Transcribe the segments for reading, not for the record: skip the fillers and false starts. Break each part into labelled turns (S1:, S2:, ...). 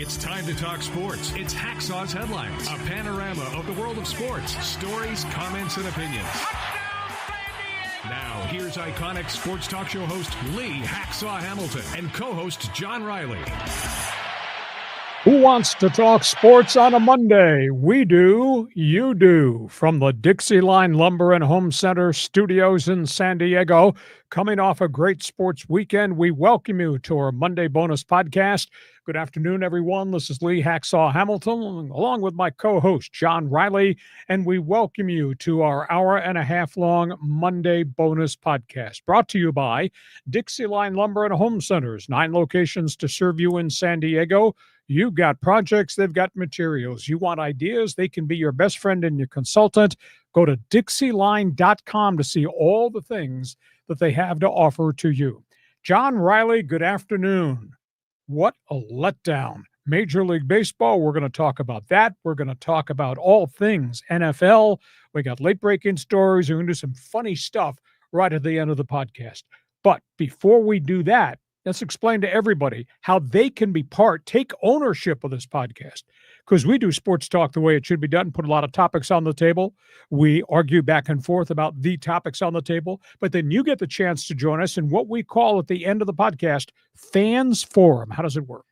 S1: It's time to talk sports. It's Hacksaw's Headlines, a panorama of the world of sports, stories, comments, and opinions. Now, here's iconic sports talk show host Lee Hacksaw Hamilton and co-host John Riley.
S2: Who wants to talk sports on a Monday? We do, you do. From the DIXIELINE Lumber and Home Center studios in San Diego, coming off a great sports weekend, we welcome you to our Monday bonus podcast. Good afternoon, everyone. This is Lee Hacksaw Hamilton, along with my co-host, John Riley, and we welcome you to our hour-and-a-half-long Monday bonus podcast, brought to you by DIXIELINE Lumber and Home Centers, 9 locations to serve you in San Diego. You've got projects, they've got materials. You want ideas, they can be your best friend and your consultant. Go to DIXIELINE.com to see all the things that they have to offer to you. John Riley, good afternoon. What a letdown. Major League Baseball, we're going to talk about that. We're going to talk about all things NFL. We got late-breaking stories. We're going to do some funny stuff right at the end of the podcast. But before we do that, let's explain to everybody how they can be take ownership of this podcast, because we do sports talk the way it should be done, put a lot of topics on the table. We argue back and forth about the topics on the table, but then you get the chance to join us in what we call at the end of the podcast, Fans Forum. How does it work?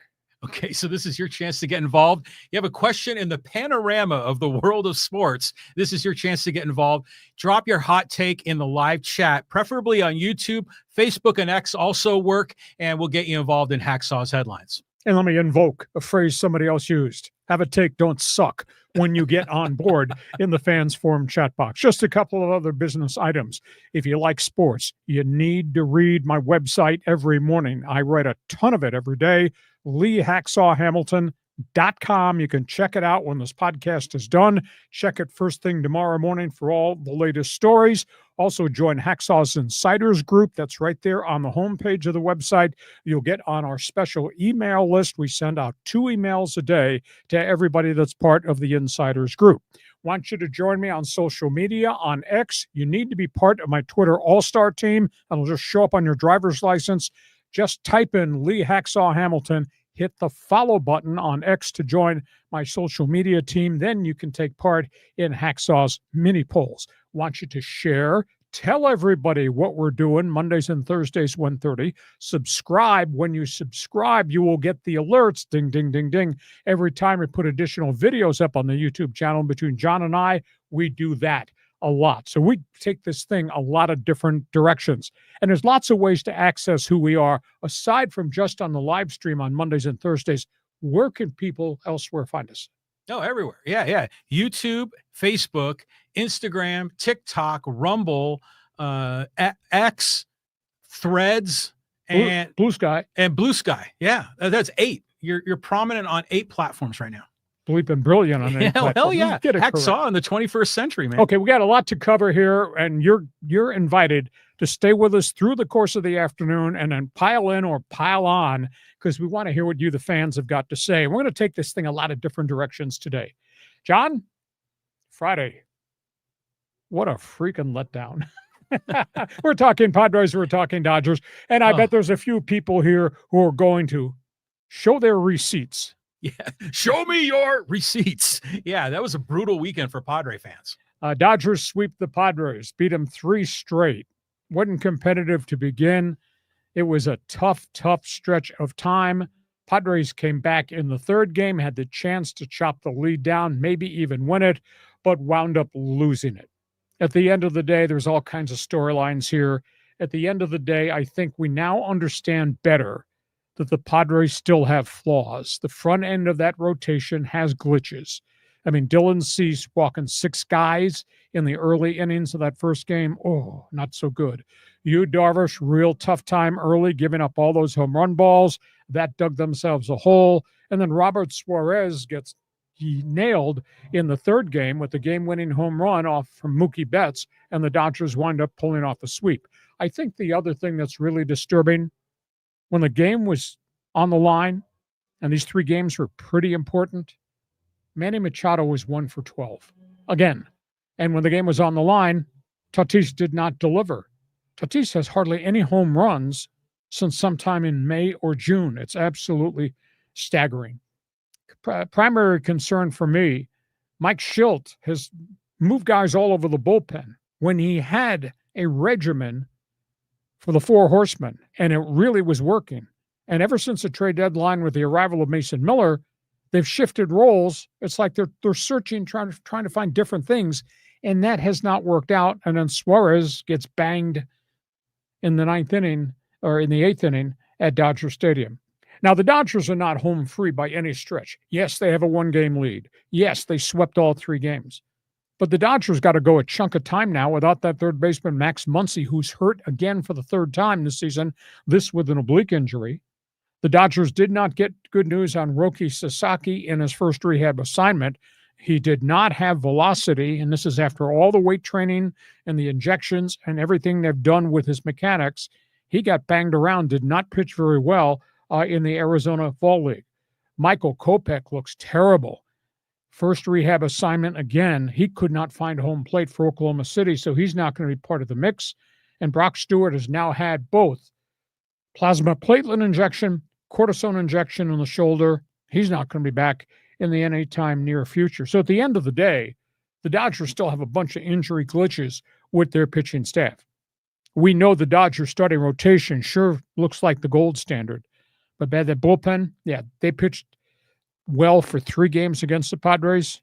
S3: Okay, so this is your chance to get involved. You have a question in the panorama of the world of sports. This is your chance to get involved. Drop your hot take in the live chat, preferably on YouTube. Facebook and X also work, and we'll get you involved in Hacksaw's Headlines.
S2: And let me invoke a phrase somebody else used. Have a take, don't suck, when you get on board in the Fans Forum chat box. Just a couple of other business items. If you like sports, you need to read my website every morning. I write a ton of it every day. LeeHacksawHamilton.com. You can check it out when this podcast is done. Check it first thing tomorrow morning for all the latest stories. Also join Hacksaw's Insiders group. That's right there on the homepage of the website. You'll get on our special email list. We send out 2 emails a day to everybody that's part of the Insiders group. Want you to join me on social media, on X. You need to be part of my Twitter All-Star team. It'll just show up on your driver's license. Just type in Lee Hacksaw Hamilton. Hit the follow button on X to join my social media team. Then you can take part in Hacksaw's mini polls. Want you to share. Tell everybody what we're doing Mondays and Thursdays, 1:30. Subscribe. When you subscribe, you will get the alerts, ding, ding, ding, ding, every time we put additional videos up on the YouTube channel. Between John and I, we do that a lot. So we take this thing a lot of different directions. And there's lots of ways to access who we are, aside from just on the live stream on Mondays and Thursdays. Where can people elsewhere find us?
S3: Oh, everywhere. Yeah. YouTube, Facebook, Instagram, TikTok, Rumble, X, Threads, and
S2: Blue Sky.
S3: And Blue Sky. Yeah, that's 8. You're prominent on 8 platforms right now.
S2: Bleeping brilliant on any platform.
S3: Hell yeah.
S2: Get it
S3: Hacksaw in the 21st century, man.
S2: Okay, we got a lot to cover here, and you're invited to stay with us through the course of the afternoon and then pile in or pile on, because we want to hear what you, the fans, have got to say. We're going to take this thing a lot of different directions today. John, Friday. What a freaking letdown. We're talking Padres, we're talking Dodgers, and I bet there's a few people here who are going to show their receipts.
S3: Yeah, show me your receipts. Yeah, that was a brutal weekend for Padre fans.
S2: Dodgers sweep the Padres, beat them 3 straight. Wasn't competitive to begin. It was a tough stretch of time. Padres came back in the 3rd game, had the chance to chop the lead down, maybe even win it, but wound up losing it. At the end of the day, there's all kinds of storylines here. At the end of the day, I think we now understand better that the Padres still have flaws. The front end of that rotation has glitches. I mean, Dylan Cease walking 6 guys in the early innings of that first game. Oh, not so good. Yu Darvish, real tough time early, giving up all those home run balls. That dug themselves a hole. And then Robert Suarez gets nailed in the 3rd game with the game-winning home run off from Mookie Betts, and the Dodgers wind up pulling off a sweep. I think the other thing that's really disturbing, when the game was on the line, and these 3 games were pretty important, Manny Machado was 1 for 12. Again. And when the game was on the line, Tatis did not deliver. Tatis has hardly any home runs since sometime in May or June. It's absolutely staggering. primary concern for me, Mike Schilt has moved guys all over the bullpen when he had a regimen for the four horsemen, and it really was working. And ever since the trade deadline with the arrival of Mason Miller, they've shifted roles. It's like they're searching, trying to find different things, and that has not worked out. And then Suarez gets banged in the ninth inning or in the eighth inning at Dodger Stadium. Now, the Dodgers are not home free by any stretch. Yes, they have a one-game lead. Yes, they swept all three games. But the Dodgers got to go a chunk of time now without that third baseman, Max Muncy, who's hurt again for the third time this season, this with an oblique injury. The Dodgers did not get good news on Roki Sasaki in his first rehab assignment. He did not have velocity, and this is after all the weight training and the injections and everything they've done with his mechanics. He got banged around, did not pitch very well in the Arizona Fall League. Michael Kopech looks terrible. First rehab assignment again. He could not find home plate for Oklahoma City, so he's not going to be part of the mix. And Brock Stewart has now had both plasma platelet injection, cortisone injection in the shoulder. He's not going to be back in the anytime near future. So at the end of the day, the Dodgers still have a bunch of injury glitches with their pitching staff. We know the Dodgers starting rotation sure looks like the gold standard. But bad that bullpen, yeah, they pitched well for 3 games against the Padres.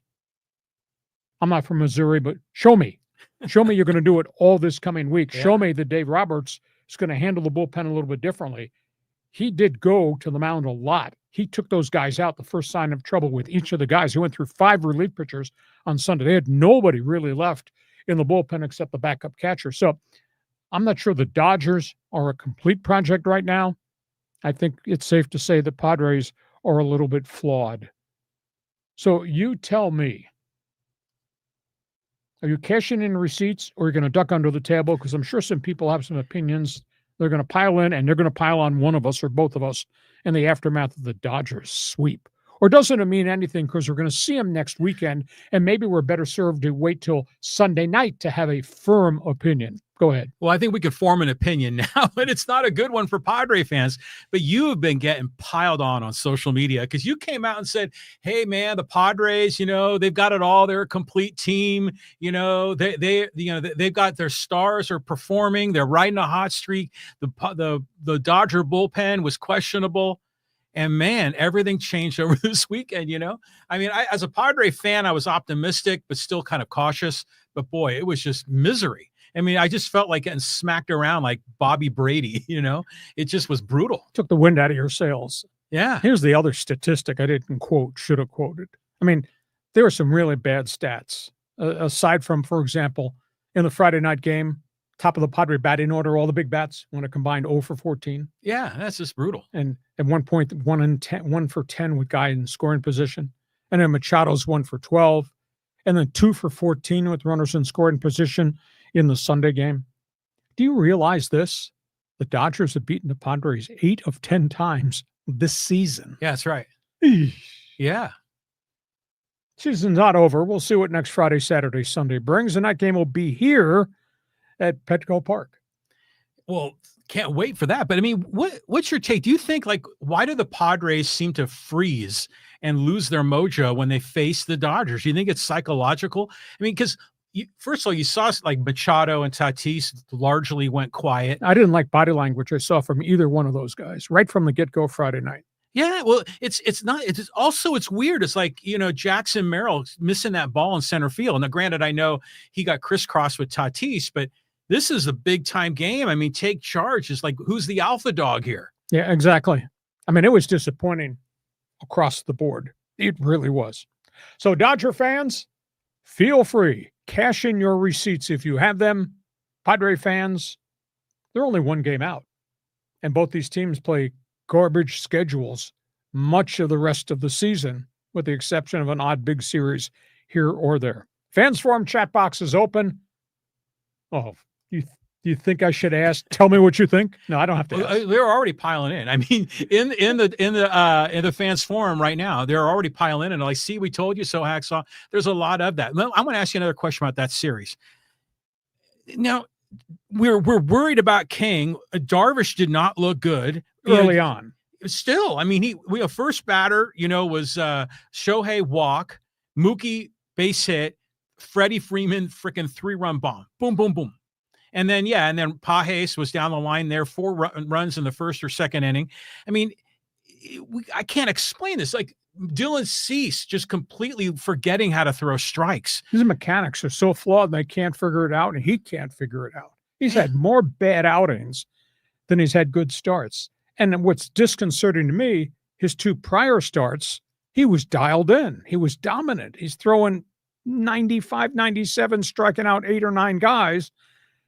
S2: I'm not from Missouri, but show me. Show me you're going to do it all this coming week. Yeah. Show me that Dave Roberts is going to handle the bullpen a little bit differently. He did go to the mound a lot. He took those guys out, the first sign of trouble with each of the guys. He went through 5 relief pitchers on Sunday. They had nobody really left in the bullpen except the backup catcher. So I'm not sure the Dodgers are a complete project right now. I think it's safe to say the Padres are a little bit flawed. So you tell me, are you cashing in receipts or are you going to duck under the table? Because I'm sure some people have some opinions. They're going to pile in, and they're going to pile on one of us or both of us in the aftermath of the Dodgers sweep. Or doesn't it mean anything because we're going to see them next weekend, and maybe we're better served to wait till Sunday night to have a firm opinion? Go ahead.
S3: Well, I think we could form an opinion now, but it's not a good one for Padre fans. But you have been getting piled on social media because you came out and said, hey, man, the Padres, they've got it all. They're a complete team. They've got their stars are performing. They're riding a hot streak. The Dodger bullpen was questionable. And, man, everything changed over this weekend, I mean, as a Padre fan, I was optimistic but still kind of cautious. But, boy, it was just misery. I mean, I just felt like getting smacked around like Bobby Brady, It just was brutal.
S2: Took the wind out of your sails.
S3: Yeah.
S2: Here's the other statistic I didn't quote, should have quoted. I mean, there were some really bad stats. Aside from, for example, in the Friday night game, top of the Padre batting order, all the big bats went a combined 0 for 14.
S3: Yeah, that's just brutal.
S2: And at one point, 1 for 10 with guy in scoring position. And then Machado's 1 for 12. And then 2 for 14 with runners in scoring position in the Sunday game. Do you realize this? The Dodgers have beaten the Padres 8 of 10 times this season.
S3: Yeah, that's right.
S2: Eesh.
S3: Yeah.
S2: Season's not over. We'll see what next Friday, Saturday, Sunday brings. And that game will be here at Petco Park.
S3: Well, can't wait for that. But I mean, what's your take? Do you think, why do the Padres seem to freeze and lose their mojo when they face the Dodgers? Do you think it's psychological? I mean, because first of all, you saw like Machado and Tatis largely went quiet.
S2: I didn't like body language I saw from either one of those guys right from the get-go Friday night.
S3: Yeah, well, it's weird. It's like, Jackson Merrill missing that ball in center field. Now, granted, I know he got crisscrossed with Tatis, but this is a big-time game. I mean, take charge. It's like, who's the alpha dog here?
S2: Yeah, exactly. I mean, it was disappointing across the board. It really was. So, Dodger fans, feel free. Cash in your receipts if you have them. Padre fans, they're only 1 game out. And both these teams play garbage schedules much of the rest of the season, with the exception of an odd big series here or there. Fans Forum chat box is open. Oh, do you think I should ask? Tell me what you think. No, I don't have to ask.
S3: They're already piling in. I mean, in the Fans Forum right now, they're already piling in. And like, see, we told you so, Hacksaw. There's a lot of that. I'm going to ask you another question about that series. Now, we're worried about King. Darvish did not look good
S2: early on.
S3: Still, I mean, we first batter, was Shohei walk, Mookie base hit, Freddie Freeman freaking 3-run bomb, boom, boom, boom. And then, Pages was down the line there, 4 runs in the first or second inning. I mean, I can't explain this. Like Dylan Cease just completely forgetting how to throw strikes.
S2: His mechanics are so flawed, they can't figure it out, and he can't figure it out. He's had more bad outings than he's had good starts. And what's disconcerting to me, his 2 prior starts, he was dialed in. He was dominant. He's throwing 95, 97, striking out 8 or 9 guys,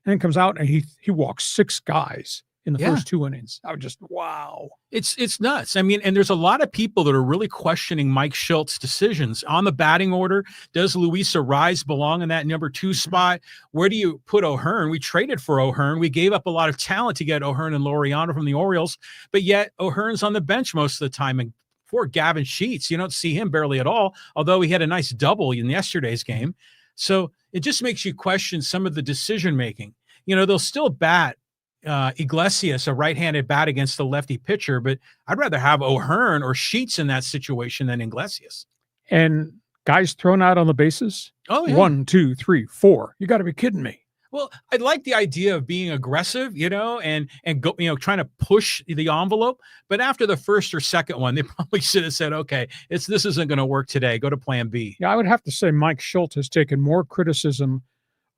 S2: and then comes out and he walks 6 guys in the first 2 innings. I was just, wow.
S3: It's nuts. I mean, and there's a lot of people that are really questioning Mike Shilt's decisions on the batting order. Does Luis Arraez belong in that number 2 spot? Where do you put O'Hearn? We traded for O'Hearn. We gave up a lot of talent to get O'Hearn and Laureano from the Orioles, but yet O'Hearn's on the bench most of the time. And for Gavin Sheets, you don't see him barely at all, although he had a nice double in yesterday's game. So it just makes you question some of the decision-making. They'll still bat Iglesias, a right-handed bat against the lefty pitcher, but I'd rather have O'Hearn or Sheets in that situation than Iglesias.
S2: And guys thrown out on the bases?
S3: Oh, yeah.
S2: 1, 2, 3, 4. You got to be kidding me.
S3: Well, I like the idea of being aggressive, and go, trying to push the envelope. But after the first or second one, they probably should have said, okay, this isn't going to work today. Go to plan B.
S2: Yeah, I would have to say Mike Shildt has taken more criticism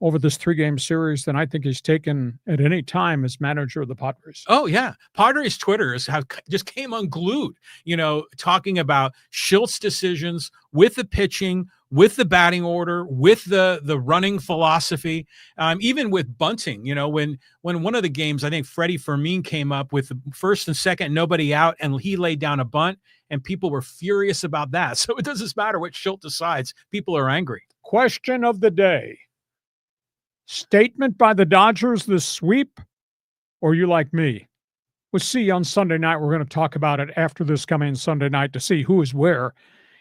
S2: over this 3-game series than I think he's taken at any time as manager of the Padres.
S3: Oh, yeah. Padres Twitters just came unglued, talking about Shilt's decisions with the pitching, with the batting order, with the running philosophy, even with bunting. When one of the games, I think Freddie Fermin came up with the first and second, nobody out, and he laid down a bunt, and people were furious about that. So it doesn't matter what Shildt decides. People are angry.
S2: Question of the day. Statement by the Dodgers, the sweep, or you like me? We'll see you on Sunday night. We're going to talk about it after this coming Sunday night to see who is where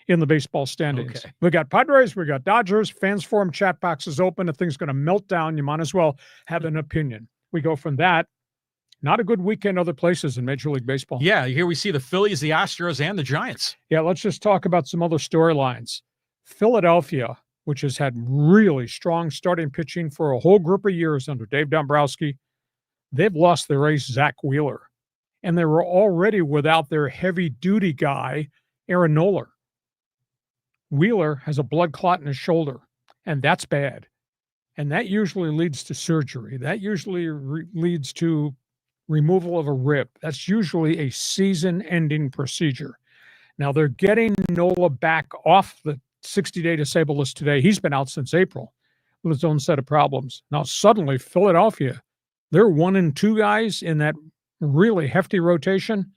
S2: in the baseball standings.
S3: Okay.
S2: We got Padres, we got Dodgers. Fans Forum chat box is open. If things going to melt down, you might as well have an opinion. We go from that. Not a good weekend other places in Major League Baseball.
S3: Yeah, here we see the Phillies, the Astros, and the Giants.
S2: Yeah, let's just talk about some other storylines. Philadelphia, which has had really strong starting pitching for a whole group of years under Dave Dombrowski, they've lost their ace, Zach Wheeler. And they were already without their heavy-duty guy, Aaron Nola. Wheeler has a blood clot in his shoulder, and that's bad. And that usually leads to surgery. That usually leads to removal of a rib. That's usually a season-ending procedure. Now, they're getting Nola back off the 60-day disabled list today. He's been out since April with his own set of problems. Now, suddenly, Philadelphia, they're 1 and 2 guys in that really hefty rotation.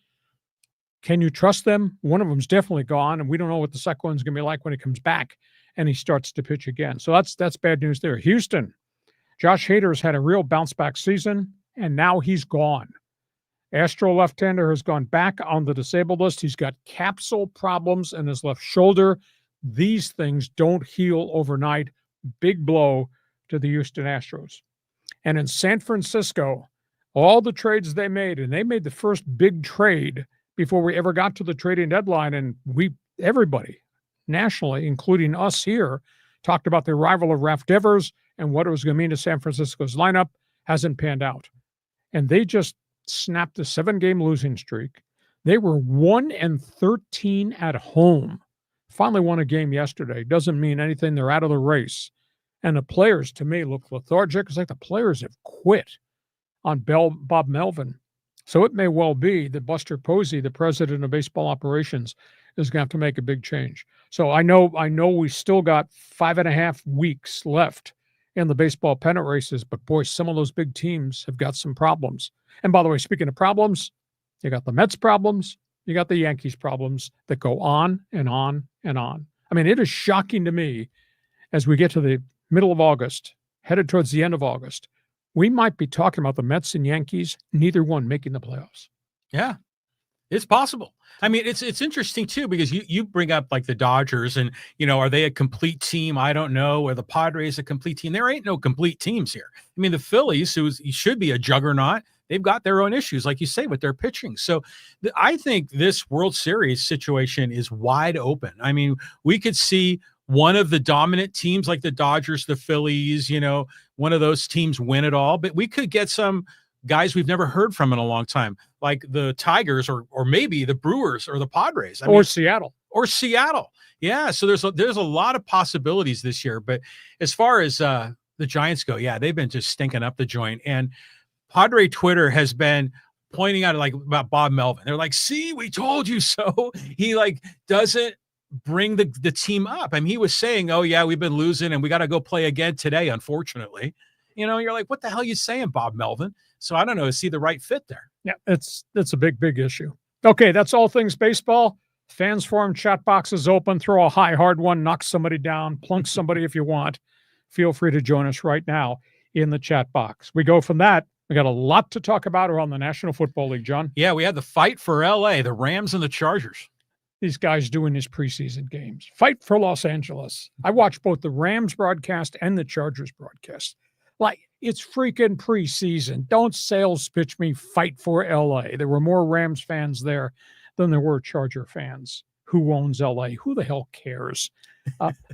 S2: Can you trust them? One of them's definitely gone, and we don't know what the second one's going to be like when he comes back and he starts to pitch again. So that's bad news there. Houston, Josh Hader's had a real bounce-back season, and now he's gone. Astro left-hander has gone back on the disabled list. He's got capsule problems in his left shoulder. These things don't heal overnight. Big blow to the Houston Astros. And in San Francisco, all the trades they made, and they made the first big trade before we ever got to the trading deadline, and everybody nationally, including us here, talked about the arrival of Ralph Devers and what it was going to mean to San Francisco's lineup. Hasn't panned out. And they just snapped a 7-game losing streak. They were 1 and 13 at home. Finally won a game yesterday. Doesn't mean anything. They're out of the race. And the players, to me, look lethargic. It's like the players have quit on Bob Melvin. So it may well be that Buster Posey, the president of baseball operations, is going to have to make a big change. So I know we still got 5.5 weeks left in the baseball pennant races, but boy, some of those big teams have got some problems. And by the way, speaking of problems, you got the Mets problems, you got the Yankees problems that go on and on and on. I mean, it is shocking to me as we get to the middle of August, headed towards the end of August, we might be talking about the Mets and Yankees, neither one making the playoffs.
S3: Yeah, it's possible. I mean, it's interesting too, because you bring up like the Dodgers and, are they a complete team? I don't know. Or the Padres a complete team? There ain't no complete teams here. I mean, the Phillies, who should be a juggernaut, they've got their own issues, like you say, with their pitching. So I think this World Series situation is wide open. I mean, we could see one of the dominant teams like the Dodgers, the Phillies, one of those teams win it all, but we could get some guys we've never heard from in a long time, like the Tigers or maybe the Brewers or the Padres.
S2: Seattle.
S3: Or Seattle. Yeah, so there's a lot of possibilities this year, but as far as the Giants go, yeah, they've been just stinking up the joint, and Padre Twitter has been pointing out about Bob Melvin. They're like, see, we told you so. He doesn't bring the team up. I mean, he was saying, oh yeah, we've been losing and we got to go play again today, unfortunately. You're like, what the hell are you saying, Bob Melvin? So I don't know, is he the right fit there?
S2: Yeah, it's a big issue. Okay, that's all things baseball. Fans forum chat box is open. Throw a high, hard one, knock somebody down, plunk somebody if you want. Feel free to join us right now in the chat box. We go from that. We got a lot to talk about around the National Football League, John.
S3: Yeah, we had the fight for LA, the Rams and the Chargers.
S2: These guys doing these preseason games. Fight for Los Angeles. I watched both the Rams broadcast and the Chargers broadcast. It's freaking preseason. Don't sales pitch me fight for LA. There were more Rams fans there than there were Charger fans. Who owns LA? Who the hell cares?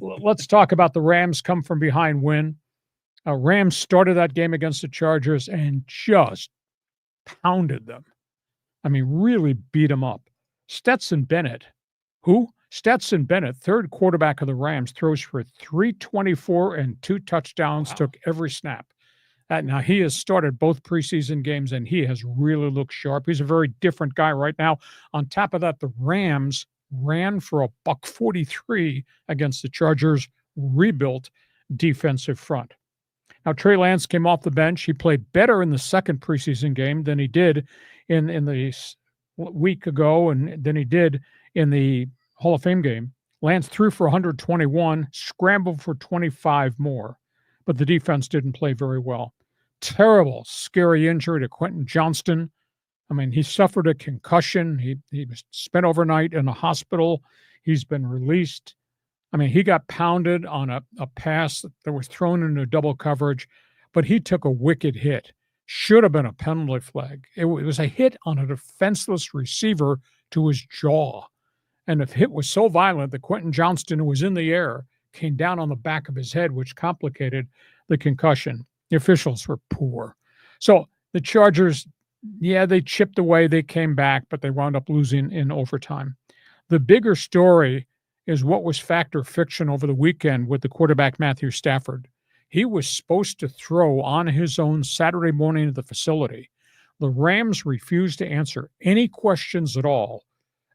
S2: Let's talk about the Rams come from behind win. Rams started that game against the Chargers and just pounded them. I mean, really beat them up. Stetson Bennett, third quarterback of the Rams, throws for 324 and 2 touchdowns, took every snap. Now, he has started both preseason games, and he has really looked sharp. He's a very different guy right now. On top of that, the Rams ran for $143 against the Chargers' rebuilt defensive front. Now, Trey Lance came off the bench. He played better in the second preseason game than he did in the week ago and than he did in the Hall of Fame game. Lance threw for 121, scrambled for 25 more, but the defense didn't play very well. Terrible, scary injury to Quentin Johnston. I mean, he suffered a concussion. He was spent overnight in the hospital. He's been released. I mean, he got pounded on a pass that was thrown into double coverage, but he took a wicked hit. Should have been a penalty flag. It was a hit on a defenseless receiver to his jaw. And the hit was so violent that Quentin Johnston, who was in the air, came down on the back of his head, which complicated the concussion. The officials were poor. So the Chargers, yeah, they chipped away. They came back, but they wound up losing in overtime. The bigger story is what was fact or fiction over the weekend with the quarterback Matthew Stafford. He was supposed to throw on his own Saturday morning at the facility. The Rams refused to answer any questions at all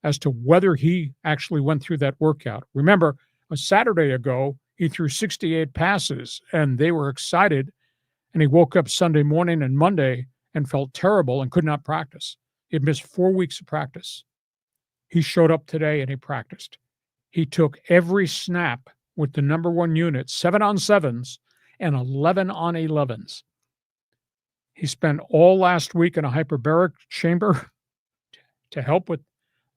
S2: as to whether he actually went through that workout. Remember, a Saturday ago, he threw 68 passes, and they were excited, and he woke up Sunday morning and Monday and felt terrible and could not practice. He had missed 4 weeks of practice. He showed up today, and he practiced. He took every snap with the number one unit, 7-on-7s and 11-on-11s. He spent all last week in a hyperbaric chamber to help with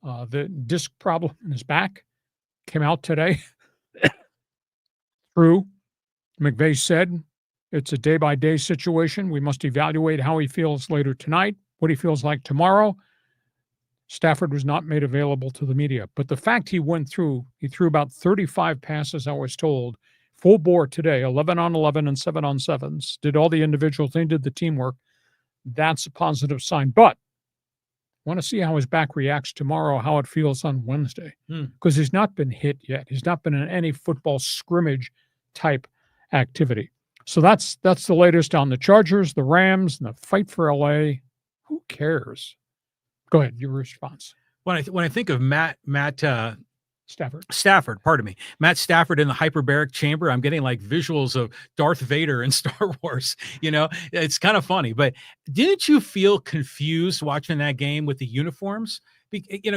S2: the disc problem in his back. Came out today. True. McVay said it's a day-by-day situation. We must evaluate how he feels later tonight, what he feels like tomorrow. Stafford was not made available to the media. But the fact he threw about 35 passes, I was told, full bore today, 11-on-11 and 7-on-7s, did all the individual thing, did the teamwork. That's a positive sign. But I want to see how his back reacts tomorrow, how it feels on Wednesday, because he's not been hit yet. He's not been in any football scrimmage type activity. So that's the latest on the Chargers, the Rams, and the fight for LA. Who cares? Go ahead, your response.
S3: When I think of Matt
S2: Stafford,
S3: pardon me. Matt Stafford in the hyperbaric chamber, I'm getting like visuals of Darth Vader in Star Wars. It's kind of funny. But didn't you feel confused watching that game with the uniforms?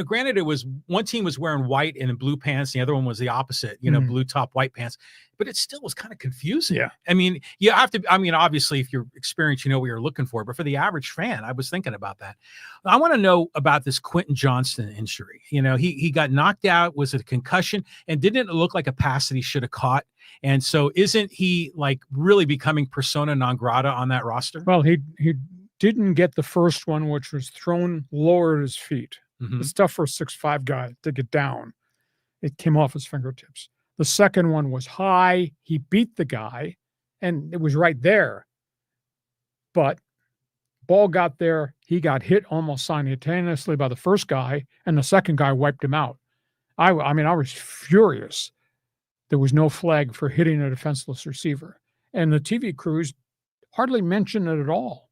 S3: Granted, it was one team was wearing white and blue pants, the other one was the opposite, blue top, white pants, but it still was kind of confusing.
S2: Yeah.
S3: I mean, you have to, obviously, if you're experienced, you know what you're looking for, but for the average fan, I was thinking about that. I want to know about this Quentin Johnston injury. He got knocked out, was it a concussion, and didn't it look like a pass that he should have caught? And so isn't he like really becoming persona non grata on that roster?
S2: Well, he didn't get the first one, which was thrown lower at his feet.
S3: Mhm.
S2: It's tough for a 6'5" guy to get down. It came off his fingertips. The second one was high. He beat the guy, and it was right there. But ball got there. He got hit almost simultaneously by the first guy, and the second guy wiped him out. I mean, I was furious. There was no flag for hitting a defenseless receiver. And the TV crews hardly mentioned it at all.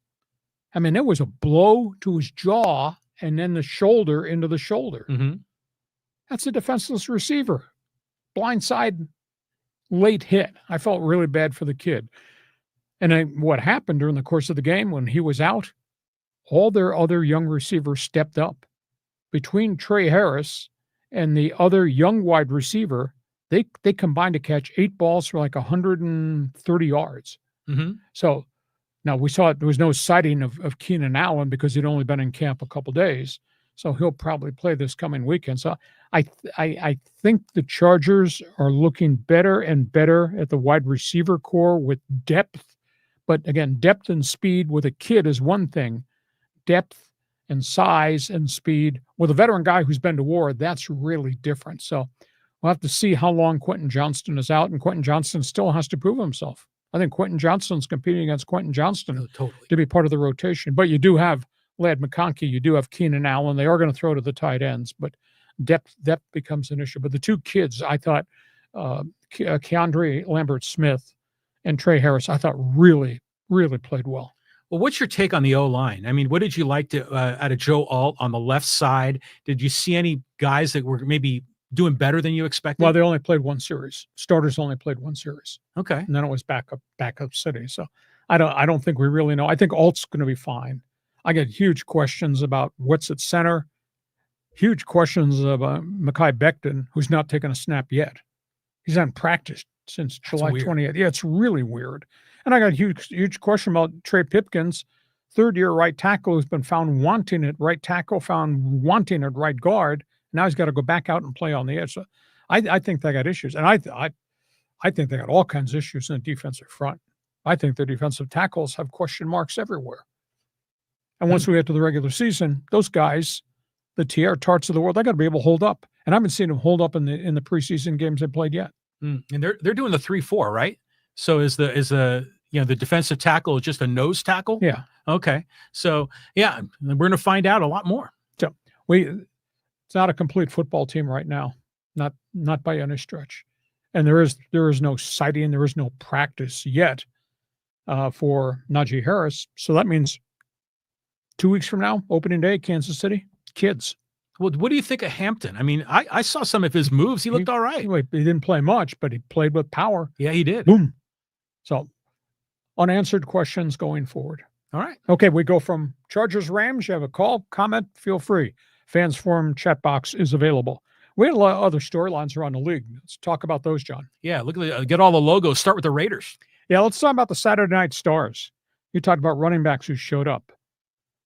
S2: I mean, it was a blow to his jaw and then the shoulder into the shoulder.
S3: Mhm.
S2: That's a defenseless receiver. Blindside, late hit. I felt really bad for the kid. And then what happened during the course of the game when he was out, all their other young receivers stepped up. Between Trey Harris and the other young wide receiver, they combined to catch 8 balls for like 130 yards.
S3: Mhm.
S2: So now we saw there was no sighting of Keenan Allen because he'd only been in camp a couple days. So he'll probably play this coming weekend. So I think the Chargers are looking better and better at the wide receiver core with depth. But again, depth and speed with a kid is one thing. Depth and size and speed with a veteran guy who's been to war, that's really different. So we'll have to see how long Quentin Johnston is out, and Quentin Johnston still has to prove himself. I think Quentin Johnston's competing against Quentin Johnston to be part of the rotation. But you do have Ladd McConkey, you do have Keenan Allen. They are going to throw to the tight ends, but depth becomes an issue. But the two kids, I thought, Keandre Lambert-Smith and Trey Harris, I thought really, really played well.
S3: Well, what's your take on the O-line? I mean, what did you like out of Joe Alt on the left side? Did you see any guys that were maybe doing better than you expected?
S2: Well, they only played one series. Starters only played one series.
S3: Okay.
S2: And then it was backup city. So I don't think we really know. I think Alt's going to be fine. I get huge questions about what's at center. Huge questions about Mekhi Becton, who's not taken a snap yet. He's not practiced since July 28th. Yeah, it's really weird. And I got a huge question about Trey Pipkins, third-year right tackle who's been found wanting at right tackle, found wanting at right guard. Now he's got to go back out and play on the edge. So I think they got issues. And I think they got all kinds of issues in the defensive front. I think their defensive tackles have question marks everywhere. And once we get to the regular season, those guys, the T.R. Tarts of the world, they got to be able to hold up. And I haven't seen them hold up in the preseason games they played yet.
S3: And they're doing the 3-4, right? So is the defensive tackle just a nose tackle?
S2: Yeah.
S3: Okay. So yeah, we're going to find out a lot more.
S2: So it's not a complete football team right now, not by any stretch. And there is no sighting, there is no practice yet for Najee Harris. So that means 2 weeks from now, opening day, Kansas City, kids.
S3: Well, what do you think of Hampton? I mean, I saw some of his moves. He looked all right.
S2: He didn't play much, but he played with power.
S3: Yeah, he did.
S2: Boom. So unanswered questions going forward.
S3: All right.
S2: Okay, we go from Chargers Rams. You have a call, comment, feel free. Fans Forum chat box is available. We had a lot of other storylines around the league. Let's talk about those, John.
S3: Yeah, look at get all the logos. Start with the Raiders.
S2: Yeah, let's talk about the Saturday Night Stars. You talked about running backs who showed up.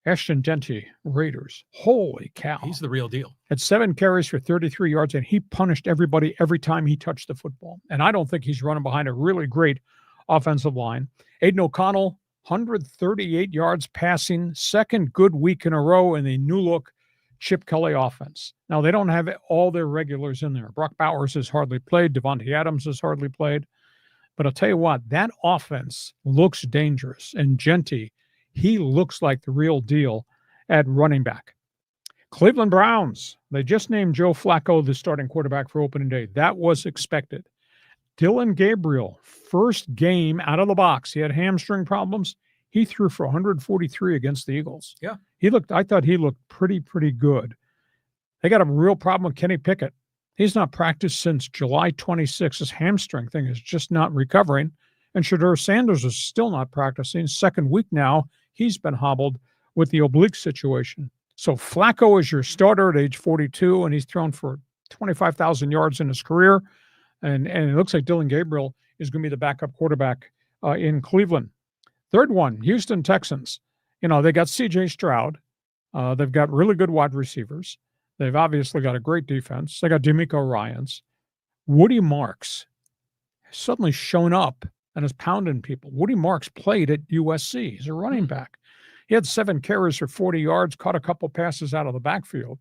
S2: Ashton Dente, Raiders. Holy cow.
S3: He's the real deal.
S2: Had 7 carries for 33 yards, and he punished everybody every time he touched the football. And I don't think he's running behind a really great offensive line. Aiden O'Connell, 138 yards passing, second good week in a row in the new-look Chip Kelly offense. Now, they don't have all their regulars in there. Brock Bowers has hardly played. Devontae Adams has hardly played. But I'll tell you what, that offense looks dangerous. And Dente, he looks like the real deal at running back. Cleveland Browns, they just named Joe Flacco the starting quarterback for opening day. That was expected. Dylan Gabriel, first game out of the box. He had hamstring problems. He threw for 143 against the Eagles.
S3: Yeah.
S2: I thought he looked pretty good. They got a real problem with Kenny Pickett. He's not practiced since July 26th. His hamstring thing is just not recovering. And Shedeur Sanders is still not practicing. Second week now, he's been hobbled with the oblique situation. So Flacco is your starter at age 42, and he's thrown for 25,000 yards in his career. And it looks like Dylan Gabriel is going to be the backup quarterback in Cleveland. Third one, Houston Texans. They got C.J. Stroud. They've got really good wide receivers. They've obviously got a great defense. They got D'Amico Ryans. Woody Marks has suddenly shown up and is pounding people. Woody Marks played at USC. He's a running back. He had 7 carries for 40 yards, caught a couple passes out of the backfield.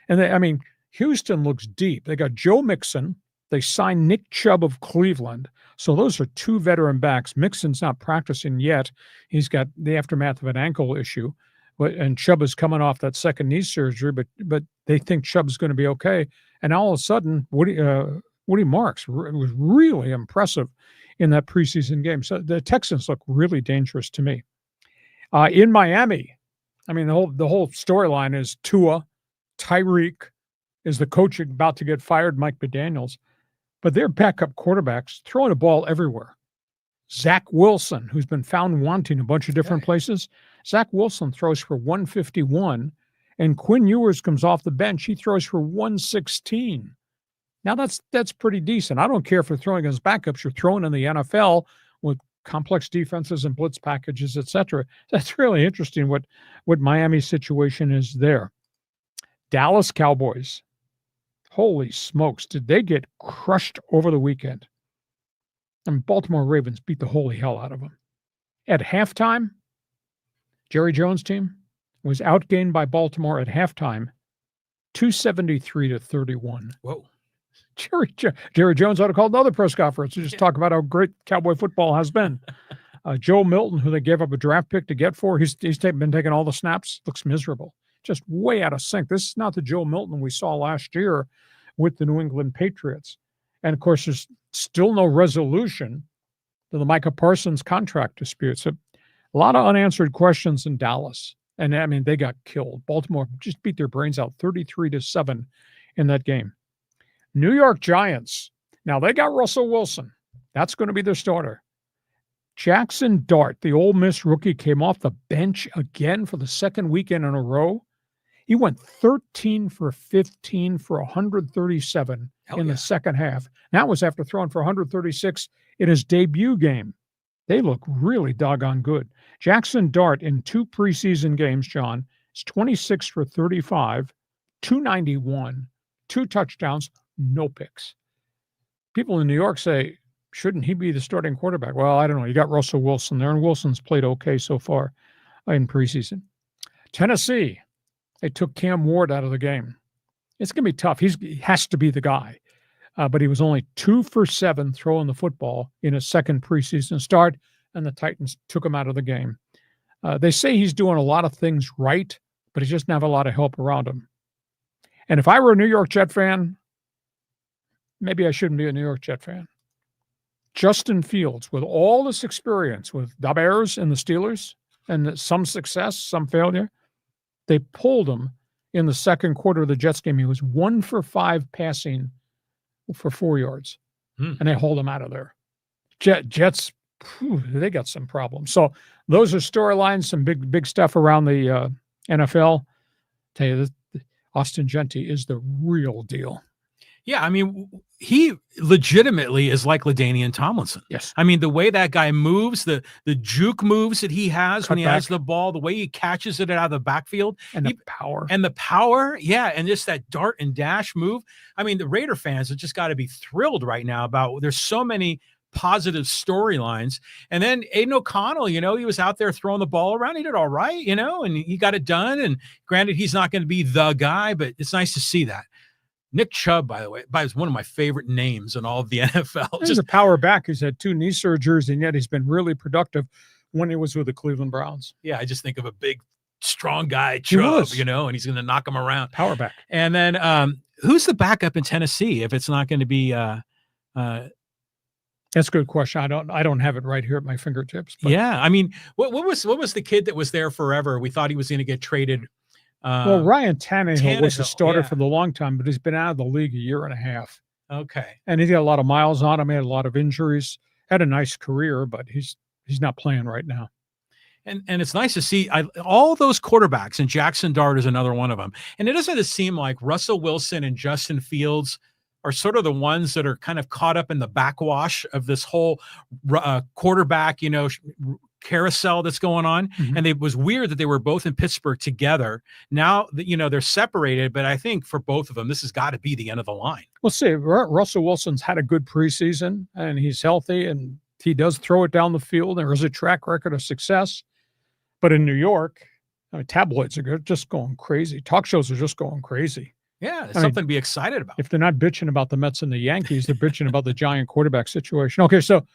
S2: And Houston looks deep. They got Joe Mixon. They signed Nick Chubb of Cleveland. So those are 2 veteran backs. Mixon's not practicing yet. He's got the aftermath of an ankle issue. And Chubb is coming off that second knee surgery, but they think Chubb's going to be okay. And all of a sudden, Woody Marks was really impressive in that preseason game. So the Texans look really dangerous to me. In Miami, I mean, the whole storyline is Tua, Tyreek, is the coach about to get fired, Mike McDaniels. But their backup quarterbacks throwing the ball everywhere. Zach Wilson, who's been found wanting a bunch of different places. Zach Wilson throws for 151, and Quinn Ewers comes off the bench. He throws for 116. Now that's pretty decent. I don't care if you're throwing as backups. You're throwing in the NFL with complex defenses and blitz packages, etc. That's really interesting what Miami's situation is there. Dallas Cowboys. Holy smokes, did they get crushed over the weekend? And Baltimore Ravens beat the holy hell out of them. At halftime, Jerry Jones' team was outgained by Baltimore at halftime, 273-31.
S3: Whoa.
S2: Jerry Jones ought to call another press conference to just talk about how great Cowboy football has been. Joe Milton, who they gave up a draft pick to get for, he's been taking all the snaps, looks miserable. Just way out of sync. This is not the Joe Milton we saw last year with the New England Patriots. And, of course, there's still no resolution to the Micah Parsons contract dispute. So a lot of unanswered questions in Dallas. And, I mean, they got killed. Baltimore just beat their brains out 33-7 in that game. New York Giants. Now, they got Russell Wilson. That's going to be their starter. Jackson Dart, the Ole Miss rookie, came off the bench again for the second weekend in a row. He went 13 for 15 for 137 in the second half. That was after throwing for 136 in his debut game. They look really doggone good. Jackson Dart in 2 preseason games, John, is 26 for 35, 291, 2 touchdowns, no picks. People in New York say, shouldn't he be the starting quarterback? Well, I don't know. You got Russell Wilson there, and Wilson's played okay so far in preseason. Tennessee, they took Cam Ward out of the game. It's going to be tough. He has to be the guy. But he was only 2 for 7 throwing the football in his second preseason start, and the Titans took him out of the game. They say he's doing a lot of things right, but he doesn't have a lot of help around him. And if I were a New York Jet fan, maybe I shouldn't be a New York Jet fan. Justin Fields, with all this experience with the Bears and the Steelers, and some success, some failure, they pulled him in the second quarter of the Jets game. He was 1 for 5 passing for 4 yards, and they hold him out of there. Jets, they got some problems. So those are storylines, some big stuff around the NFL. Tell you, Austin Gentry is the real deal.
S3: Yeah, I mean, he legitimately is like LaDainian Tomlinson.
S2: Yes.
S3: I mean, the way that guy moves, the juke moves that he has when he has the ball, the way he catches it out of the backfield.
S2: And the power.
S3: And the power, yeah, and just that dart and dash move. I mean, the Raider fans have just got to be thrilled right now about there's so many positive storylines. And then Aiden O'Connell, he was out there throwing the ball around. He did all right, and he got it done. And granted, he's not going to be the guy, but it's nice to see that. Nick Chubb, by the way, is one of my favorite names in all of the NFL.
S2: He's a power back who's had 2 knee surgeries, and yet he's been really productive when he was with the Cleveland Browns.
S3: Yeah, I just think of a big, strong guy, Chubb, and he's going to knock him around.
S2: Power back.
S3: And then who's the backup in Tennessee if it's not going to be
S2: That's a good question. I don't have it right here at my fingertips.
S3: But. Yeah, I mean, what was the kid that was there forever? We thought he was going to get traded.
S2: Well, Ryan Tannehill was a starter for the long time, but he's been out of the league a year and a half.
S3: Okay.
S2: And he's got a lot of miles on him. He had a lot of injuries. Had a nice career, but he's not playing right now.
S3: And it's nice to see all those quarterbacks, and Jackson Dart is another one of them. And it doesn't seem like Russell Wilson and Justin Fields are sort of the ones that are kind of caught up in the backwash of this whole quarterback, carousel that's going on. Mm-hmm. And it was weird that they were both in Pittsburgh together. Now that, they're separated, but I think for both of them, this has got to be the end of the line.
S2: We'll see. Russell Wilson's had a good preseason, and he's healthy, and he does throw it down the field. There is a track record of success. But in New York, I mean, tabloids are just going crazy. Talk shows are just going crazy.
S3: Yeah, it's something to be excited about.
S2: If they're not bitching about the Mets and the Yankees, they're bitching about the giant quarterback situation. Okay, so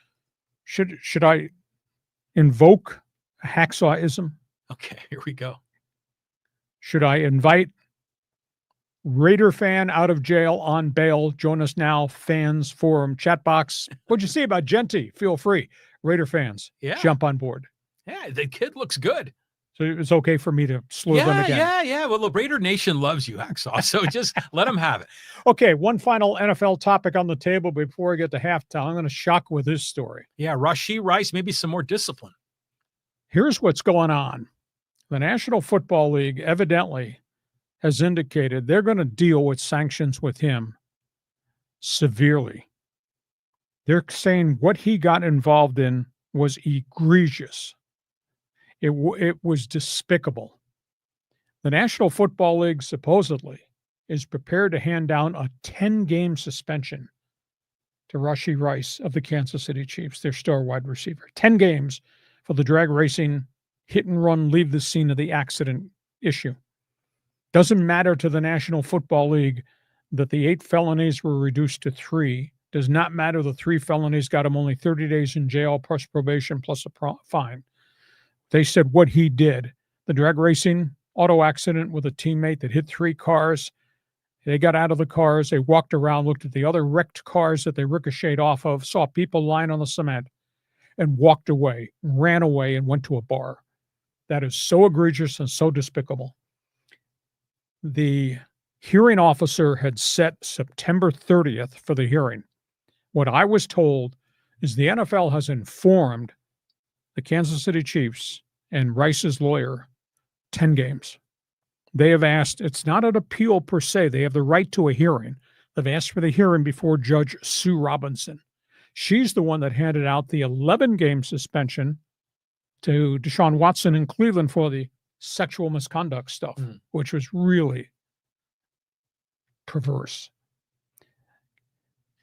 S2: should I invoke a hacksawism?
S3: Okay, here we go.
S2: Should I invite Raider fan out of jail on bail? Join us now, fans forum chat box. What'd you say about Genty? Feel free. Raider fans, jump on board.
S3: Yeah, the kid looks good.
S2: So it's okay for me to slur them again.
S3: Yeah. Well, the Raider Nation loves you, Hacksaw. So just let them have it.
S2: Okay, one final NFL topic on the table before we get to halftime. I'm going to shock with this story.
S3: Yeah, RASHEE Rice, maybe some more discipline.
S2: Here's what's going on. The National Football League evidently has indicated they're going to deal with sanctions with him severely. They're saying what he got involved in was egregious. It was despicable. The National Football League supposedly is prepared to hand down a 10-game suspension to RASHEE Rice of the Kansas City Chiefs, their star wide receiver. 10 games for the drag racing, hit and run, leave the scene of the accident issue. Doesn't matter to the National Football League that the 8 felonies were reduced to 3. Does not matter the 3 felonies got him only 30 days in jail plus probation plus a fine. They said what he did, the drag racing auto accident with a teammate that hit 3 cars. They got out of the cars. They walked around, looked at the other wrecked cars that they ricocheted off of, saw people lying on the cement, and walked away, ran away, and went to a bar. That is so egregious and so despicable. The hearing officer had set September 30th for the hearing. What I was told is the NFL has informed the Kansas City Chiefs and Rice's lawyer 10 games. They have asked, it's not an appeal per se. They have the right to a hearing. They've asked for the hearing before Judge Sue Robinson. She's the one that handed out the 11-game suspension to Deshaun Watson in Cleveland for the sexual misconduct stuff, which was really perverse.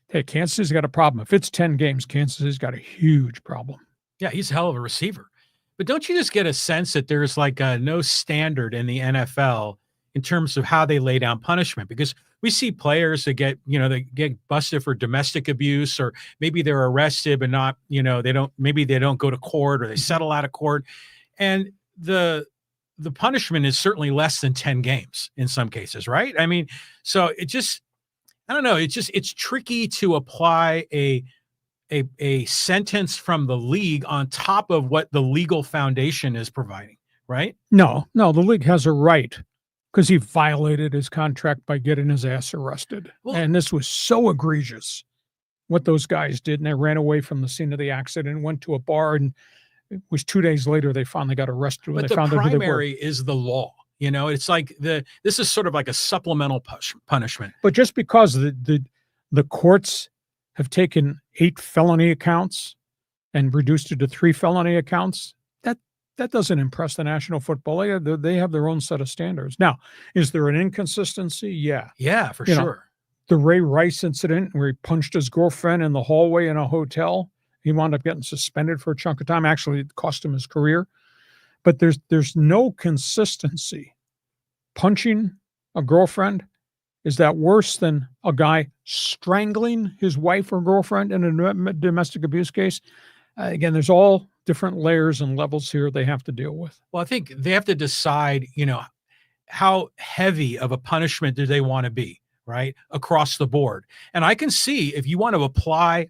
S2: Hey, Kansas City's got a problem. If it's 10 games, Kansas City's got a huge problem.
S3: Yeah, he's a hell of a receiver. But don't you just get a sense that there's like no standard in the NFL in terms of how they lay down punishment? Because we see players that get, they get busted for domestic abuse, or maybe they're arrested, but not, maybe they don't go to court, or they settle out of court. And the punishment is certainly less than 10 games in some cases, right? I mean, so it just, I don't know. It's tricky to apply a sentence from the league on top of what the legal foundation is providing, right?
S2: No, the league has a right, because he violated his contract by getting his ass arrested. Well, and this was so egregious what those guys did. And they ran away from the scene of the accident, went to a bar, and it was 2 days later they finally got arrested.
S3: But the primary is the law. It's like this is sort of like a supplemental punishment.
S2: But just because the courts have taken 8 felony accounts and reduced it to 3 felony accounts, that doesn't impress the National Football League. They have their own set of standards. Now, is there an inconsistency? Yeah.
S3: Yeah, for sure.
S2: The Ray Rice incident where he punched his girlfriend in the hallway in a hotel, he wound up getting suspended for a chunk of time. Actually, it cost him his career. But there's no consistency. Punching a girlfriend, is that worse than a guy strangling his wife or girlfriend in a domestic abuse case? Again, there's all different layers and levels here they have to deal with.
S3: Well, I think they have to decide, how heavy of a punishment do they want to be, right, across the board. And I can see if you want to apply,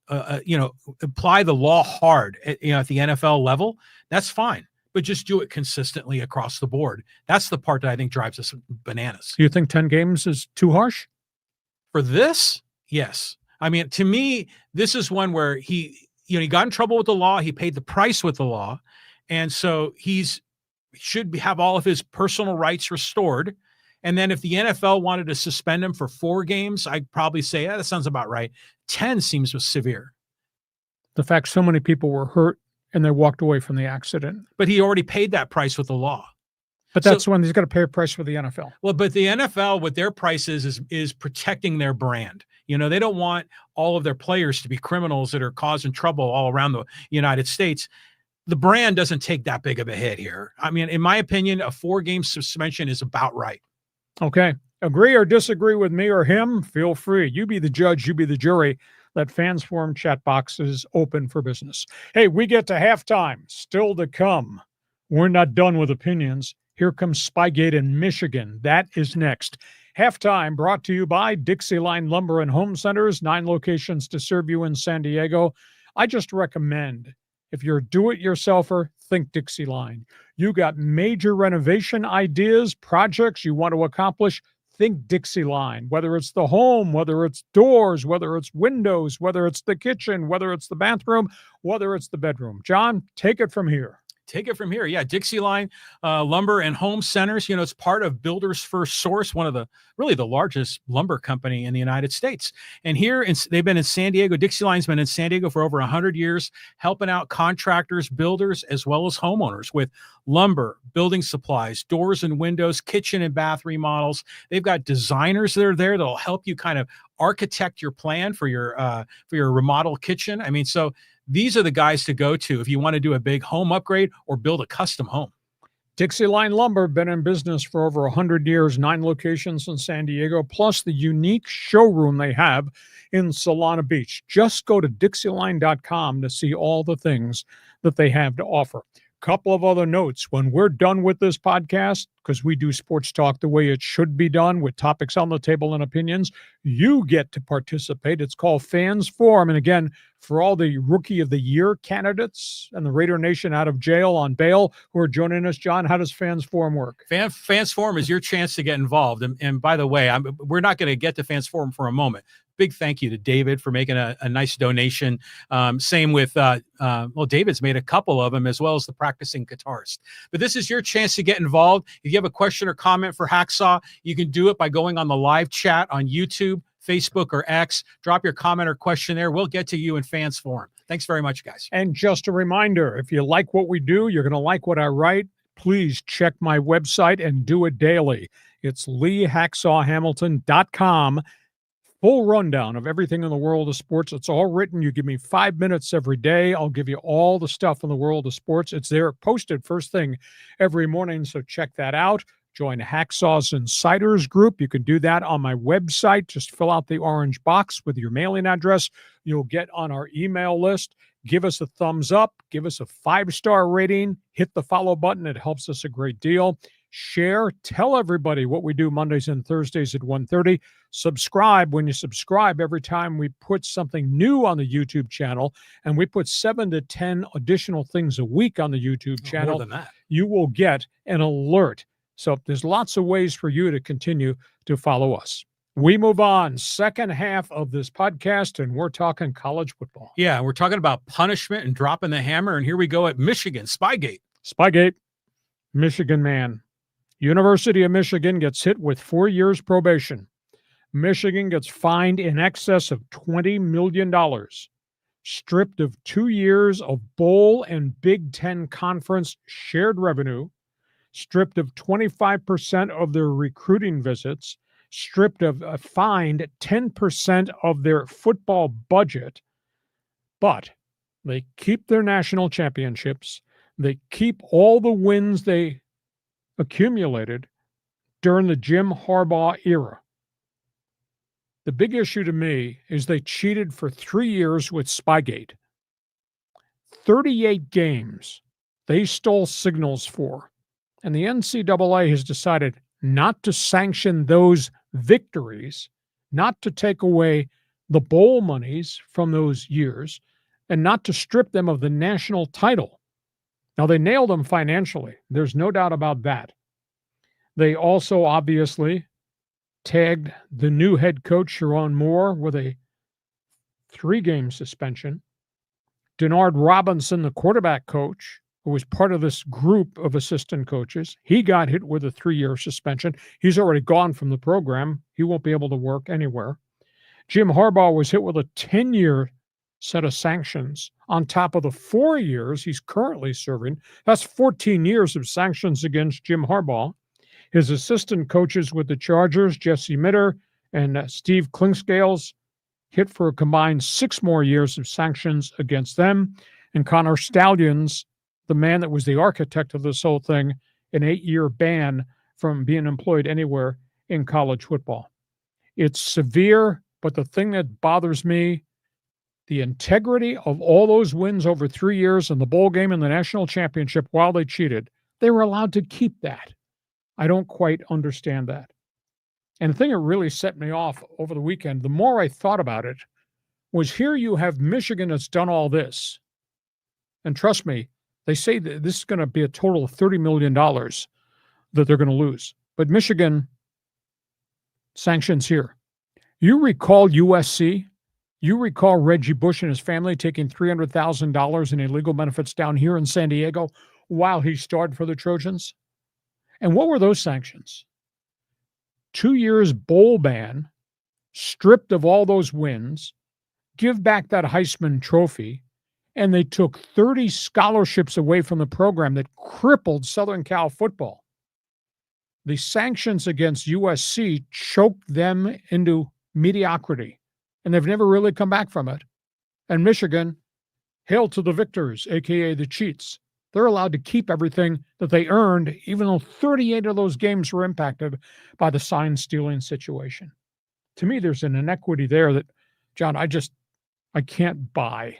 S3: apply the law hard at the NFL level, that's fine. But just do it consistently across the board. That's the part that I think drives us bananas.
S2: Do you think 10 games is too harsh?
S3: For this? Yes. I mean, to me, this is one where he got in trouble with the law. He paid the price with the law. And so should have all of his personal rights restored. And then if the NFL wanted to suspend him for 4 games, I'd probably say, that sounds about right. 10 seems severe.
S2: The fact so many people were hurt and they walked away from the accident.
S3: But he already paid that price with the law.
S2: But that's when he's got to pay a price for the NFL.
S3: Well, but the NFL, what their price is protecting their brand. They don't want all of their players to be criminals that are causing trouble all around the United States. the brand doesn't take that big of a hit here. I mean, in my opinion, a 4-game suspension is about right.
S2: Okay. Agree or disagree with me or him? Feel free. You be the judge. You be the jury. That Fans Forum chat box is open for business. Hey, we get to halftime. Still to come. We're not done with opinions. Here comes Spygate in Michigan. That is next. Halftime brought to you by DIXIELINE Lumber and Home Centers, 9 locations to serve you in San Diego. I just recommend, if you're a do-it-yourselfer, think DIXIELINE. You got major renovation ideas, projects you want to accomplish, think DIXIELINE. Whether it's the home, whether it's doors, whether it's windows, whether it's the kitchen, whether it's the bathroom, whether it's the bedroom. John, take it from here.
S3: Take it from here. Yeah, DIXIELINE Lumber and Home Centers. You know, it's part of Builders First Source, one of the really the largest lumber company in the United States. And here, they've been in San Diego. DIXIELINE's been in San Diego for over 100 years, helping out contractors, builders, as well as homeowners with lumber, building supplies, doors and windows, kitchen and bath remodels. They've got designers that are there that'll help you kind of architect your plan for your remodel kitchen. I mean, so these are the guys to go to if you want to do a big home upgrade or build a custom home.
S2: DIXIELINE Lumber, been in business for over 100 years, 9 locations in San Diego, plus the unique showroom they have in Solana Beach. Just go to DIXIELINE.com to see all the things that they have to offer. Couple of other notes. When we're done with this podcast, because we do sports talk the way it should be done with topics on the table and opinions, you get to participate. It's called Fans Forum. And again, for all the Rookie of the Year candidates and the Raider Nation out of jail on bail who are joining us, John, how does Fans Forum work?
S3: Fans Forum is your chance to get involved. And by the way, we're not going to get to Fans Forum for a moment. Big thank you to David for making a nice donation. Same with, David's made a couple of them, as well as the practicing guitarist. But this is your chance to get involved. If you have a question or comment for Hacksaw, you can do it by going on the live chat on YouTube, Facebook, or X. Drop your comment or question there. We'll get to you in Fans Forum. Thanks very much, guys.
S2: And just a reminder, if you like what we do, you're going to like what I write, please check my website and do it daily. It's LeeHacksawHamilton.com. Full rundown of everything in the world of sports. It's all written. You give me 5 minutes every day. I'll give you all the stuff in the world of sports. It's there posted first thing every morning, so check that out. Join Hacksaw's Insiders group. You can do that on my website. Just fill out the orange box with your mailing address. You'll get on our email list. Give us a thumbs up. Give us a 5-star rating. Hit the follow button. It helps us a great deal. Share. Tell everybody what we do Mondays and Thursdays at 1:30. Subscribe. When you subscribe, every time we put something new on the YouTube channel, and we put 7 to 10 additional things a week on the YouTube channel,
S3: More than that.
S2: You will get an alert. So there's lots of ways for you to continue to follow us. We move on. Second half of this podcast, and we're talking college football.
S3: Yeah, we're talking about punishment and dropping the hammer. And here we go at Michigan. Spygate.
S2: Michigan man. University of Michigan gets hit with 4 years probation. Michigan gets fined in excess of $20 million. Stripped of 2 years of bowl and Big Ten Conference shared revenue. Stripped of 25% of their recruiting visits. Stripped of, fined 10% of their football budget. But they keep their national championships. They keep all the wins they accumulated during the Jim Harbaugh era. The big issue to me is they cheated for 3 years with Spygate. 38 games they stole signals for, and the NCAA has decided not to sanction those victories, not to take away the bowl monies from those years, and not to strip them of the national title. Now, they nailed them financially. There's no doubt about that. They also obviously tagged the new head coach, Sharon Moore, with a 3-game suspension. Denard Robinson, the quarterback coach, who was part of this group of assistant coaches, he got hit with a 3-year suspension. He's already gone from the program. He won't be able to work anywhere. Jim Harbaugh was hit with a 10-year set of sanctions on top of the 4 years he's currently serving. That's 14 years of sanctions against Jim Harbaugh. His assistant coaches with the Chargers, Jesse Mitter and Steve Clinkscales, hit for a combined 6 more years of sanctions against them. And Connor Stallions, the man that was the architect of this whole thing, an 8-year ban from being employed anywhere in college football. It's severe, but the thing that bothers me, the integrity of all those wins over 3 years in the bowl game and the national championship while they cheated, they were allowed to keep that. I don't quite understand that. And the thing that really set me off over the weekend, the more I thought about it, was here you have Michigan that's done all this. And trust me, they say that this is going to be a total of $30 million that they're going to lose. But Michigan, sanctions here. You recall USC? You recall Reggie Bush and his family taking $300,000 in illegal benefits down here in San Diego while he starred for the Trojans? And what were those sanctions? 2 years bowl ban, stripped of all those wins, give back that Heisman Trophy, and they took 30 scholarships away from the program that crippled Southern Cal football. The sanctions against USC choked them into mediocrity, and they've never really come back from it. And Michigan, hail to the victors, a.k.a. the cheats. They're allowed to keep everything that they earned, even though 38 of those games were impacted by the sign-stealing situation. To me, there's an inequity there that, John, I can't buy.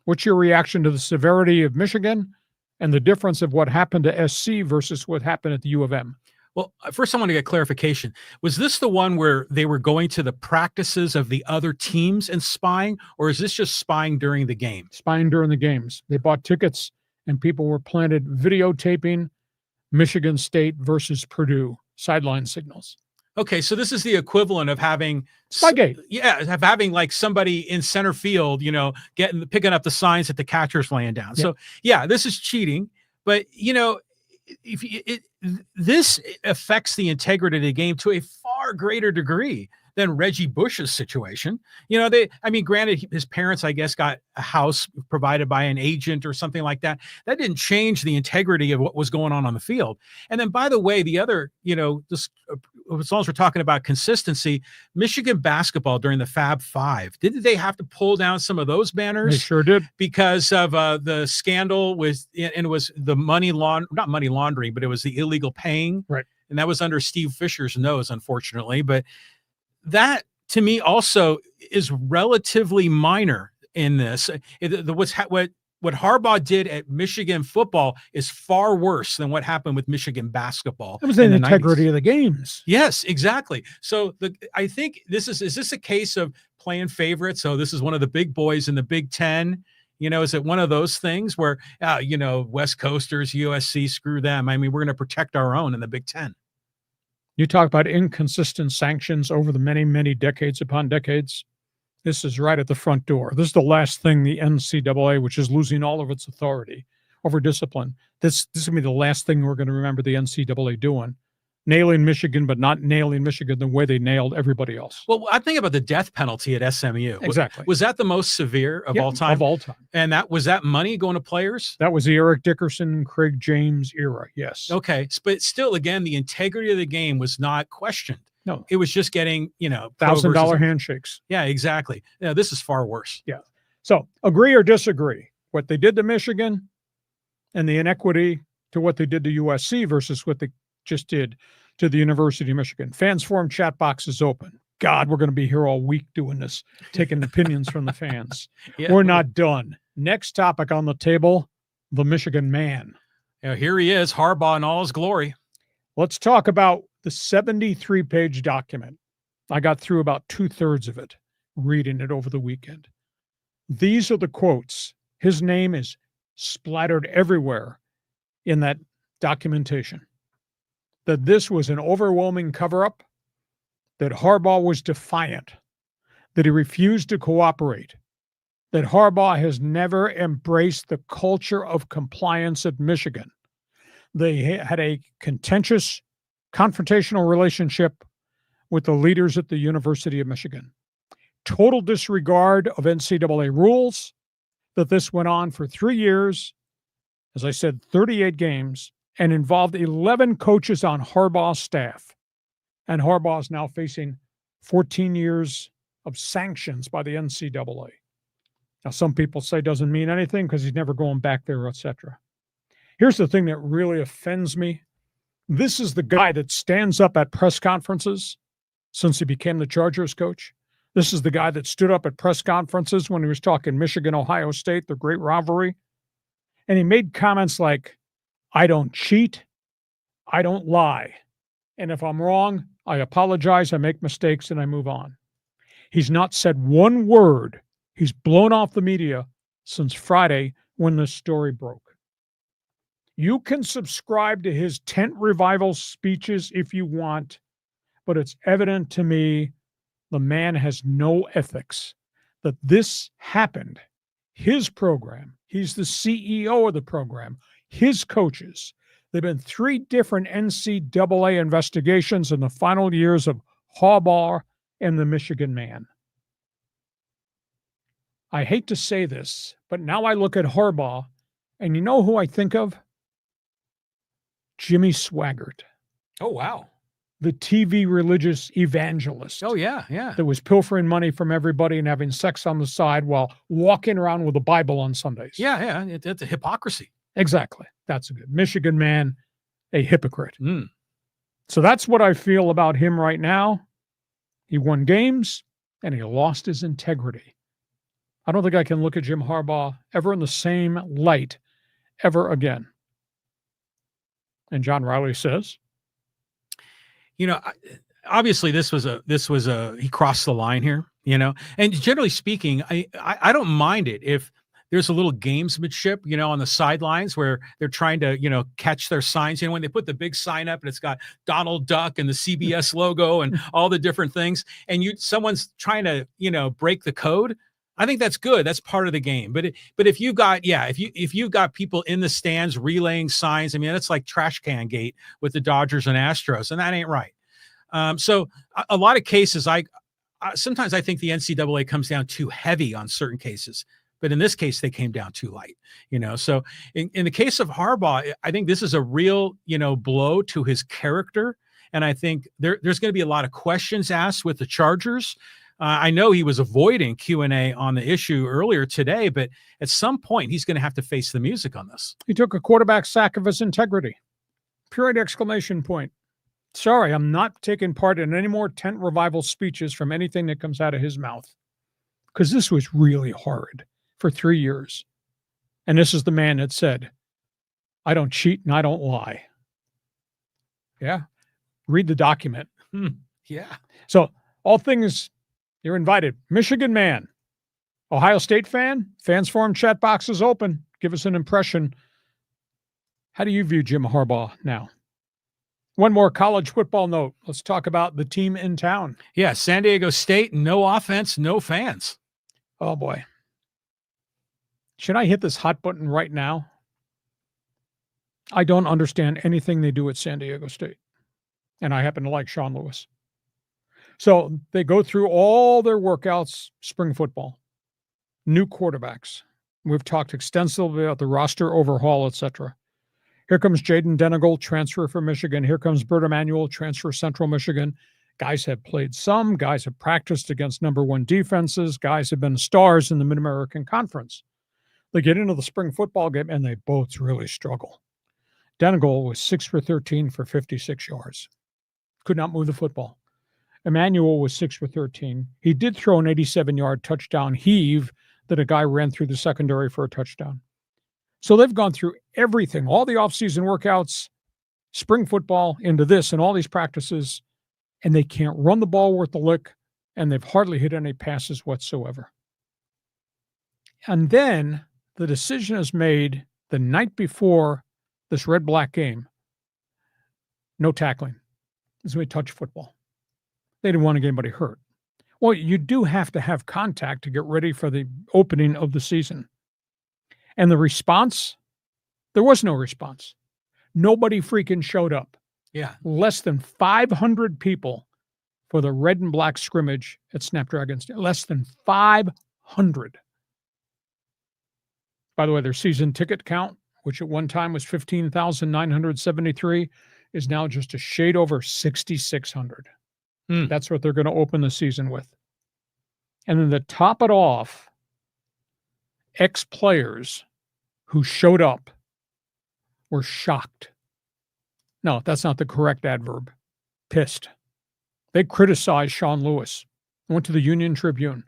S2: What's your reaction to the severity of Michigan and the difference of what happened to SC versus what happened at the U of M?
S3: Well, first I want to get clarification. Was this the one where they were going to the practices of the other teams and spying, or is this just spying during the game?
S2: Spying during the games. They bought tickets and people were planted videotaping Michigan State versus Purdue sideline signals.
S3: Okay, so this is the equivalent of having
S2: Spygate.
S3: Yeah, of having like somebody in center field, picking up the signs that the catcher's laying down.
S2: Yeah.
S3: So yeah, this is cheating, but this affects the integrity of the game to a far greater degree than Reggie Bush's situation. Granted, his parents, I guess, got a house provided by an agent or something like that. That didn't change the integrity of what was going on the field. And then, by the way, the other, as long as we're talking about consistency, Michigan basketball during the Fab Five, didn't they have to pull down some of those banners?
S2: They sure did.
S3: Because of the scandal and it was the not money laundering, but it was the illegal paying.
S2: Right. And
S3: that was under Steve Fisher's nose, unfortunately. But that, to me, also is relatively minor in this. What Harbaugh did at Michigan football is far worse than what happened with Michigan basketball.
S2: It was the integrity of the games.
S3: Yes, exactly. So I think is this a case of playing favorites? So this is one of the big boys in the Big Ten. Is it one of those things where, West Coasters, USC, screw them. I mean, we're going to protect our own in the Big Ten.
S2: You talk about inconsistent sanctions over the many, many decades upon decades. This is right at the front door. This is the last thing the NCAA, which is losing all of its authority over discipline. This is going to be the last thing we're going to remember the NCAA doing. Nailing Michigan, but not nailing Michigan the way they nailed everybody else.
S3: Well, I think about the death penalty at SMU.
S2: Exactly.
S3: Was that the most severe of all time?
S2: Of all time.
S3: And was that money going to players?
S2: That was the Eric Dickerson, Craig James era, yes.
S3: Okay. But still, again, the integrity of the game was not questioned.
S2: No.
S3: It was just getting,
S2: $1,000 handshakes.
S3: Yeah, exactly. This is far worse.
S2: Yeah. So agree or disagree? What they did to Michigan and the inequity to what they did to USC versus what they just did to the University of Michigan. Fans Forum chat box is open. God, we're going to be here all week doing this, taking opinions from the fans. Yeah. We're not done. Next topic on the table, the Michigan man.
S3: Here he is, Harbaugh in all his glory.
S2: Let's talk about the 73-page document. I got through about 2/3 of it, reading it over the weekend. These are the quotes. His name is splattered everywhere in that documentation. That this was an overwhelming cover-up, that Harbaugh was defiant, that he refused to cooperate, that Harbaugh has never embraced the culture of compliance at Michigan. They had a contentious, confrontational relationship with the leaders at the University of Michigan. Total disregard of NCAA rules, that this went on for 3 years, as I said, 38 games, and involved 11 coaches on Harbaugh's staff. And Harbaugh is now facing 14 years of sanctions by the NCAA. Now, some people say it doesn't mean anything because he's never going back there, etc. Here's the thing that really offends me. This is the guy that stands up at press conferences since he became the Chargers coach. This is the guy that stood up at press conferences when he was talking Michigan, Ohio State, the great rivalry. And he made comments like, I don't cheat, I don't lie. And if I'm wrong, I apologize, I make mistakes, and I move on. He's not said one word. He's blown off the media since Friday when this story broke. You can subscribe to his tent revival speeches if you want, but it's evident to me the man has no ethics, that this happened. His program, he's the CEO of the program, his coaches. There have been 3 different NCAA investigations in the final years of Harbaugh and the Michigan man. I hate to say this, but now I look at Harbaugh, and you know who I think of? Jimmy Swaggart.
S3: Oh, wow.
S2: The TV religious evangelist.
S3: Oh, yeah.
S2: That was pilfering money from everybody and having sex on the side while walking around with a Bible on Sundays.
S3: Yeah. It's a hypocrisy.
S2: Exactly. That's a good Michigan man, a hypocrite. So that's what I feel about him right now. He won games and he lost his integrity. I don't think I can look at Jim Harbaugh ever in the same light ever again. And John Riley says,
S3: obviously this was he crossed the line here, and generally speaking, I don't mind it if there's a little gamesmanship, on the sidelines where they're trying to, catch their signs. When they put the big sign up and it's got Donald Duck and the CBS logo and all the different things, and someone's trying to, break the code. I think that's good. That's part of the game. But if you've got, if you've got people in the stands relaying signs, that's like trash can gate with the Dodgers and Astros, and that ain't right. So a lot of cases, sometimes I think the NCAA comes down too heavy on certain cases, but in this case, they came down too light. So in the case of Harbaugh, I think this is a real, blow to his character, and I think there's going to be a lot of questions asked with the Chargers. I know he was avoiding Q&A on the issue earlier today, but at some point he's going to have to face the music on this.
S2: He took a quarterback sack of his integrity. Period, exclamation point. Sorry, I'm not taking part in any more tent revival speeches from anything that comes out of his mouth, because this was really horrid for 3 years. And this is the man that said, I don't cheat and I don't lie. Yeah. Read the document.
S3: Yeah.
S2: So all things... You're invited. Michigan man, Ohio State fan, fans forum chat box is open. Give us an impression. How do you view Jim Harbaugh now? One more college football note. Let's talk about the team in town.
S3: Yeah, San Diego State, no offense, no fans.
S2: Oh, boy. Should I hit this hot button right now? I don't understand anything they do at San Diego State. And I happen to like Sean Lewis. So they go through all their workouts, spring football, new quarterbacks. We've talked extensively about the roster overhaul, etc. Here comes Jaden Denegal, transfer from Michigan. Here comes Bert Emanuel, transfer Central Michigan. Guys have played some. Guys have practiced against number 1 defenses. Guys have been stars in the Mid-American Conference. They get into the spring football game, and they both really struggle. Denegal was 6 for 13 for 56 yards. Could not move the football. Emmanuel was 6 for 13. He did throw an 87-yard touchdown heave that a guy ran through the secondary for a touchdown. So they've gone through everything, all the offseason workouts, spring football, into this and all these practices, and they can't run the ball worth a lick, and they've hardly hit any passes whatsoever. And then the decision is made the night before this red-black game. No tackling. This is going to be touch football. They didn't want to get anybody hurt. Well, you do have to have contact to get ready for the opening of the season. And the response? There was no response. Nobody freaking showed up.
S3: Yeah.
S2: Less than 500 people for the red and black scrimmage at Snapdragon State. Less than 500. By the way, their season ticket count, which at one time was 15,973, is now just a shade over 6,600. That's what they're going to open the season with. And then to top it off, ex-players who showed up were shocked. No, that's not the correct adverb. Pissed. They criticized Sean Lewis, went to the Union Tribune,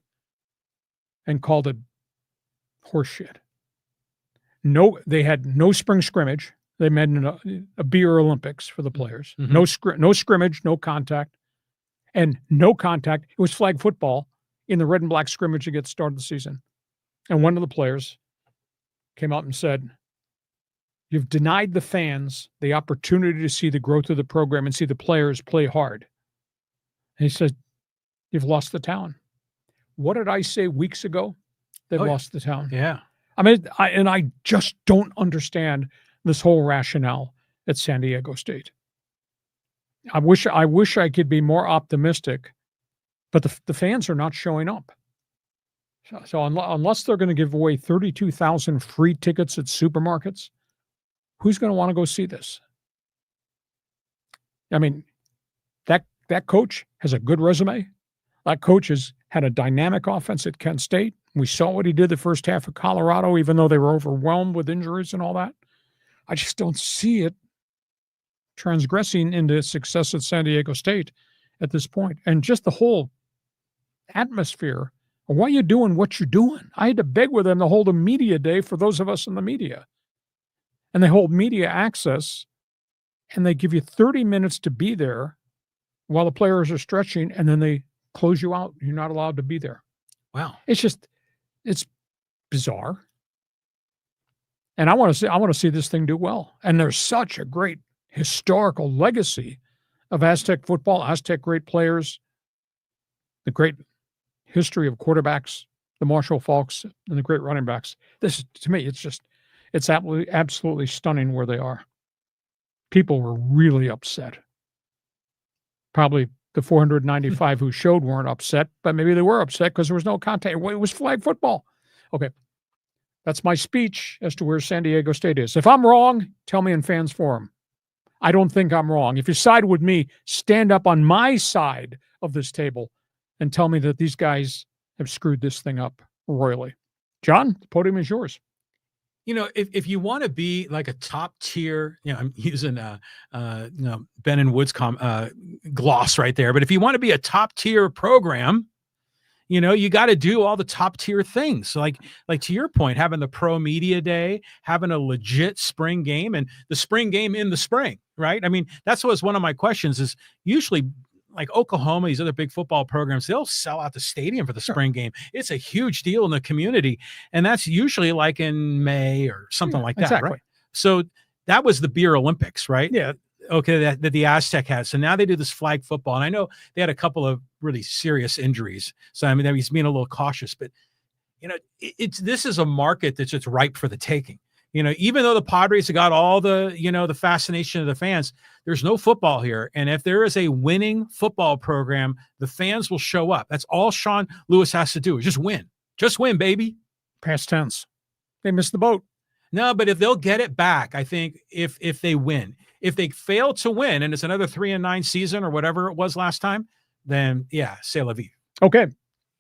S2: and called it horseshit. No, they had no spring scrimmage. They made a beer Olympics for the players.
S3: Mm-hmm.
S2: No scrimmage, no contact, and no contact. It was flag football in the red and black scrimmage to get started the season. And one of the players came out and said, "You've denied the fans the opportunity to see the growth of the program and see the players play hard." And he said, "You've lost the town." What did I say weeks ago? They've lost the town.
S3: Yeah.
S2: I mean, I just don't understand this whole rationale at San Diego State. I wish I could be more optimistic, but the fans are not showing up. So unless they're going to give away 32,000 free tickets at supermarkets, who's going to want to go see this? I mean, that coach has a good resume. That coach has had a dynamic offense at Kent State. We saw what he did the first half of Colorado, even though they were overwhelmed with injuries and all that. I just don't see it transgressing into success at San Diego State at this point. And just the whole atmosphere of why you're doing what you're doing. I had to beg with them to hold a media day for those of us in the media. And they hold media access, and they give you 30 minutes to be there while the players are stretching, and then they close you out. You're not allowed to be there.
S3: Wow.
S2: It's bizarre. And I want to see this thing do well. And there's such a great historical legacy of Aztec football, Aztec great players, the great history of quarterbacks, the Marshall Faulks, and the great running backs. This, to me, it's absolutely stunning where they are. People were really upset. Probably the 495 who showed weren't upset, but maybe they were upset because there was no contact. It was flag football. Okay. That's my speech as to where San Diego State is. If I'm wrong, tell me in Fans Forum. I don't think I'm wrong. If you side with me, stand up on my side of this table and tell me that these guys have screwed this thing up royally. John, the podium is yours.
S3: You know, if you want to be like a top tier, I'm using Ben and Wood's gloss right there. But if you want to be a top tier program, you got to do all the top tier things. So like to your point, having the pro media day, having a legit spring game, and the spring game in the spring, right? I mean, that's what's one of my questions is usually like Oklahoma, these other big football programs, they'll sell out the stadium for the spring game. It's a huge deal in the community. And that's usually like in May or something like that,
S2: exactly.
S3: Right? So that was the beer Olympics, right?
S2: Yeah.
S3: Okay, that the Aztec had. So now they do this flag football. And I know they had a couple of really serious injuries. So, I mean, he's being a little cautious. But, this is a market that's just ripe for the taking. Even though the Padres have got all the, the fascination of the fans, there's no football here. And if there is a winning football program, the fans will show up. That's all Sean Lewis has to do is just win. Just win, baby.
S2: Past tense. They missed the boat.
S3: No, but if they'll get it back, I think if they win. If they fail to win and it's another 3-9 season or whatever it was last time, then yeah, c'est la vie.
S2: Okay.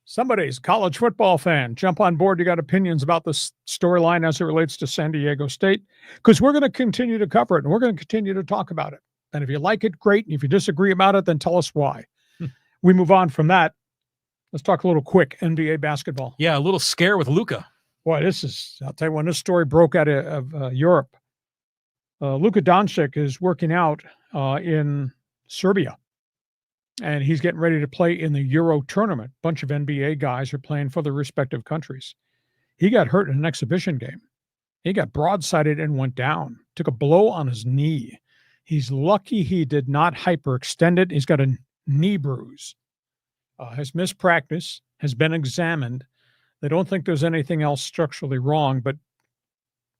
S2: Somebody's college football fan. Jump on board. You got opinions about this storyline as it relates to San Diego State, because we're going to continue to cover it and we're going to continue to talk about it. And if you like it, great. And if you disagree about it, then tell us why. We move on from that. Let's talk a little quick NBA basketball.
S3: Yeah, a little scare with Luka.
S2: Boy, I'll tell you, when this story broke out of Europe, Luka Doncic is working out in Serbia. And he's getting ready to play in the Euro tournament. A bunch of NBA guys are playing for their respective countries. He got hurt in an exhibition game. He got broadsided and went down. Took a blow on his knee. He's lucky he did not hyperextend it. He's got a knee bruise. Has missed practice, has been examined. They don't think there's anything else structurally wrong, but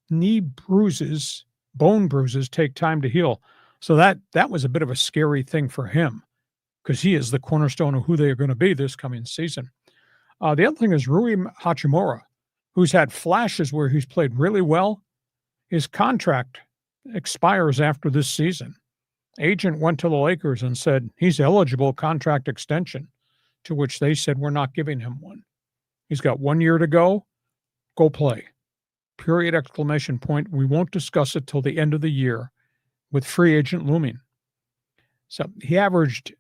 S2: knee bruises, bone bruises, take time to heal. So that was a bit of a scary thing for him, because he is the cornerstone of who they are going to be this coming season. The other thing is Rui Hachimura, who's had flashes where he's played really well. His contract expires after this season. Agent went to the Lakers and said he's eligible contract extension, to which they said, we're not giving him one. He's got 1 year to go. Go play. period, exclamation point. We won't discuss it till the end of the year with free agent looming. So he averaged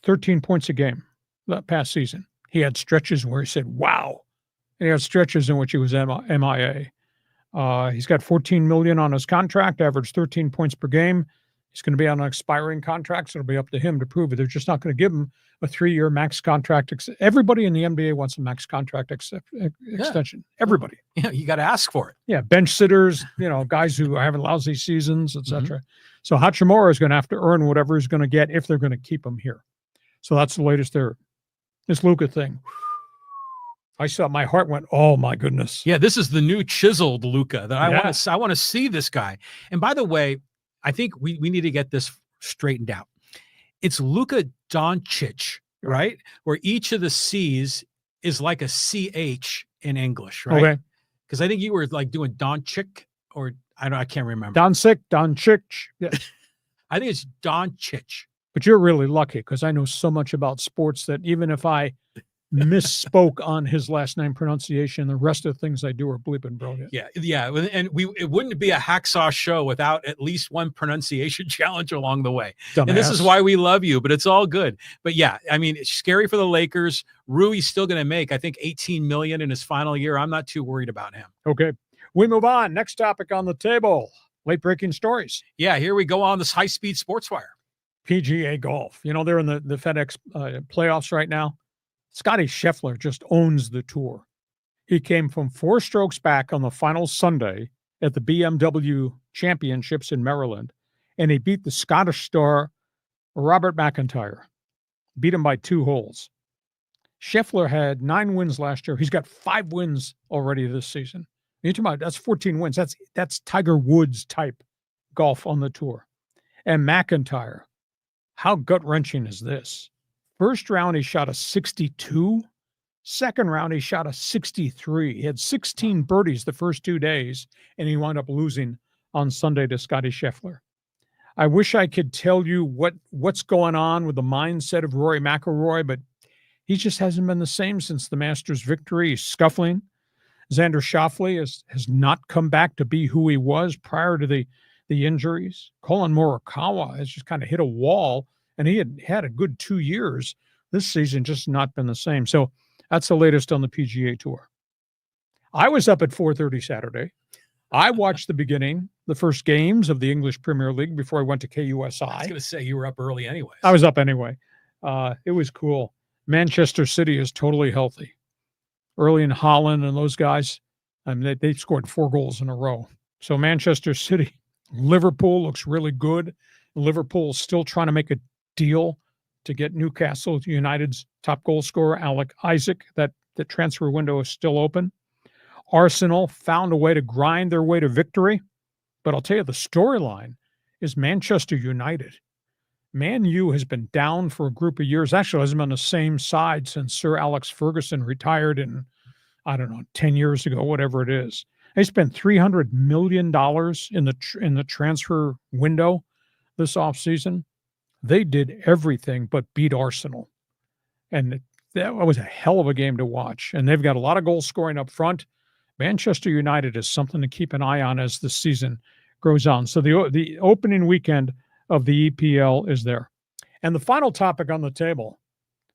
S2: 13 points a game that past season. He had stretches where he said, wow. And he had stretches in which he was MIA. He's got $14 million on his contract, averaged 13 points per game. He's going to be on an expiring contract, so it'll be up to him to prove it. They're just not going to give him a 3-year max contract. Everybody in the NBA wants a max contract extension. Everybody.
S3: Yeah, you got to ask for it.
S2: Yeah, bench sitters, guys who are having lousy seasons, etc. So Hachimura is going to have to earn whatever he's going to get if they're going to keep him here. So that's the latest there. This Luka thing. I saw, my heart went, oh my goodness.
S3: Yeah, this is the new chiseled Luka that I want to see this guy. And by the way, I think we need to get this straightened out. It's Luka Doncic, right? Where each of the C's is like a CH in English, right?
S2: Okay.
S3: Because I think you were like doing Doncic, or I can't remember.
S2: Doncic. Yeah.
S3: I think it's Doncic.
S2: But you're really lucky because I know so much about sports that even if I misspoke on his last name pronunciation, the rest of the things I do are bleeping brilliant.
S3: Yeah. And it wouldn't be a hacksaw show without at least one pronunciation challenge along the way.
S2: Dumbass.
S3: And this is why we love you, but it's all good. But yeah, I mean, it's scary for the Lakers. Rui's still going to make, I think, $18 million in his final year. I'm not too worried about him.
S2: Okay. We move on. Next topic on the table, late breaking stories.
S3: Yeah, here we go on this high-speed sports wire.
S2: PGA golf. They're in the FedEx playoffs right now. Scotty Scheffler just owns the tour. He came from 4 strokes back on the final Sunday at the BMW Championships in Maryland, and he beat the Scottish star Robert McIntyre. Beat him by 2 holes. Scheffler had 9 wins last year. He's got 5 wins already this season. You're talking about, that's 14 wins. That's Tiger Woods type golf on the tour. And McIntyre, how gut-wrenching is this? First round, he shot a 62. Second round, he shot a 63. He had 16 birdies the first 2 days, and he wound up losing on Sunday to Scotty Scheffler. I wish I could tell you what's going on with the mindset of Rory McIlroy, but he just hasn't been the same since the Masters victory. He's scuffling. Xander Schauffele has not come back to be who he was prior to the injuries. Colin Morikawa has just kind of hit a wall, and he had a good 2 years. This season just not been the same. So that's the latest on the PGA Tour. I was up at 4:30 Saturday. I watched the first games of the English Premier League before I went to KUSI.
S3: I was going to say you were up early anyway.
S2: I was up anyway. It was cool. Manchester City is totally healthy. Early in Holland and those guys, they scored 4 goals in a row. So Manchester City, Liverpool looks really good. Liverpool's still trying to make a deal to get Newcastle United's top goal scorer, Alec Isaac. That the transfer window is still open. Arsenal found a way to grind their way to victory. But I'll tell you, the storyline is Manchester United. Man U has been down for a group of years. Actually, hasn't been on the same side since Sir Alex Ferguson retired in, 10 years ago, whatever it is. They spent $300 million in the transfer window this offseason. They did everything but beat Arsenal. And that was a hell of a game to watch. And they've got a lot of goal scoring up front. Manchester United is something to keep an eye on as the season goes on. So the opening weekend of the EPL is there. And the final topic on the table,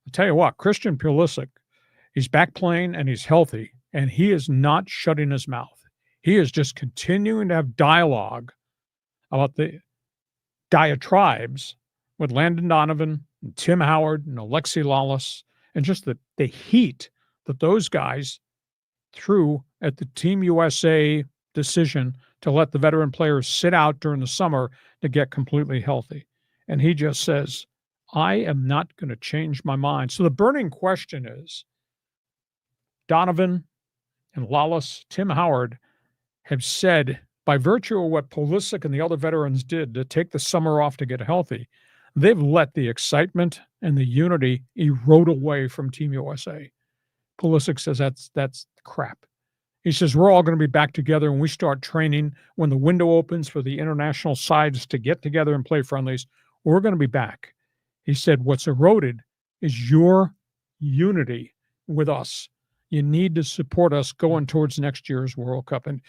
S2: I'll tell you what, Christian Pulisic, he's back playing and he's healthy, and he is not shutting his mouth. He is just continuing to have dialogue about the diatribes with Landon Donovan and Tim Howard and Alexi Lalas, and just the heat that those guys threw at the Team USA decision to let the veteran players sit out during the summer to get completely healthy. And he just says, I am not going to change my mind. So the burning question is, Donovan and Lalas, Tim Howard have said, by virtue of what Pulisic and the other veterans did to take the summer off to get healthy, they've let the excitement and the unity erode away from Team USA. Pulisic says that's crap. He says, we're all going to be back together when we start training, when the window opens for the international sides to get together and play friendlies. We're going to be back. He said, what's eroded is your unity with us. You need to support us going towards next year's World Cup. And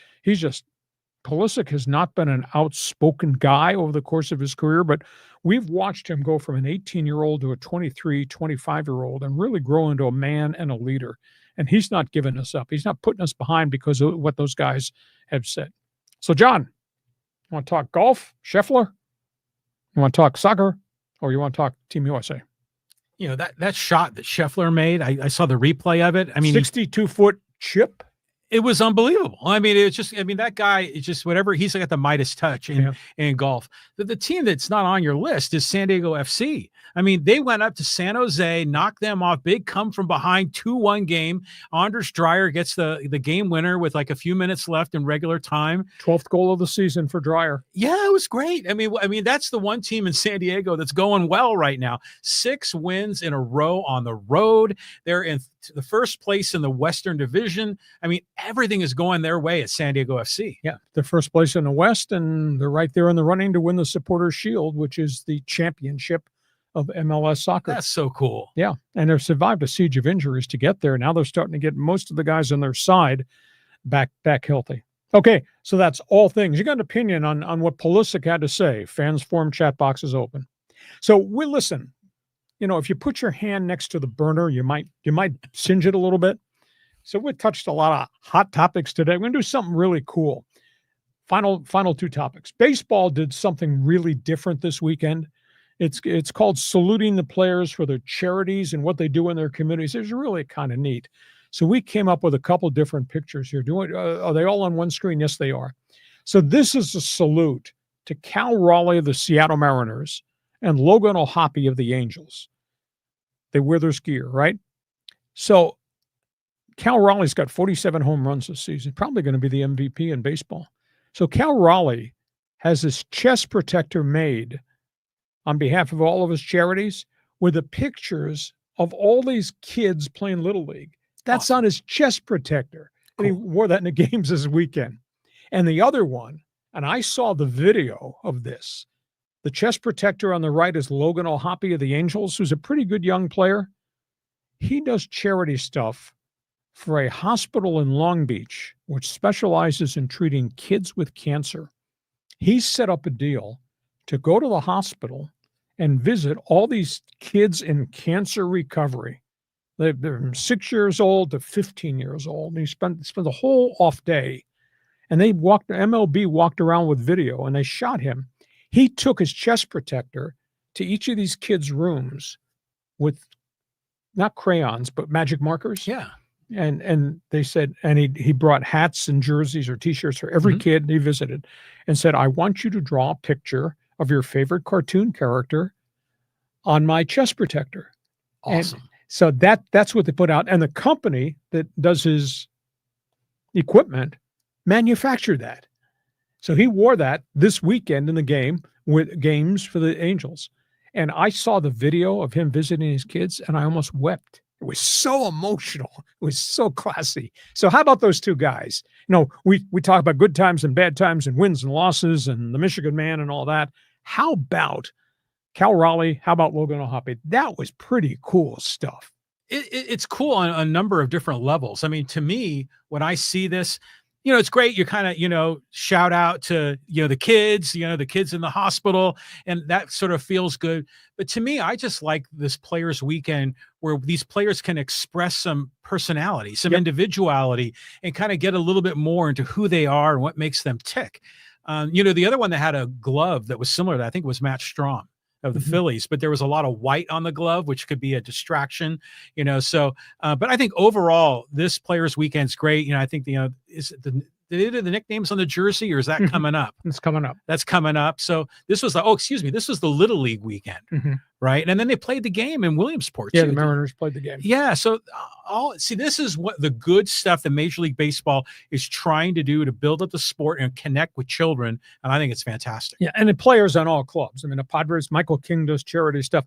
S2: Pulisic has not been an outspoken guy over the course of his career, but we've watched him go from an 18-year-old to a 23, 25-year-old and really grow into a man and a leader. And he's not giving us up. He's not putting us behind because of what those guys have said. So, John, you want to talk golf, Scheffler? You want to talk soccer? Or you want to talk Team USA?
S3: You know, that shot that Scheffler made, I saw the replay of it. I mean,
S2: 62-foot chip.
S3: It was unbelievable. I mean, that guy is just whatever. He's like at the Midas touch in golf. The team that's not on your list is San Diego FC. I mean, they went up to San Jose, knocked them off, big come from behind 2-1 game. Anders Dreyer gets the game winner with like a few minutes left in regular time.
S2: 12th goal of the season for Dreyer.
S3: Yeah, it was great. I mean, that's the one team in San Diego that's going well right now. 6 wins in a row on the road. They're in the first place in the Western Division. I mean, everything is going their way at San Diego FC.
S2: Yeah, they're first place in the West, and they're right there in the running to win the Supporters Shield, which is the championship of MLS soccer.
S3: That's so cool.
S2: Yeah, and they've survived a siege of injuries to get there. Now they're starting to get most of the guys on their side back healthy. Okay, so that's all things. You got an opinion on what Pulisic had to say. Fans forum chat box is open. So we listen. You know, if you put your hand next to the burner, you might singe it a little bit. So we touched a lot of hot topics today. We're going to do something really cool. Final 2 topics. Baseball did something really different this weekend. It's called saluting the players for their charities and what they do in their communities. It's really kind of neat. So we came up with a couple different pictures here. Are they all on one screen? Yes, they are. So this is a salute to Cal Raleigh of the Seattle Mariners and Logan O'Hoppe of the Angels. They wear their gear, right? So Cal Raleigh's got 47 home runs this season, probably going to be the MVP in baseball. So Cal Raleigh has this chest protector made on behalf of all of his charities with the pictures of all these kids playing Little League. That's on his chest protector. Cool. And he wore that in the games this weekend. And the other one, and I saw the video of this, the chest protector on the right is Logan O'Hoppe of the Angels, who's a pretty good young player. He does charity stuff for a hospital in Long Beach, which specializes in treating kids with cancer. He's set up a deal to go to the hospital and visit all these kids in cancer recovery. They're from 6 years old to 15 years old. And he spent the whole off day. And MLB walked around with video and they shot him. He took his chest protector to each of these kids' rooms with not crayons, but magic markers.
S3: Yeah.
S2: And they said, and he brought hats and jerseys or T-shirts for every kid he visited and said, I want you to draw a picture of your favorite cartoon character on my chest protector.
S3: Awesome.
S2: And so that's what they put out. And the company that does his equipment manufactured that. So he wore that this weekend in the games for the Angels. And I saw the video of him visiting his kids and I almost wept. It was so emotional. It was so classy. So how about those two guys? You know, we talk about good times and bad times and wins and losses and the Michigan man and all that. How about Cal Raleigh? How about Logan O'Hoppe? That was pretty cool stuff.
S3: It's cool on a number of different levels. I mean, to me, when I see this, you know, it's great. You kind of, shout out to, the kids in the hospital, and that sort of feels good. But to me, I just like this players weekend where these players can express some personality, some individuality, and kind of get a little bit more into who they are and what makes them tick. The other one that had a glove that was similar to that, I think, was Matt Strom of the Phillies, but there was a lot of white on the glove, which could be a distraction, but I think overall this players weekend's great. I think, is it did they do the nicknames on the jersey, or is that coming up?
S2: It's coming up.
S3: That's coming up. So this was this was the Little League weekend, right? And then they played the game in Williamsport.
S2: Yeah,
S3: too.
S2: the Mariners played the game.
S3: Yeah. So this is what the good stuff that Major League Baseball is trying to do to build up the sport and connect with children. And I think it's fantastic.
S2: Yeah. And the players on all clubs. I mean, the Padres, Michael King does charity stuff.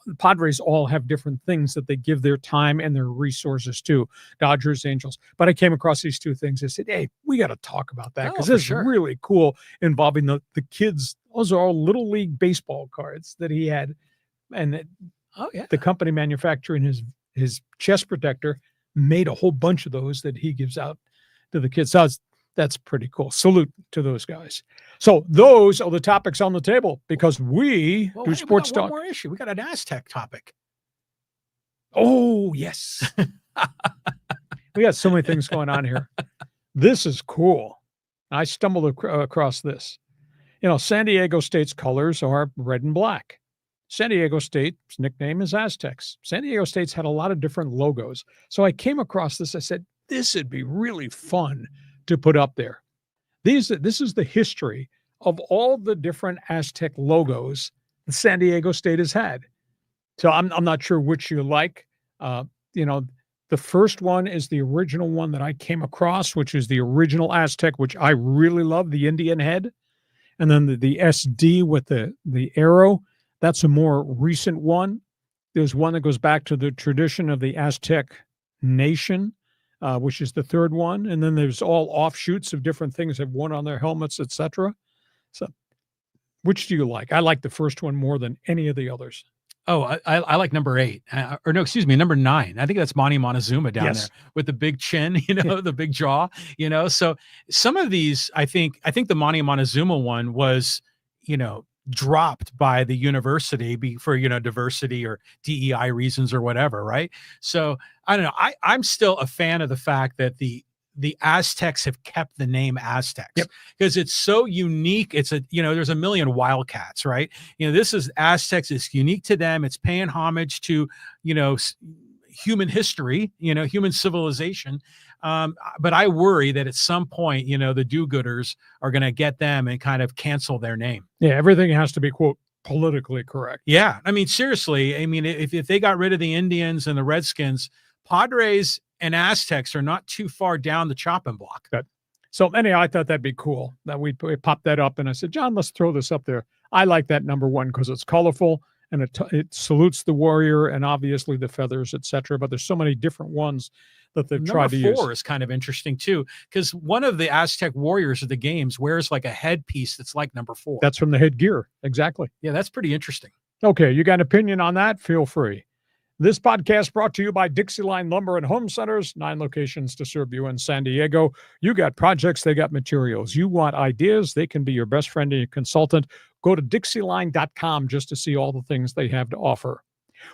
S2: The Padres all have different things that they give their time and their resources to. Dodgers, Angels. But I came across these two things. I said, hey, we got to talk about that because this is really cool involving the kids. Those are all Little League baseball cards that he had. And the company manufacturing his chest protector made a whole bunch of those that he gives out to the kids. So that's pretty cool. Salute to those guys. So those are the topics on the table because we do sports
S3: we got
S2: talk.
S3: One more issue. We got an Aztec topic.
S2: Oh, yes. We got so many things going on here. This is cool. I stumbled across this. San Diego State's colors are red and black. San Diego State's nickname is Aztecs. San Diego State's had a lot of different logos. So I came across this. I said, this would be really fun to put up there. This is the history of all the different Aztec logos that San Diego State has had. So I'm not sure which you like. The first one is the original one that I came across, which is the original Aztec, which I really love, the Indian head. And then the SD with the arrow, that's a more recent one. There's one that goes back to the tradition of the Aztec nation, which is the third one. And then there's all offshoots of different things they've worn on their helmets, etc. So which do you like? I like the first one more than any of the others.
S3: Oh, I like number 8. Number 9. I think that's Monty Montezuma down there with the big chin, the big jaw, So some of these, I think the Monty Montezuma one was, dropped by the university for, diversity or DEI reasons or whatever, right? So I don't know. I'm still a fan of the fact that the Aztecs have kept the name Aztecs because it's so unique. It's there's a million Wildcats, right? This is Aztecs. It's unique to them. It's paying homage to, human history, human civilization. But I worry that at some point, the do-gooders are going to get them and kind of cancel their name.
S2: Yeah. Everything has to be, quote, politically correct.
S3: Yeah. I mean, seriously, if they got rid of the Indians and the Redskins, Padres and Aztecs are not too far down the chopping block.
S2: Good. So anyhow, I thought that'd be cool that we popped that up. And I said, John, let's throw this up there. I like that number 1 because it's colorful and it salutes the warrior and obviously the feathers, etc. But there's so many different ones that they've tried to use.
S3: Number 4 is kind of interesting too, because one of the Aztec warriors of the games wears like a headpiece that's like number 4.
S2: That's from the headgear. Exactly.
S3: Yeah, that's pretty interesting.
S2: Okay, you got an opinion on that? Feel free. This podcast brought to you by DIXIELINE Lumber and Home Centers, 9 locations to serve you in San Diego. You got projects, they got materials. You want ideas, they can be your best friend and your consultant. Go to DIXIELINE.com just to see all the things they have to offer.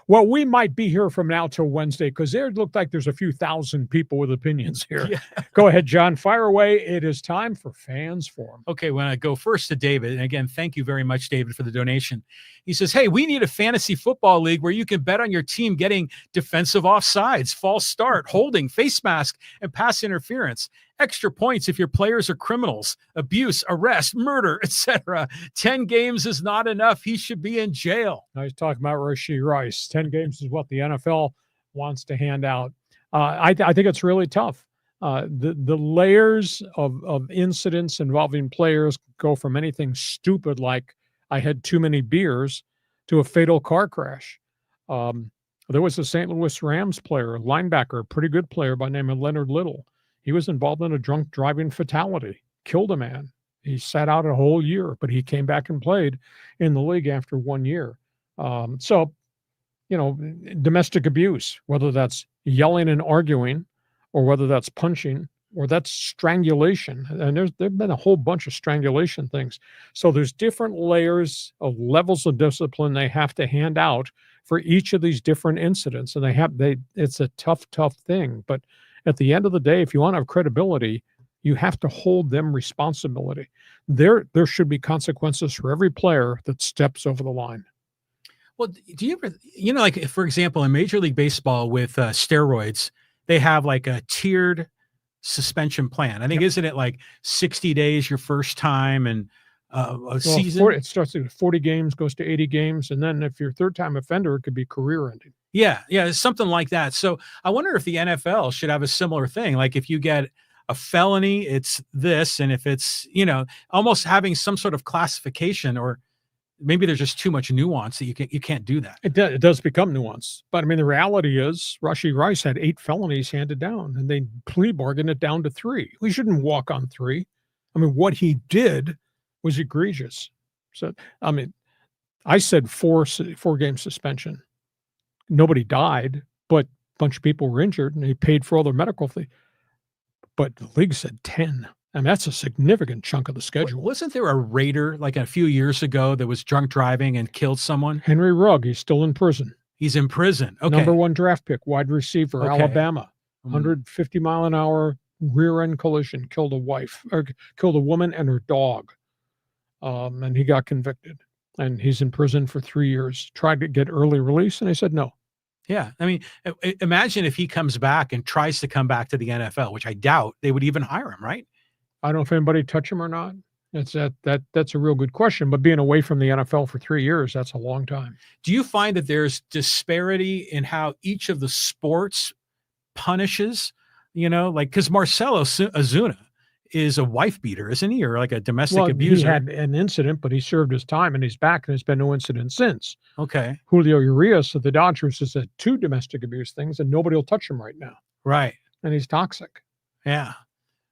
S2: Well, we might be here from now till Wednesday because there looked like there's a few thousand people with opinions here. Yeah. Go ahead, John. Fire away. It is time for Fans Forum.
S3: Okay, when I go first to David, and again, thank you very much, David, for the donation. He says, hey, we need a fantasy football league where you can bet on your team getting defensive offsides, false start, holding, face mask, and pass interference. Extra points if your players are criminals, abuse, arrest, murder, etc. 10 games is not enough. He should be in jail.
S2: Now he's talking about RASHEE Rice. 10 games is what the NFL wants to hand out. I think it's really tough. The layers of incidents involving players go from anything stupid like I had too many beers to a fatal car crash. There was a St. Louis Rams player, a linebacker, a pretty good player by the name of Leonard Little. He was involved in a drunk driving fatality, killed a man. He sat out a whole year, but he came back and played in the league after 1 year. Domestic abuse, whether that's yelling and arguing or whether that's punching or that's strangulation. And there've been a whole bunch of strangulation things. So there's different layers of levels of discipline they have to hand out for each of these different incidents. And it's a tough thing. But at the end of the day, if you want to have credibility, you have to hold them responsibility. There should be consequences for every player that steps over the line.
S3: Well, do you ever, like, for example, in Major League Baseball with steroids, they have like a tiered suspension plan. I think, isn't it like 60 days your first time and season?
S2: It starts at 40 games, goes to 80 games. And then if you're a third-time offender, it could be career ending.
S3: Yeah, something like that. So I wonder if the NFL should have a similar thing. Like if you get a felony, it's this. And if it's, almost having some sort of classification, or maybe there's just too much nuance that you can't do that.
S2: It does become nuance. But I mean, the reality is RASHEE Rice had 8 felonies handed down and they plea bargained it down to 3. We shouldn't walk on 3. I mean, what he did was egregious. So, I mean, I said 4-game suspension. Nobody died, but bunch of people were injured, and he paid for all their medical fee. But the league said 10. And that's a significant chunk of the schedule.
S3: Wasn't there a Raider like a few years ago that was drunk driving and killed someone?
S2: Henry Rugg, he's still in prison.
S3: He's in prison. Okay.
S2: Number 1 draft pick, wide receiver,
S3: Okay.
S2: Alabama. 150 mile an hour rear end collision, killed a woman and her dog. And he got convicted. And he's in prison for 3 years. Tried to get early release, and they said no.
S3: Yeah. I mean, imagine if he comes back and tries to come back to the NFL, which I doubt they would even hire him, right?
S2: I don't know if anybody touch him or not. That's a real good question. But being away from the NFL for 3 years, that's a long time.
S3: Do you find that there's disparity in how each of the sports punishes, like, because Marcelo Ozuna is a wife beater, isn't he? Or like a domestic abuser.
S2: He had an incident, but he served his time and he's back, and there's been no incident since.
S3: Okay.
S2: Julio Urias of the Dodgers has had 2 domestic abuse things, and nobody will touch him right now.
S3: Right.
S2: And he's toxic.
S3: Yeah.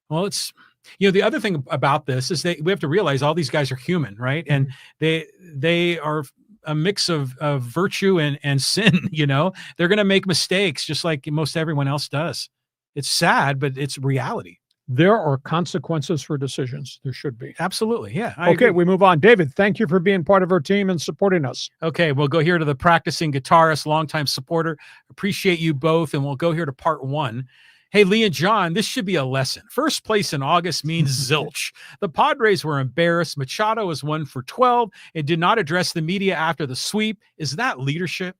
S3: Well, it's, the other thing about this is we have to realize all these guys are human, right? And they are a mix of virtue and sin. They're going to make mistakes just like most everyone else does. It's sad, but it's reality.
S2: There are consequences for decisions. There should be.
S3: Absolutely. Yeah.
S2: Okay, we move on. David, thank you for being part of our team and supporting us.
S3: Okay, we'll go here to the practicing guitarist, longtime supporter. Appreciate you both, and we'll go here to part 1. Hey, Lee and John, this should be a lesson. First place in August means zilch. The Padres were embarrassed. Machado was 1 for 12 and did not address the media after the sweep. Is that leadership?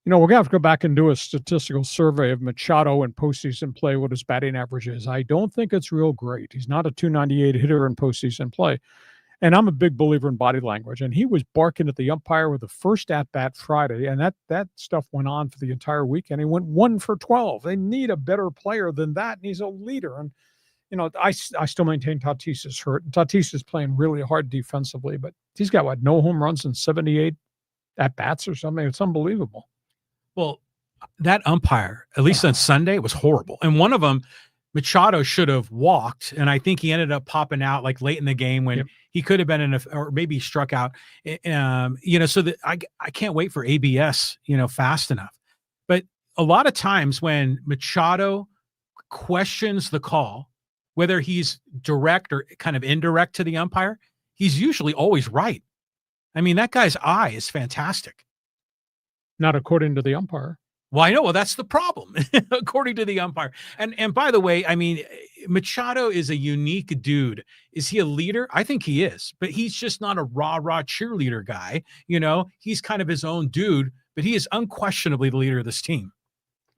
S2: We're going to have to go back and do a statistical survey of Machado in postseason play, what his batting average is. I don't think it's real great. He's not a .298 hitter in postseason play. And I'm a big believer in body language. And he was barking at the umpire with the first at-bat Friday, and that stuff went on for the entire weekend. He went 1 for 12. They need a better player than that, and he's a leader. And, I still maintain Tatis is hurt. Tatis is playing really hard defensively, but he's got, no home runs in 78 at-bats or something? It's unbelievable.
S3: Well, that umpire, at least on Sunday, was horrible. And one of them, Machado should have walked, and I think he ended up popping out like late in the game when he could have been or maybe struck out. So that I can't wait for ABS, fast enough. But a lot of times when Machado questions the call, whether he's direct or kind of indirect to the umpire, he's usually always right. I mean, that guy's eye is fantastic.
S2: Not according to the umpire.
S3: Well, I know. Well, that's the problem, according to the umpire. And by the way, I mean, Machado is a unique dude. Is he a leader? I think he is, but he's just not a rah-rah cheerleader guy. He's kind of his own dude, but he is unquestionably the leader of this team.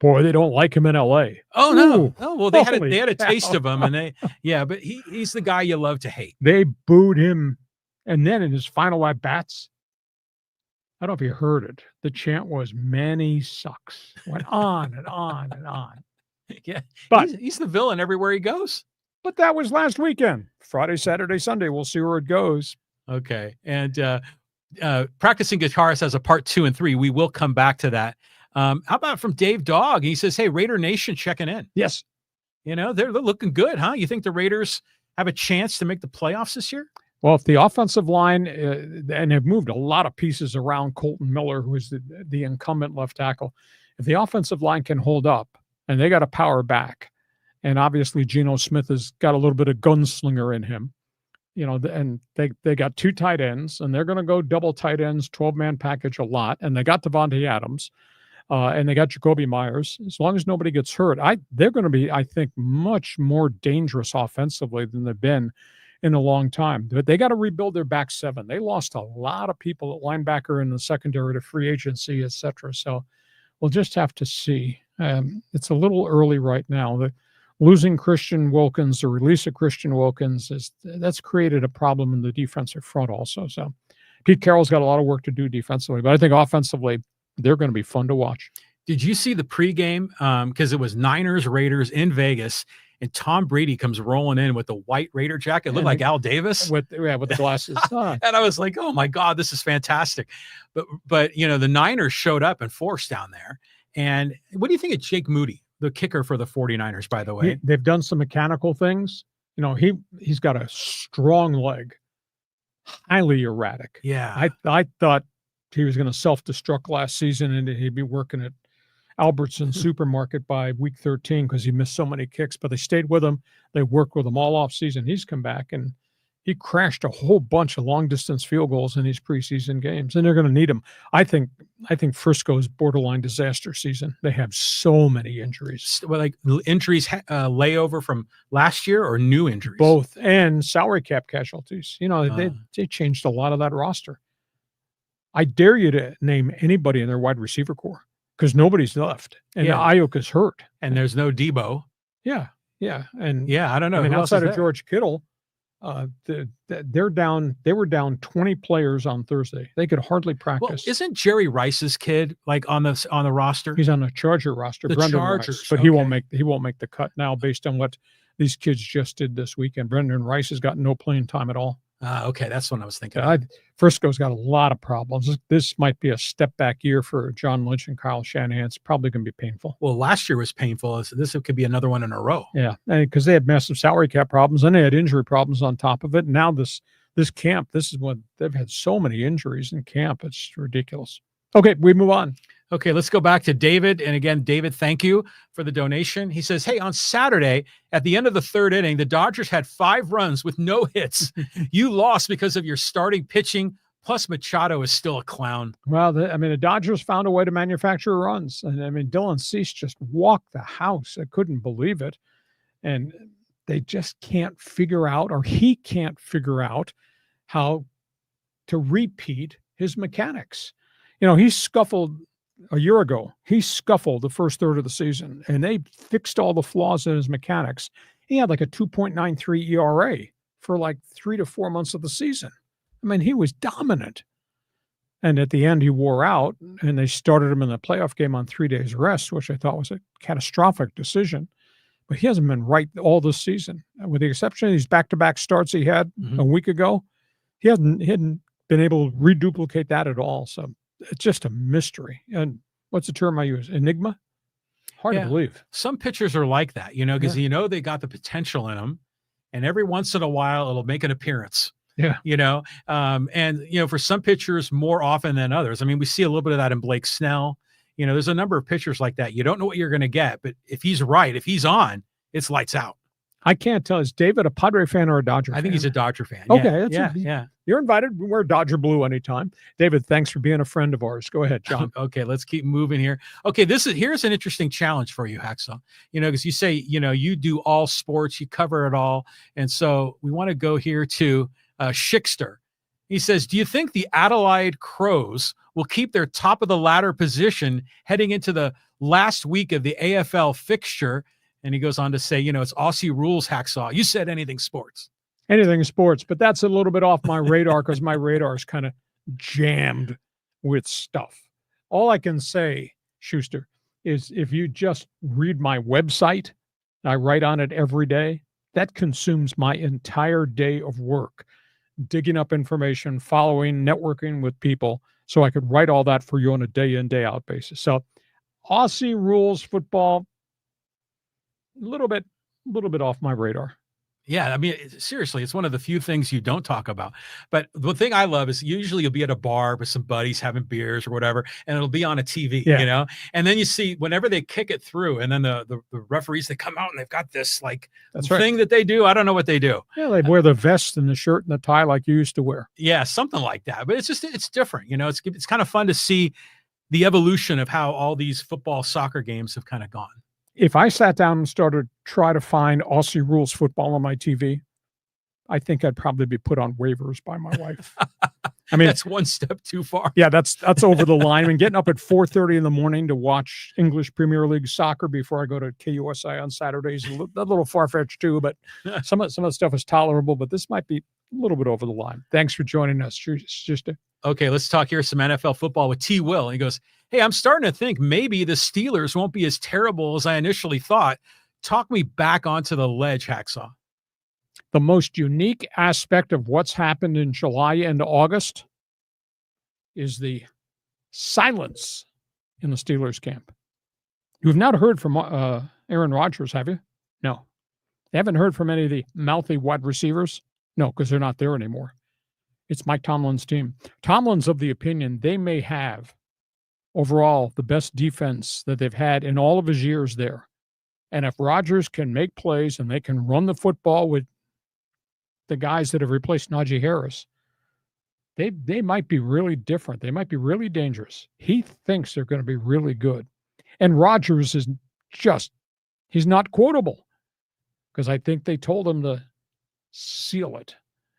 S2: Boy, they don't like him in L.A.
S3: Oh, no.
S2: Ooh,
S3: oh, well, they had a taste of him, and but he's the guy you love to hate.
S2: They booed him, and then in his final at-bats, I don't know if you heard it. The chant was "Manny sucks." Went on and on and on.
S3: Yeah,
S2: but
S3: he's the villain everywhere he goes.
S2: But that was last weekend. Friday, Saturday, Sunday. We'll see where it goes.
S3: Okay. And practicing guitarist has a part 2 and 3. We will come back to that. How about from Dave Dog? He says, "Hey, Raider Nation checking in."
S2: Yes.
S3: They're looking good, huh? You think the Raiders have a chance to make the playoffs this year?
S2: Well, if the offensive line, and they've moved a lot of pieces around Colton Miller, who is the incumbent left tackle, if the offensive line can hold up, and they got to power back, and obviously Geno Smith has got a little bit of gunslinger in him, and they got 2 tight ends, and they're going to go double tight ends, 12-man package a lot, and they got Devontae Adams, and they got Jacoby Myers. As long as nobody gets hurt, they're going to be, I think, much more dangerous offensively than they've been in a long time. But they got to rebuild their back 7. They lost a lot of people at linebacker in the secondary to free agency, et cetera. So we'll just have to see. It's a little early right now. Losing Christian Wilkins, the release of Christian Wilkins, that's created a problem in the defensive front also. So Pete Carroll's got a lot of work to do defensively, but I think offensively, they're going to be fun to watch.
S3: Did you see the pregame? Because it was Niners, Raiders in Vegas, and Tom Brady comes rolling in with the white Raider jacket. It looked like Al Davis.
S2: With the glasses.
S3: And I was like, oh, my God, this is fantastic. But the Niners showed up in force down there. And what do you think of Jake Moody, the kicker for the 49ers, by the way?
S2: They've done some mechanical things. He's got a strong leg, highly erratic.
S3: Yeah.
S2: I thought he was going to self-destruct last season and he'd be working it Albertson supermarket by week 13 because he missed so many kicks, but they stayed with him. They worked with him all off season. He's come back and he crashed a whole bunch of long distance field goals in these preseason games, and they're going to need him. I think Frisco's borderline disaster season. They have so many injuries.
S3: Well, like injuries layover from last year or new injuries?
S2: Both, and salary cap casualties. You know, they changed a lot of that roster. I dare you to name anybody in their wide receiver core because nobody's left, and Ayuk is hurt,
S3: and there's no Debo.
S2: Yeah, and
S3: I don't know.
S2: I mean, outside of George Kittle. They're down. They were down 20 players on Thursday. They could hardly practice.
S3: Well, isn't Jerry Rice's kid like on the roster?
S2: He's on the Charger roster.
S3: The
S2: Brendan
S3: Chargers,
S2: Rice, but he won't make the cut now based on what these kids just did this weekend. Brendan Rice has got no playing time at all.
S3: Okay, that's what I was thinking.
S2: Frisco's got a lot of problems. This might be a step back year for John Lynch and Kyle Shanahan. It's probably going to be painful.
S3: Well, last year was painful. So this could be another one in a row.
S2: Yeah, because they had massive salary cap problems and they had injury problems on top of it. And now this camp, this is what they've had so many injuries in camp. It's ridiculous. Okay, we move on.
S3: Okay, let's go back to David. And again, David, thank you for the donation. He says, hey, on Saturday, at the end of the third inning, the Dodgers had 5 runs with no hits. You lost because of your starting pitching, plus Machado is still a clown.
S2: Well, the Dodgers found a way to manufacture runs. And, Dylan Cease just walked the house. I couldn't believe it. And they just can't figure out, or he can't figure out, how to repeat his mechanics. You know, he scuffled a year ago. He scuffled the first third of the season, and they fixed all the flaws in his mechanics. He had like a 2.93 ERA for like 3 to 4 months of the season. I mean, he was dominant. And at the end, he wore out, and they started him in the playoff game on 3 days rest, which I thought was a catastrophic decision. But he hasn't been right all this season. With the exception of these back-to-back starts he had a week ago, he hadn't been able to reduplicate that at all. So it's just a mystery. And what's the term I use? Enigma? Hard to believe.
S3: Some pitchers are like that, because they got the potential in them, and every once in a while it'll make an appearance.
S2: Yeah.
S3: For some pitchers more often than others. I mean, we see a little bit of that in Blake Snell. There's a number of pitchers like that. You don't know what you're going to get, but if he's right, if he's on, it's lights out.
S2: I can't tell. Is David a Padre fan or a Dodger fan?
S3: I think he's a Dodger fan.
S2: Okay.
S3: Yeah.
S2: You're invited. We wear Dodger blue anytime. David, thanks for being a friend of ours. Go ahead, John.
S3: Okay, let's keep moving here. Okay, here's an interesting challenge for you, Hacksaw. Because you say, you do all sports, you cover it all. And so we want to go here to Schickster. He says, do you think the Adelaide Crows will keep their top of the ladder position heading into the last week of the AFL fixture? And he goes on to say, it's Aussie rules, Hacksaw. You said anything sports.
S2: Anything sports, but that's a little bit off my radar because my radar is kind of jammed with stuff. All I can say, Schuster, is if you just read my website, I write on it every day, that consumes my entire day of work, digging up information, following, networking with people, so I could write all that for you on a day in, day out basis. So Aussie rules football, a little bit off my radar.
S3: Yeah, I mean, seriously, it's one of the few things you don't talk about. But the thing I love is usually you'll be at a bar with some buddies having beers or whatever, and it'll be on a TV, And then you see whenever they kick it through, and then the referees, they come out and they've got this thing that they do. I don't know what they do.
S2: Yeah, they wear the vest and the shirt and the tie like you used to wear.
S3: Yeah, something like that. But it's different. It's kind of fun to see the evolution of how all these football, soccer games have kind of gone.
S2: If I sat down and started to try to find Aussie rules football on my TV, I think I'd probably be put on waivers by my wife. I mean,
S3: that's one step too far.
S2: Yeah, that's over the line. And getting up at 4:30 in the morning to watch English Premier League soccer before I go to KUSI on Saturdays, a little far-fetched too, but some of the stuff is tolerable, but this might be a little bit over the line. Thanks for joining us.
S3: Okay, let's talk here some NFL football with T. Will. He goes, hey, I'm starting to think maybe the Steelers won't be as terrible as I initially thought. Talk me back onto the ledge, Hacksaw.
S2: The most unique aspect of what's happened in July and August is the silence in the Steelers camp. You've not heard from Aaron Rodgers, have you? No. You haven't heard from any of the mouthy wide receivers? No, because they're not there anymore. It's Mike Tomlin's team. Tomlin's of the opinion they may have overall the best defense that they've had in all of his years there. And if Rodgers can make plays and they can run the football with the guys that have replaced Najee Harris, they might be really different. They might be really dangerous. He thinks they're going to be really good. And Rodgers is just, he's not quotable, because I think they told him to seal it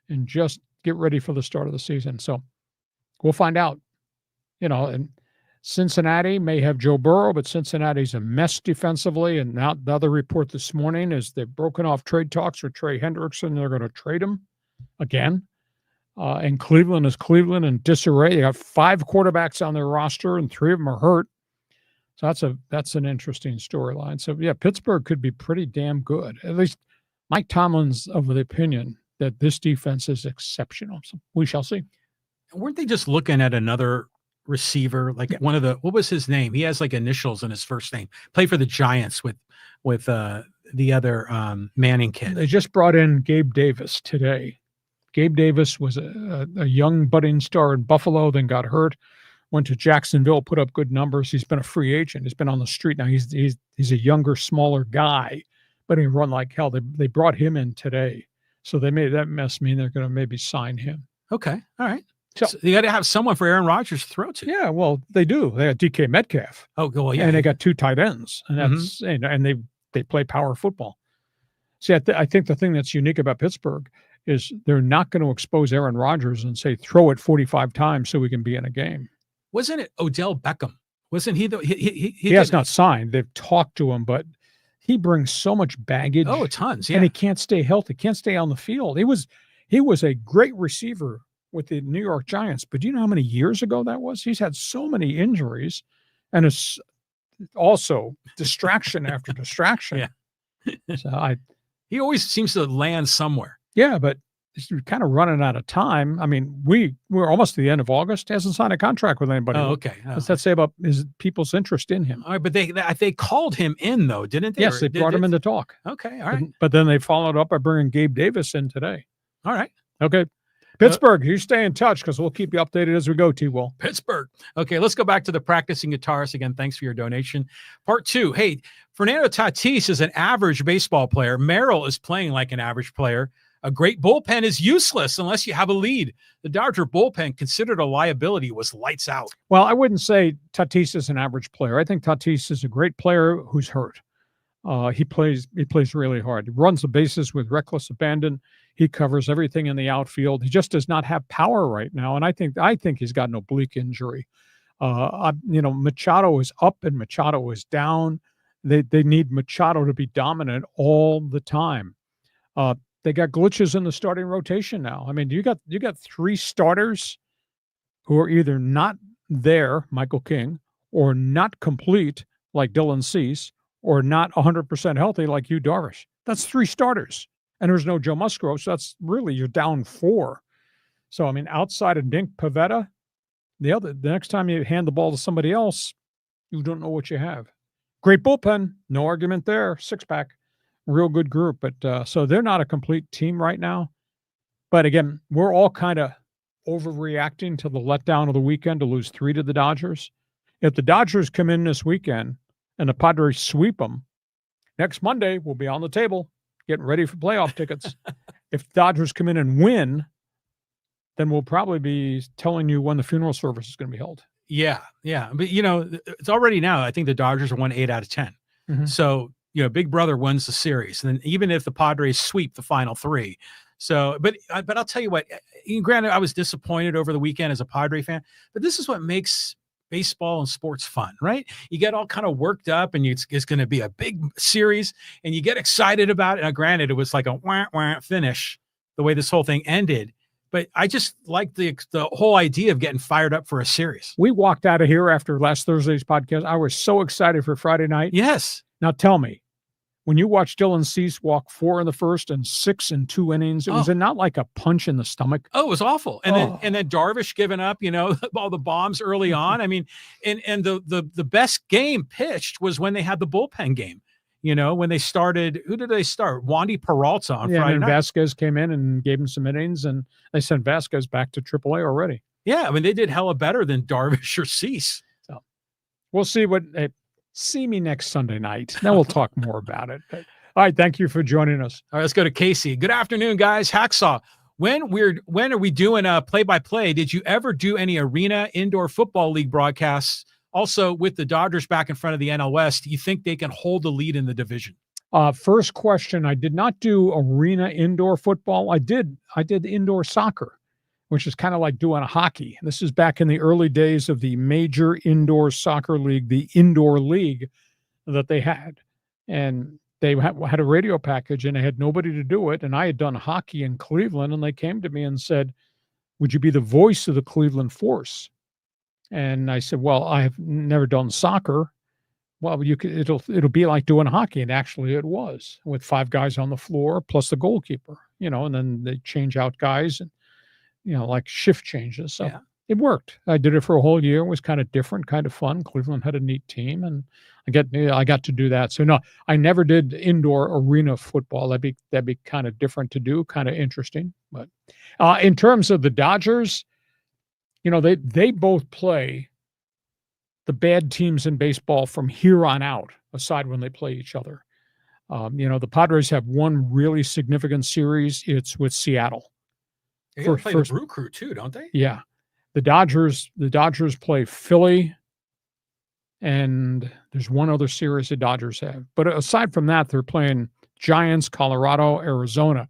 S2: and just get ready for the start of the season. So we'll find out. And Cincinnati may have Joe Burrow, but Cincinnati's a mess defensively. And now the other report this morning is they've broken off trade talks for Trey Hendrickson. They're going to trade him again. And Cleveland is Cleveland in disarray. They got 5 quarterbacks on their roster, and 3 of them are hurt. So that's an interesting storyline. So, yeah, Pittsburgh could be pretty damn good. At least Mike Tomlin's of the opinion that this defense is exceptional. So we shall see.
S3: Weren't they just looking at another receiver, like one of what was his name? He has like initials in his first name. Played for the Giants with the other Manning kid.
S2: They just brought in Gabe Davis today. Gabe Davis was a young budding star in Buffalo, then got hurt, went to Jacksonville, put up good numbers. He's been a free agent. He's been on the street now. He's a younger, smaller guy, but he run like hell. They brought him in today. So they made that mess mean they're going to maybe sign him.
S3: Okay. All right. So you got to have someone for Aaron Rodgers to throw to.
S2: Yeah, well, they do. They got DK Metcalf.
S3: Oh, well, yeah.
S2: And they got 2 tight ends. And that's and they play power football. See, I think the thing that's unique about Pittsburgh is they're not going to expose Aaron Rodgers and say, throw it 45 times so we can be in a game.
S3: Wasn't it Odell Beckham? Wasn't he
S2: he has not signed. They've talked to him, but he brings so much baggage.
S3: Oh, tons, yeah.
S2: And he can't stay healthy, can't stay on the field. He was a great receiver with the New York Giants, but do you know how many years ago that was? He's had so many injuries, and it's also distraction after distraction.
S3: Yeah.
S2: So
S3: he always seems to land somewhere.
S2: Yeah, but he's kind of running out of time. I mean, we're almost to the end of August. He hasn't signed a contract with anybody.
S3: Oh, okay.
S2: What's that say about people's interest in him?
S3: All right, but they called him in, though, didn't they?
S2: Yes, they brought him in to talk.
S3: Okay, all right.
S2: But then they followed up by bringing Gabe Davis in today.
S3: All right.
S2: Okay. Pittsburgh, you stay in touch because we'll keep you updated as we go, T-Will.
S3: Pittsburgh. Okay, let's go back to the practicing guitarist again. Thanks for your donation. Part 2. Hey, Fernando Tatis is an average baseball player. Merrill is playing like an average player. A great bullpen is useless unless you have a lead. The Dodger bullpen, considered a liability, was lights out.
S2: Well, I wouldn't say Tatis is an average player. I think Tatis is a great player who's hurt. He plays really hard. He runs the bases with reckless abandon. He covers everything in the outfield. He just does not have power right now, and I think he's got an oblique injury. Machado is up and Machado is down. They need Machado to be dominant all the time. They got glitches in the starting rotation now. I mean, you got 3 starters who are either not there, Michael King, or not complete, like Dylan Cease, or not 100% healthy, like Yu Darvish. That's 3 starters. And there's no Joe Musgrove, so that's really, you're down 4. So, I mean, outside of Nick Pivetta, the next time you hand the ball to somebody else, you don't know what you have. Great bullpen, no argument there. 6-pack, real good group. But so they're not a complete team right now. But again, we're all kind of overreacting to the letdown of the weekend to lose 3 to the Dodgers. If the Dodgers come in this weekend and the Padres sweep them, next Monday we'll be on the table getting ready for playoff tickets. If the Dodgers come in and win, then we'll probably be telling you when the funeral service is going to be held.
S3: Yeah. But, it's already now, I think the Dodgers are won 8 out of 10.
S2: Mm-hmm.
S3: So, Big Brother wins the series. And then even if the Padres sweep the final 3. So, but I'll tell you what, granted, I was disappointed over the weekend as a Padre fan, but this is what makes baseball and sports fun, right? You get all kind of worked up and it's going to be a big series and you get excited about it. Now, granted, it was like a wah finish the way this whole thing ended, but I just like the whole idea of getting fired up for a series.
S2: We walked out of here after last Thursday's podcast. I was so excited for Friday night.
S3: Yes.
S2: Now tell me, when you watch Dylan Cease walk 4 in the first and 6 in 2 innings, was it not like a punch in the stomach?
S3: Oh, it was awful. And then Darvish giving up, all the bombs early on. I mean, and the best game pitched was when they had the bullpen game. When they started, who did they start? Wandy Peralta on Friday night.
S2: Vasquez came in and gave him some innings, and they sent Vasquez back to AAA already.
S3: Yeah, I mean, they did hella better than Darvish or Cease.
S2: So we'll see what. See me next Sunday night. Then we'll talk more about it. But, all right, thank you for joining us.
S3: All right, let's go to Casey. Good afternoon, guys. Hacksaw. When are we doing a play-by-play? Did you ever do any arena indoor football league broadcasts? Also, with the Dodgers back in front of the NL West, do you think they can hold the lead in the division?
S2: First question, I did not do arena indoor football. I did indoor soccer, which is kind of like doing hockey. This is back in the early days of the major indoor soccer league, the indoor league that they had. And they had a radio package and they had nobody to do it. And I had done hockey in Cleveland, and they came to me and said, would you be the voice of the Cleveland Force? And I said, well, I have never done soccer. Well, it'll be like doing hockey. And actually it was, with 5 guys on the floor plus the goalkeeper, and then they change out guys and, like shift changes. So yeah. It worked. I did it for a whole year. It was kind of different, kind of fun. Cleveland had a neat team, and I got to do that. So no, I never did indoor arena football. That'd be kind of different to do, kind of interesting. But in terms of the Dodgers, they both play the bad teams in baseball from here on out, aside when they play each other. The Padres have one really significant series. It's with Seattle.
S3: They play the Brew Crew too, don't they?
S2: Yeah. The Dodgers play Philly, and there's one other series the Dodgers have. But aside from that, they're playing Giants, Colorado, Arizona.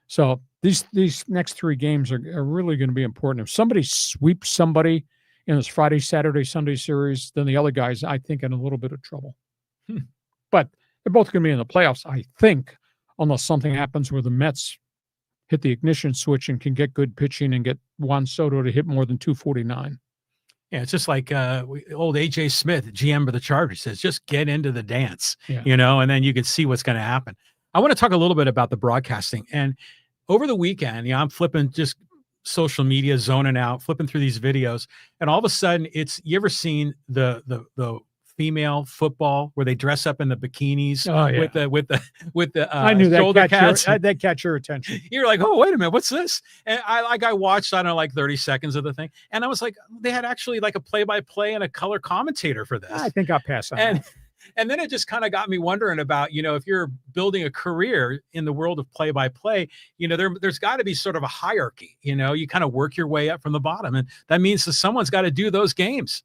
S2: So these next 3 games are really going to be important. If somebody sweeps somebody in this Friday, Saturday, Sunday series, then the other guys, I think, in a little bit of trouble. But they're both going to be in the playoffs, I think, unless something happens where the Mets hit the ignition switch and can get good pitching and get Juan Soto to hit more than 249.
S3: Yeah, it's just like old A.J. Smith, GM of the Chargers, says, just get into the dance, and then you can see what's going to happen. I want to talk a little bit about the broadcasting. And over the weekend, I'm flipping just social media, zoning out, flipping through these videos, and all of a sudden, you ever seen the female football where they dress up in the bikinis with the
S2: I knew
S3: shoulder pads.
S2: That catch your attention.
S3: You're like, oh, wait a minute, what's this? And I watched, I don't know, like 30 seconds of the thing, and I was like, they had actually like a play-by-play and a color commentator for this.
S2: I think I'll pass on that.
S3: And then it just kind of got me wondering about, if you're building a career in the world of play-by-play, there's got to be sort of a hierarchy. You kind of work your way up from the bottom, and that means that someone's got to do those games.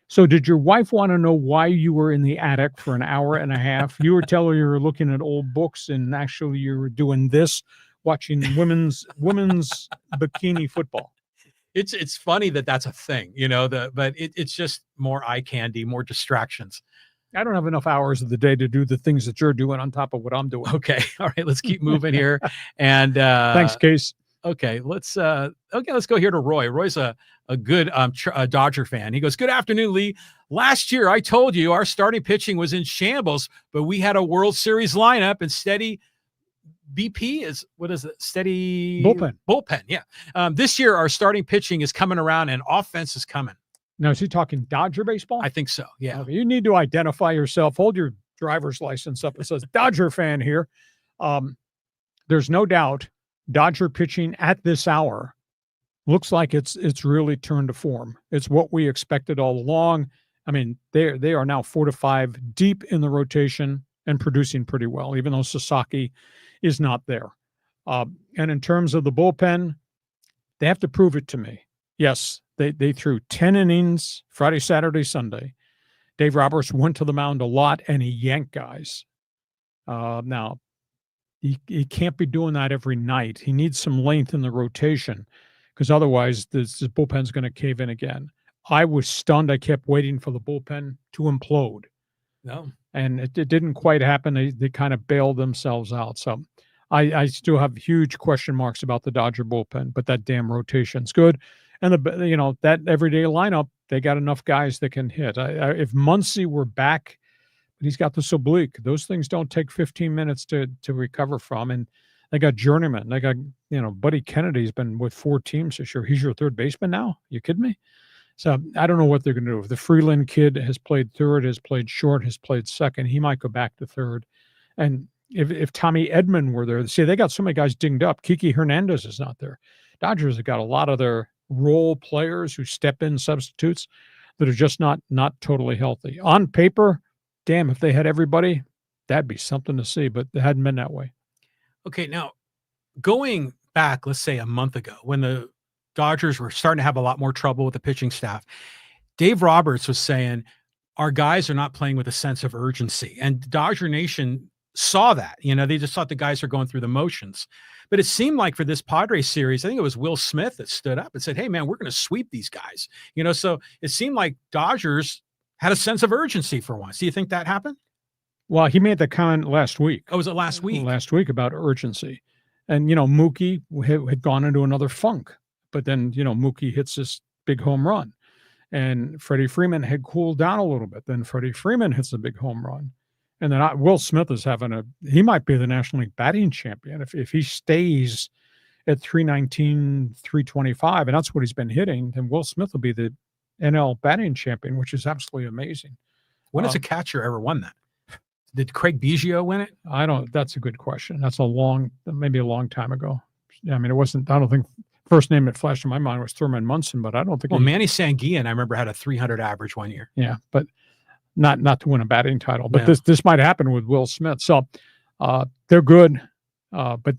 S2: So did your wife want to know why you were in the attic for an hour and a half? You were telling her you were looking at old books, and actually you were doing this, watching women's bikini football.
S3: It's funny that's a thing, but it's just more eye candy, more distractions.
S2: I don't have enough hours of the day to do the things that you're doing on top of what I'm doing.
S3: Okay. All right. Let's keep moving here. And
S2: thanks, Case.
S3: Okay. Let's go here to Roy. Roy's a good Dodger fan. He goes, good afternoon, Lee. Last year, I told you our starting pitching was in shambles, but we had a World Series lineup and steady BP is, what is it? Steady bullpen. Yeah. This year, our starting pitching is coming around and offense is coming.
S2: Now, is he talking Dodger baseball?
S3: I think so. Yeah.
S2: Okay, you need to identify yourself. Hold your driver's license up. It says Dodger fan here. There's no doubt Dodger pitching at this hour looks like it's really turned to form. It's what we expected all along. I mean, they are now 4 to 5 deep in the rotation and producing pretty well, even though Sasaki is not there. And in terms of the bullpen, they have to prove it to me. Yes, they threw 10 innings Friday, Saturday, Sunday. Dave Roberts went to the mound a lot, and he yanked guys. Now, he can't be doing that every night. He needs some length in the rotation, because otherwise this bullpen's going to cave in again. I was stunned. I kept waiting for the bullpen to implode.
S3: No.
S2: And it didn't quite happen. They kind of bailed themselves out. So I still have huge question marks about the Dodger bullpen, but that damn rotation's good. And that everyday lineup, they got enough guys that can hit. If Muncy were back, but he's got this oblique. Those things don't take 15 minutes to recover from. And they got journeyman. They got, Buddy Kennedy's been with 4 teams this year. He's your third baseman now? You kidding me? So I don't know what they're going to do. If the Freeland kid has played third, has played short, has played second, he might go back to third. And if Tommy Edman were there, see, they got so many guys dinged up. Kiki Hernandez is not there. Dodgers have got a lot of their role players who step in substitutes. that are just not totally healthy. On paper, damn, if they had everybody, that'd be something to see, but it hadn't been that way.
S3: Okay, now going back, let's say a month ago, when the Dodgers were starting to have a lot more trouble with the pitching staff, Dave Roberts was saying, our guys are not playing with a sense of urgency. And Dodger Nation saw that. They just thought the guys are going through the motions. But it seemed like for this Padres series, I think it was Will Smith that stood up and said, hey, man, we're going to sweep these guys. So it seemed like Dodgers had a sense of urgency for once. Do you think that happened?
S2: Well, he made the comment last week.
S3: Oh, was it last week?
S2: Last week about urgency. And, Mookie had gone into another funk. But then, Mookie hits this big home run. And Freddie Freeman had cooled down a little bit. Then Freddie Freeman hits a big home run. And then Will Smith is he might be the National League batting champion if he stays at 319, 325, and that's what he's been hitting, then Will Smith will be the NL batting champion, which is absolutely amazing.
S3: When has a catcher ever won that? Did Craig Biggio win it?
S2: That's a good question. That's maybe a long time ago. I mean, I don't think first name that flashed in my mind was Thurman Munson, but I don't think.
S3: Well, Manny Sanguillen, I remember, had a 300 average one year.
S2: Yeah, but not to win a batting title. But this might happen with Will Smith. So they're good. But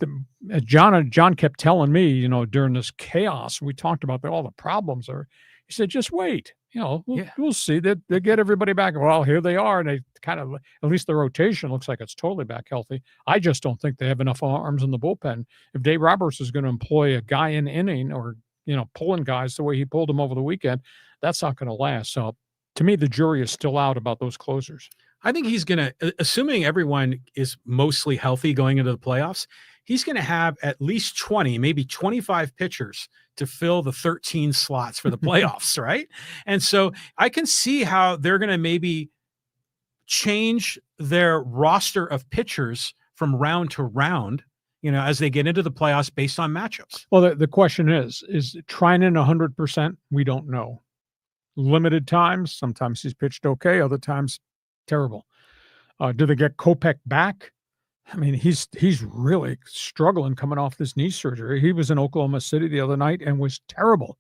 S2: John kept telling me, during this chaos, we talked about all the problems are. He said, just wait. We'll see that they get everybody back. Well, here they are, and they kind of, at least the rotation looks like it's totally back healthy. I just don't think they have enough arms in the bullpen. If Dave Roberts is going to employ a guy in inning or pulling guys the way he pulled them over the weekend, that's not going to last. So to me, the jury is still out about those closers.
S3: I think he's going to, assuming everyone is mostly healthy going into the playoffs, he's going to have at least 20, maybe 25 pitchers to fill the 13 slots for the playoffs, right? And so I can see how they're going to maybe change their roster of pitchers from round to round, as they get into the playoffs based on matchups.
S2: Well, the question is Treinen 100%? We don't know. Limited times, sometimes he's pitched okay, other times terrible. Do they get Kopech back? I mean, he's really struggling coming off this knee surgery. He was in Oklahoma City the other night and was terrible.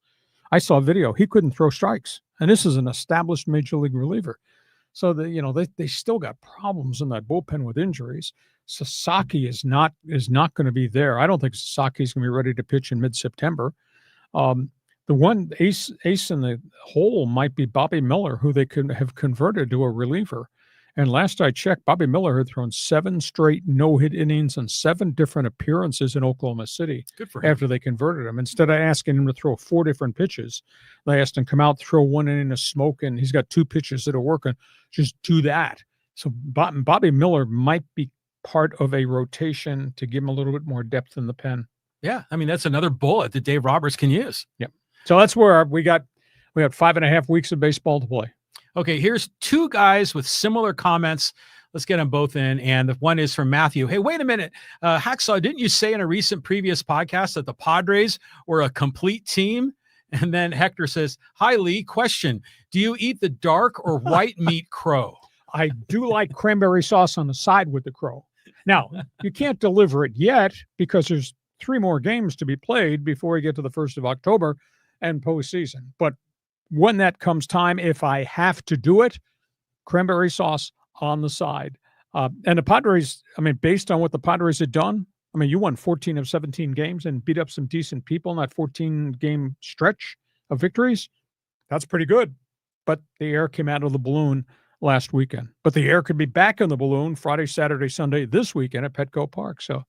S2: I saw a video. He couldn't throw strikes. And this is an established major league reliever. So they still got problems in that bullpen with injuries. Sasaki is not going to be there. I don't think Sasaki is going to be ready to pitch in mid-September. The one ace in the hole might be Bobby Miller, who they could have converted to a reliever. And last I checked, Bobby Miller had thrown 7 straight no-hit innings and 7 different appearances in Oklahoma City.
S3: Good for him.
S2: After they converted him. Instead of asking him to throw 4 different pitches, they asked him to come out, throw 1 inning of smoke, and he's got 2 pitches that are working. Just do that. So Bobby Miller might be part of a rotation to give him a little bit more depth in the pen.
S3: Yeah, I mean, that's another bullet that Dave Roberts can use.
S2: Yep. So that's where we got 5.5 weeks of baseball to play.
S3: Okay, here's 2 guys with similar comments. Let's get them both in. And the one is from Matthew. Hey, wait a minute. Hacksaw, didn't you say in a recent previous podcast that the Padres were a complete team? And then Hector says, hi, Lee. Question. Do you eat the dark or white meat crow?
S2: I do like cranberry sauce on the side with the crow. Now, you can't deliver it yet because there's 3 more games to be played before we get to the 1st of October and postseason. But when that comes time, if I have to do it, cranberry sauce on the side. And the Padres, I mean, based on what the Padres had done, I mean, you won 14 of 17 games and beat up some decent people in that 14-game stretch of victories. That's pretty good. But the air came out of the balloon last weekend. But the air could be back in the balloon Friday, Saturday, Sunday, this weekend at Petco Park. So,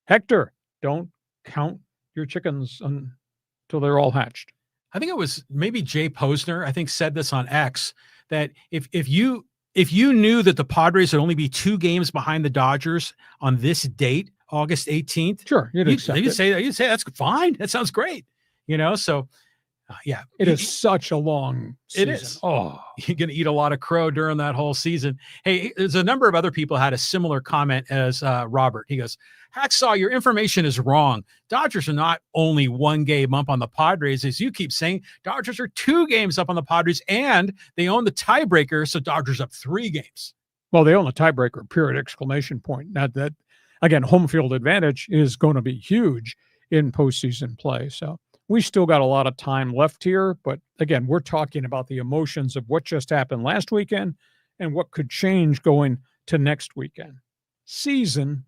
S2: Hector, don't count your chickens until they're all hatched.
S3: I think it was maybe Jay Posner, I think, said this on X, that if you knew that the Padres would only be 2 games behind the Dodgers on this date, August 18th,
S2: sure, you'd
S3: say that's fine. That sounds great. So yeah,
S2: it is such a long season.
S3: It is. Oh, you're going to eat a lot of crow during that whole season. Hey, there's a number of other people had a similar comment as Robert. He goes, Hacksaw, your information is wrong. Dodgers are not only 1 game up on the Padres, as you keep saying. Dodgers are 2 games up on the Padres, and they own the tiebreaker, so Dodgers up 3 games.
S2: Well, they own the tiebreaker, period, exclamation point. Now that, again, home field advantage is going to be huge in postseason play. So we still got a lot of time left here. But again, we're talking about the emotions of what just happened last weekend and what could change going to next weekend. Season,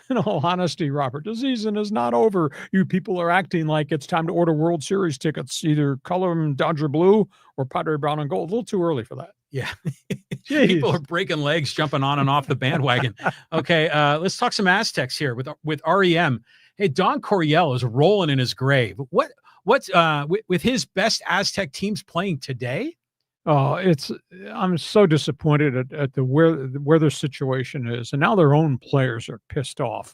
S2: in all honesty, Robert, the season is not over. You people are acting like it's time to order World Series tickets, either color them Dodger blue or Padre brown and gold. A little too early for that.
S3: Yeah. People are breaking legs, jumping on and off the bandwagon. Okay, let's talk some Aztecs here with REM. Hey, Don Coryell is rolling in his grave. What's with his best Aztec teams playing today?
S2: Oh, I'm so disappointed at the where their situation is, and now their own players are pissed off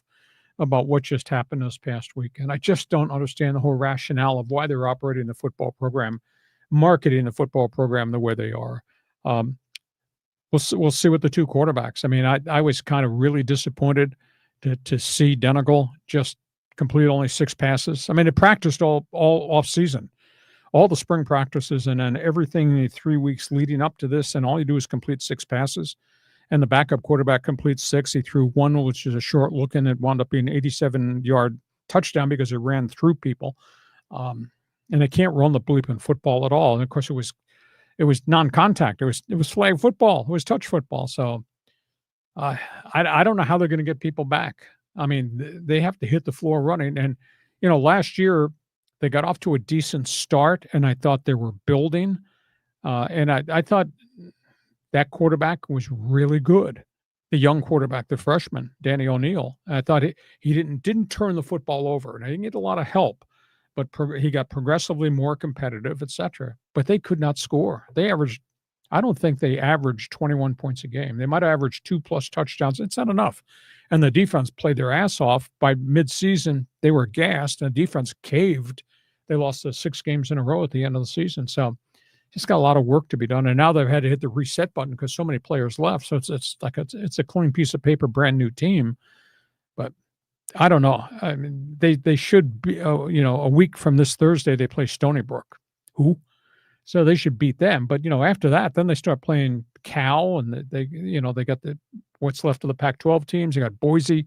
S2: about what just happened this past weekend. I just don't understand the whole rationale of why they're operating the football program, marketing the football program the way they are. We'll see with the two quarterbacks. I mean, I was kind of really disappointed to see Denegal just complete only 6 passes. I mean, it practiced all off season, all the spring practices, and then everything in the 3 weeks leading up to this, and all you do is complete 6 passes. And the backup quarterback completes 6. He threw 1, which is a short look, and it wound up being an 87-yard touchdown because it ran through people. And they can't run the bleeping football at all. And of course, it was non-contact. It was flag football. It was touch football. So I don't know how they're going to get people back. I mean, they have to hit the floor running. And, last year they got off to a decent start, and I thought they were building. And I thought that quarterback was really good. The young quarterback, the freshman, Danny O'Neill. I thought he didn't turn the football over, and I didn't get a lot of help, but he got progressively more competitive, etc. But they could not score. I don't think they averaged 21 points a game. They might have averaged 2+ touchdowns. It's not enough. And the defense played their ass off. By midseason, they were gassed, and the defense caved. They lost 6 games in a row at the end of the season. So just got a lot of work to be done. And now they've had to hit the reset button because so many players left. So it's like it's a clean piece of paper, brand new team. But I don't know. I mean, they should be, a week from this Thursday, they play Stony Brook. Who? So they should beat them. But, after that, then they start playing Cal, and they got what's left of the Pac-12 teams. They got Boise,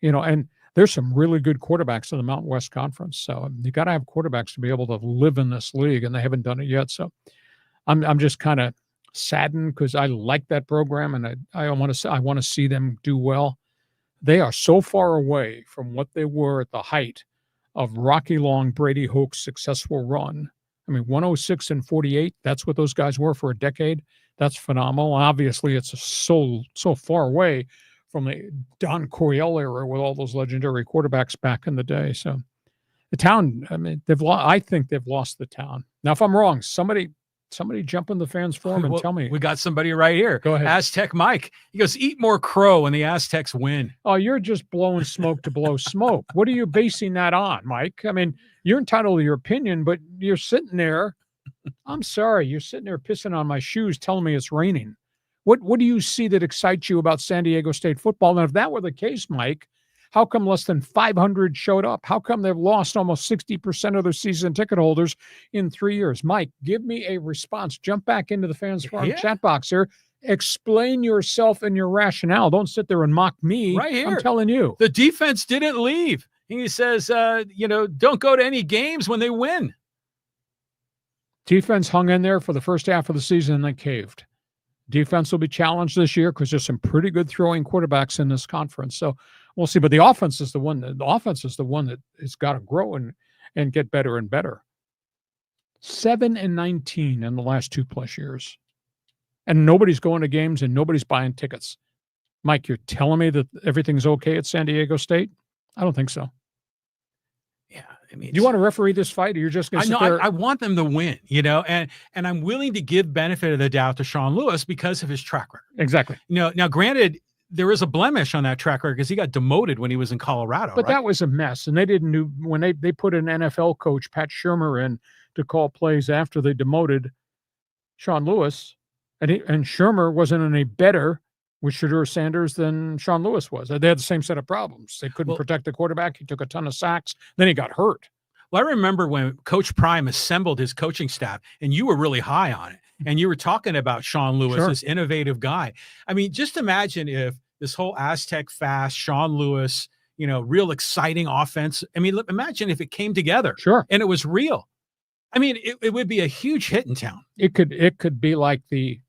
S2: and there's some really good quarterbacks in the Mountain West Conference. So you got to have quarterbacks to be able to live in this league, and they haven't done it yet. So I'm just kind of saddened because I like that program, and I want to see them do well. They are so far away from what they were at the height of Rocky Long, Brady Hoke's successful run. I mean, 106-48, that's what those guys were for a decade. That's phenomenal. Obviously, it's so far away from the Don Coryell era with all those legendary quarterbacks back in the day. So the town, I mean, I think they've lost the town. Now, if I'm wrong, somebody jump in the fans forum and tell me.
S3: We got somebody right here.
S2: Go ahead.
S3: Aztec Mike. He goes, eat more crow when the Aztecs win.
S2: Oh, you're just blowing smoke to blow smoke. What are you basing that on, Mike? I mean, you're entitled to your opinion, but you're sitting there. I'm sorry. You're sitting there pissing on my shoes telling me it's raining. What do you see that excites you about San Diego State football? And if that were the case, Mike, how come less than 500 showed up? How come they've lost almost 60% of their season ticket holders in 3 years? Mike, give me a response. Jump back into the fans forum chat box here. Explain yourself and your rationale. Don't sit there and mock me.
S3: Right here.
S2: I'm telling you.
S3: The defense didn't leave. He says, don't go to any games when they win.
S2: Defense hung in there for the first half of the season and then caved. Defense will be challenged this year because there's some pretty good throwing quarterbacks in this conference. So we'll see. But the offense is the one that has got to grow and get better and better. 7-19 in the last 2+ years. And nobody's going to games and nobody's buying tickets. Mike, you're telling me that everything's okay at San Diego State? I don't think so.
S3: Yeah. I mean,
S2: do you want to referee this fight, or you're just going to sit there?
S3: I want them to win, and I'm willing to give benefit of the doubt to Sean Lewis because of his track record.
S2: Exactly.
S3: Now granted, there is a blemish on that track record because he got demoted when he was in Colorado.
S2: But that was a mess, and they didn't do when they put an NFL coach, Pat Shurmur, in to call plays after they demoted Sean Lewis, and Shurmur wasn't any better with Shedeur Sanders than Sean Lewis was. They had the same set of problems. They couldn't protect the quarterback. He took a ton of sacks. Then he got hurt.
S3: Well, I remember when Coach Prime assembled his coaching staff, and you were really high on it, and you were talking about Sean Lewis, this innovative guy. I mean, just imagine if this whole Aztec fast, Sean Lewis, real exciting offense. I mean, imagine if it came together.
S2: Sure.
S3: And it was real. I mean, it would be a huge hit in town.
S2: It could be like the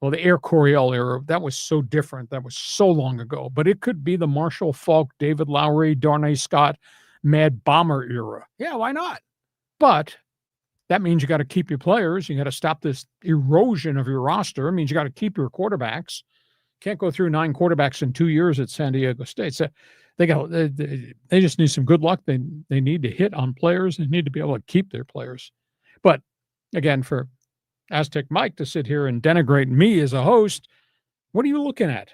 S2: Air Coryell era. That was so different. That was so long ago. But it could be the Marshall Faulk, David Lowry, Darnay Scott, Mad Bomber era.
S3: Yeah, why not?
S2: But that means you got to keep your players. You got to stop this erosion of your roster. It means you got to keep your quarterbacks. Can't go through 9 quarterbacks in 2 years at San Diego State. So they just need some good luck. They need to hit on players. They need to be able to keep their players. But again, for Aztec Mike to sit here and denigrate me as a host, what are you looking at?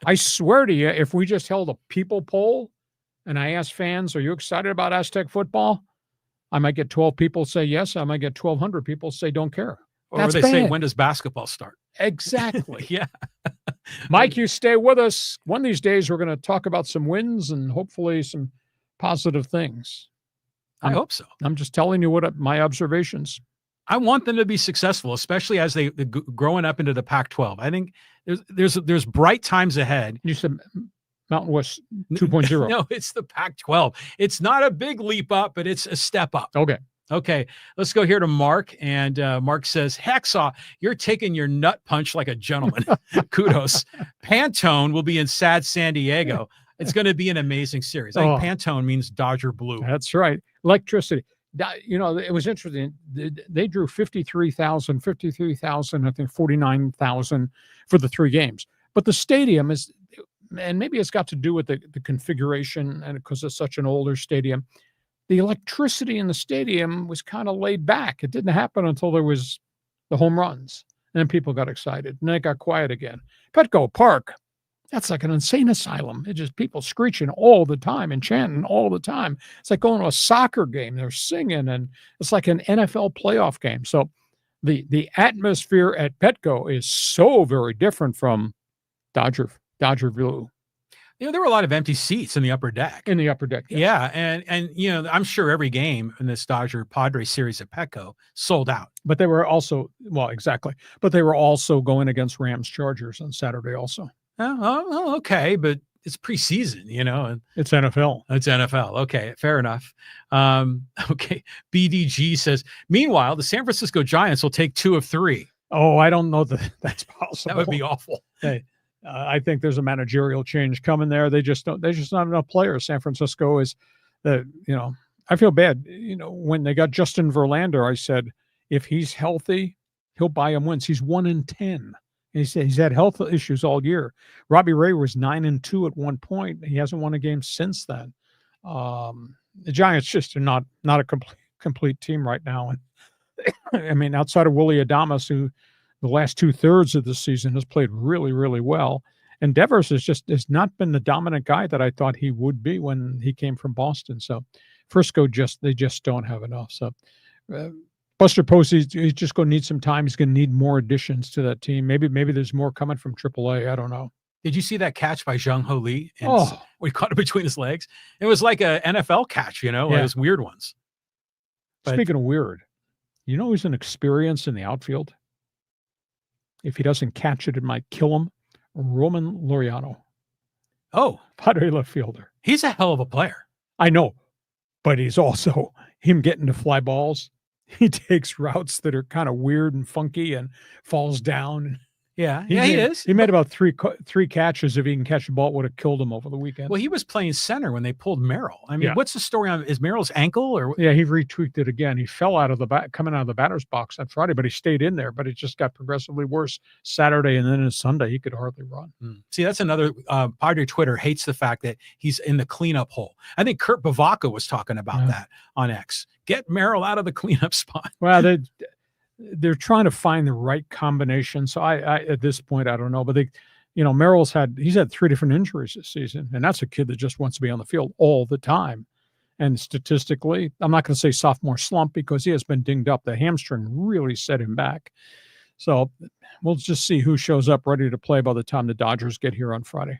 S2: I swear to you, if we just held a people poll and I asked fans, are you excited about Aztec football? I might get 12 people say yes. I might get 1,200 people say don't care.
S3: Or they say, when does basketball start?
S2: Exactly.
S3: Yeah.
S2: Mike, you stay with us. One of these days, we're going to talk about some wins and hopefully some positive things.
S3: I hope so.
S2: I'm just telling you what my observations.
S3: I want them to be successful, especially as they growing up into the Pac-12. I think there's bright times ahead.
S2: You said Mountain West 2.0.
S3: No, it's the Pac-12. It's not a big leap up, but it's a step up. Okay, let's go here to Mark. And Mark says, Hacksaw, you're taking your nut punch like a gentleman. Kudos. Pantone will be in sad San Diego. It's going to be an amazing series. I think Pantone means Dodger blue.
S2: That's right. Electricity. It was interesting. They drew 53,000, I think 49,000 for the 3 games. But the stadium is, and maybe it's got to do with the configuration and because it's such an older stadium, the electricity in the stadium was kind of laid back. It didn't happen until there was the home runs. And then people got excited. And then it got quiet again. Petco Park, that's like an insane asylum. It's just people screeching all the time and chanting all the time. It's like going to a soccer game. They're singing, and it's like an NFL playoff game. So the atmosphere at Petco is so very different from Dodger Blue.
S3: There were a lot of empty seats in the upper deck.
S2: Yes.
S3: Yeah, and I'm sure every game in this Dodger Padres series at Petco sold out.
S2: But they were also, exactly. But they were also going against Rams Chargers on Saturday also.
S3: Oh, okay, but it's preseason, and
S2: it's NFL.
S3: It's NFL. Okay, fair enough. Okay, BDG says, meanwhile, the San Francisco Giants will take 2 of 3.
S2: Oh, I don't know that's possible.
S3: That would be awful.
S2: Hey, I think there's a managerial change coming there. They just don't have enough players. San Francisco is I feel bad. When they got Justin Verlander, I said, if he's healthy, he'll buy him wins. He's 1-10. He said he's had health issues all year. Robbie Ray was 9-2 at one point. He hasn't won a game since then. The Giants just are not a complete team right now. And I mean, outside of Willie Adames, who the last 2/3 of the season has played really, really well. And Devers has not been the dominant guy that I thought he would be when he came from Boston. So Frisco they just don't have enough. So Buster Posey, he's just going to need some time. He's going to need more additions to that team. Maybe there's more coming from AAA. I don't know.
S3: Did you see that catch by Jung Ho Lee? We caught it between his legs. It was like a NFL catch, one of those weird ones.
S2: Speaking of weird, who's an experience in the outfield? If he doesn't catch it, it might kill him. Roman Laureano.
S3: Oh,
S2: Padre left fielder.
S3: He's a hell of a player.
S2: I know, but he's also him getting to fly balls. He takes routes that are kind of weird and funky and falls down.
S3: Yeah, he is.
S2: He made about three catches. If he can catch the ball, it would have killed him over the weekend.
S3: Well, he was playing center when they pulled Merrill. I mean, what's the story on, is Merrill's ankle or?
S2: Yeah, he retweaked it again. He fell coming out of the batter's box on Friday, but he stayed in there. But it just got progressively worse Saturday, and then on Sunday he could hardly run.
S3: See, that's another Padre Twitter hates the fact that he's in the cleanup hole. I think Kurt Bavacca was talking about that on X. Get Merrill out of the cleanup spot.
S2: Well, they're trying to find the right combination. So I at this point, I don't know, but Merrill's had 3 different injuries this season, and that's a kid that just wants to be on the field all the time. And statistically, I'm not going to say sophomore slump because he has been dinged up. The hamstring really set him back. So we'll just see who shows up ready to play by the time the Dodgers get here on Friday.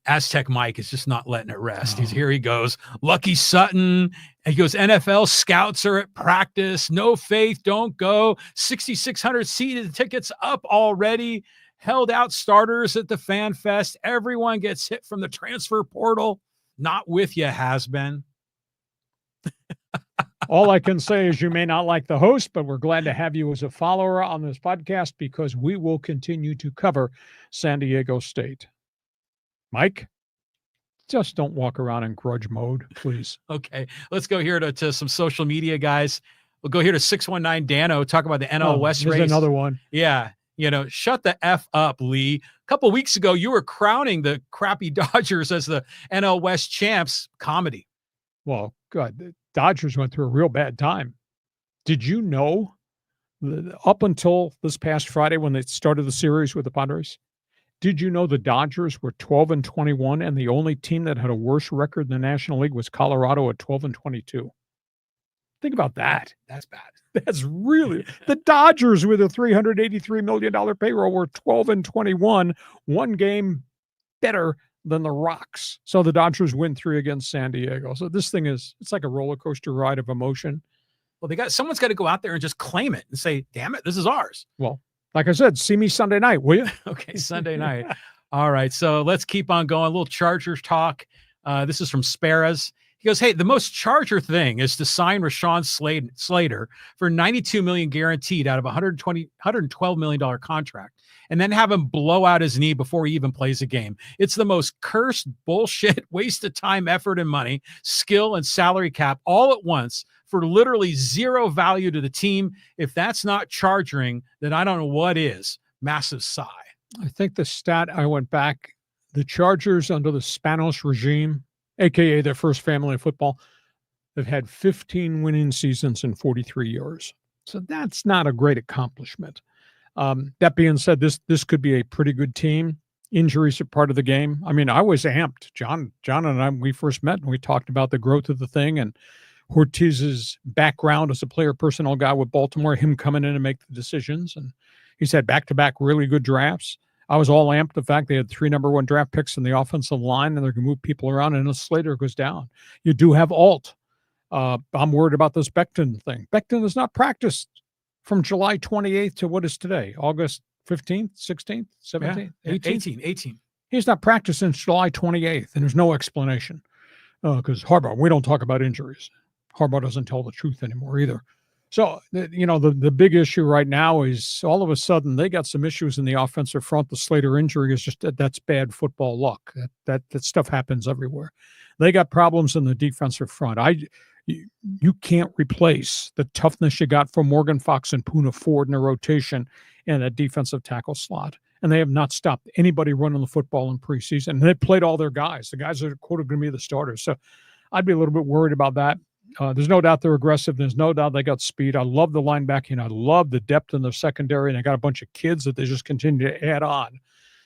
S3: Aztec Mike is just not letting it rest. Here he goes. Lucky Sutton. He goes, NFL scouts are at practice. No faith, don't go. 6,600 seated tickets up already. held out starters at the Fan Fest. Everyone gets hit from the transfer portal. Not with you, has been.
S2: All I can say is you may not like the host, but we're glad to have you as a follower on this podcast because we will continue to cover San Diego State. Mike, just don't walk around in grudge mode, please.
S3: Okay, let's go here to some social media guys. We'll go here to 619 Dano, talk about the NL West race.
S2: Another one.
S3: Yeah, shut the F up, Lee. A couple weeks ago, you were crowning the crappy Dodgers as the NL West champs. Comedy.
S2: Well, God, the Dodgers went through a real bad time. Did you know up until this past Friday when they started the series with the Padres, did you know the Dodgers were 12-21 and the only team that had a worse record in the National League was Colorado at 12-22? Think about that.
S3: That's bad.
S2: That's really the Dodgers with a $383 million payroll were 12-21, one game better than the Rocks. So the Dodgers win 3 against San Diego. So this thing it's like a roller coaster ride of emotion.
S3: Well, someone's got to go out there and just claim it and say, damn it, this is ours.
S2: Well, like I said, see me Sunday night, will you?
S3: Okay, Sunday night. All right, so let's keep on going. A little Chargers talk. This is from Sparrows. He goes, hey, the most Charger thing is to sign Rashawn Slater for $92 million guaranteed out of a $112 million contract, and then have him blow out his knee before he even plays a game. It's the most cursed bullshit, waste of time, effort, and money, skill, and salary cap all at once for literally zero value to the team. If that's not charging, then I don't know what is. Massive sigh.
S2: I think the stat, I went back, the Chargers under the Spanos regime, a.k.a. their first family of football, have had 15 winning seasons in 43 years. So that's not a great accomplishment. That being said, this could be a pretty good team. Injuries are part of the game. I mean, I was amped. John and I, we first met and we talked about the growth of the thing and Ortiz's background as a player personnel guy with Baltimore, him coming in and make the decisions. And he's had back-to-back really good drafts. I was all amped the fact they had 3 number 1 draft picks in the offensive line and they're going to move people around and Slater goes down. You do have Alt. I'm worried about this Becton thing. Becton has not practiced from July 28th to what is today, August 15th, 16th, 17th, 18th?
S3: 18.
S2: He's not practiced since July 28th, and there's no explanation. Because Harbaugh, we don't talk about injuries. Harbaugh doesn't tell the truth anymore either. So, the big issue right now is all of a sudden they got some issues in the offensive front. The Slater injury is just that's bad football luck. That stuff happens everywhere. They got problems in the defensive front. You can't replace the toughness you got from Morgan Fox and Poona Ford in a rotation in that defensive tackle slot. And they have not stopped anybody running the football in preseason. And they played all their guys. The guys that are quoted going to be the starters. So I'd be a little bit worried about that. There's no doubt they're aggressive. There's no doubt they got speed. I love the linebacking. I love the depth in the secondary. And they got a bunch of kids that they just continue to add on.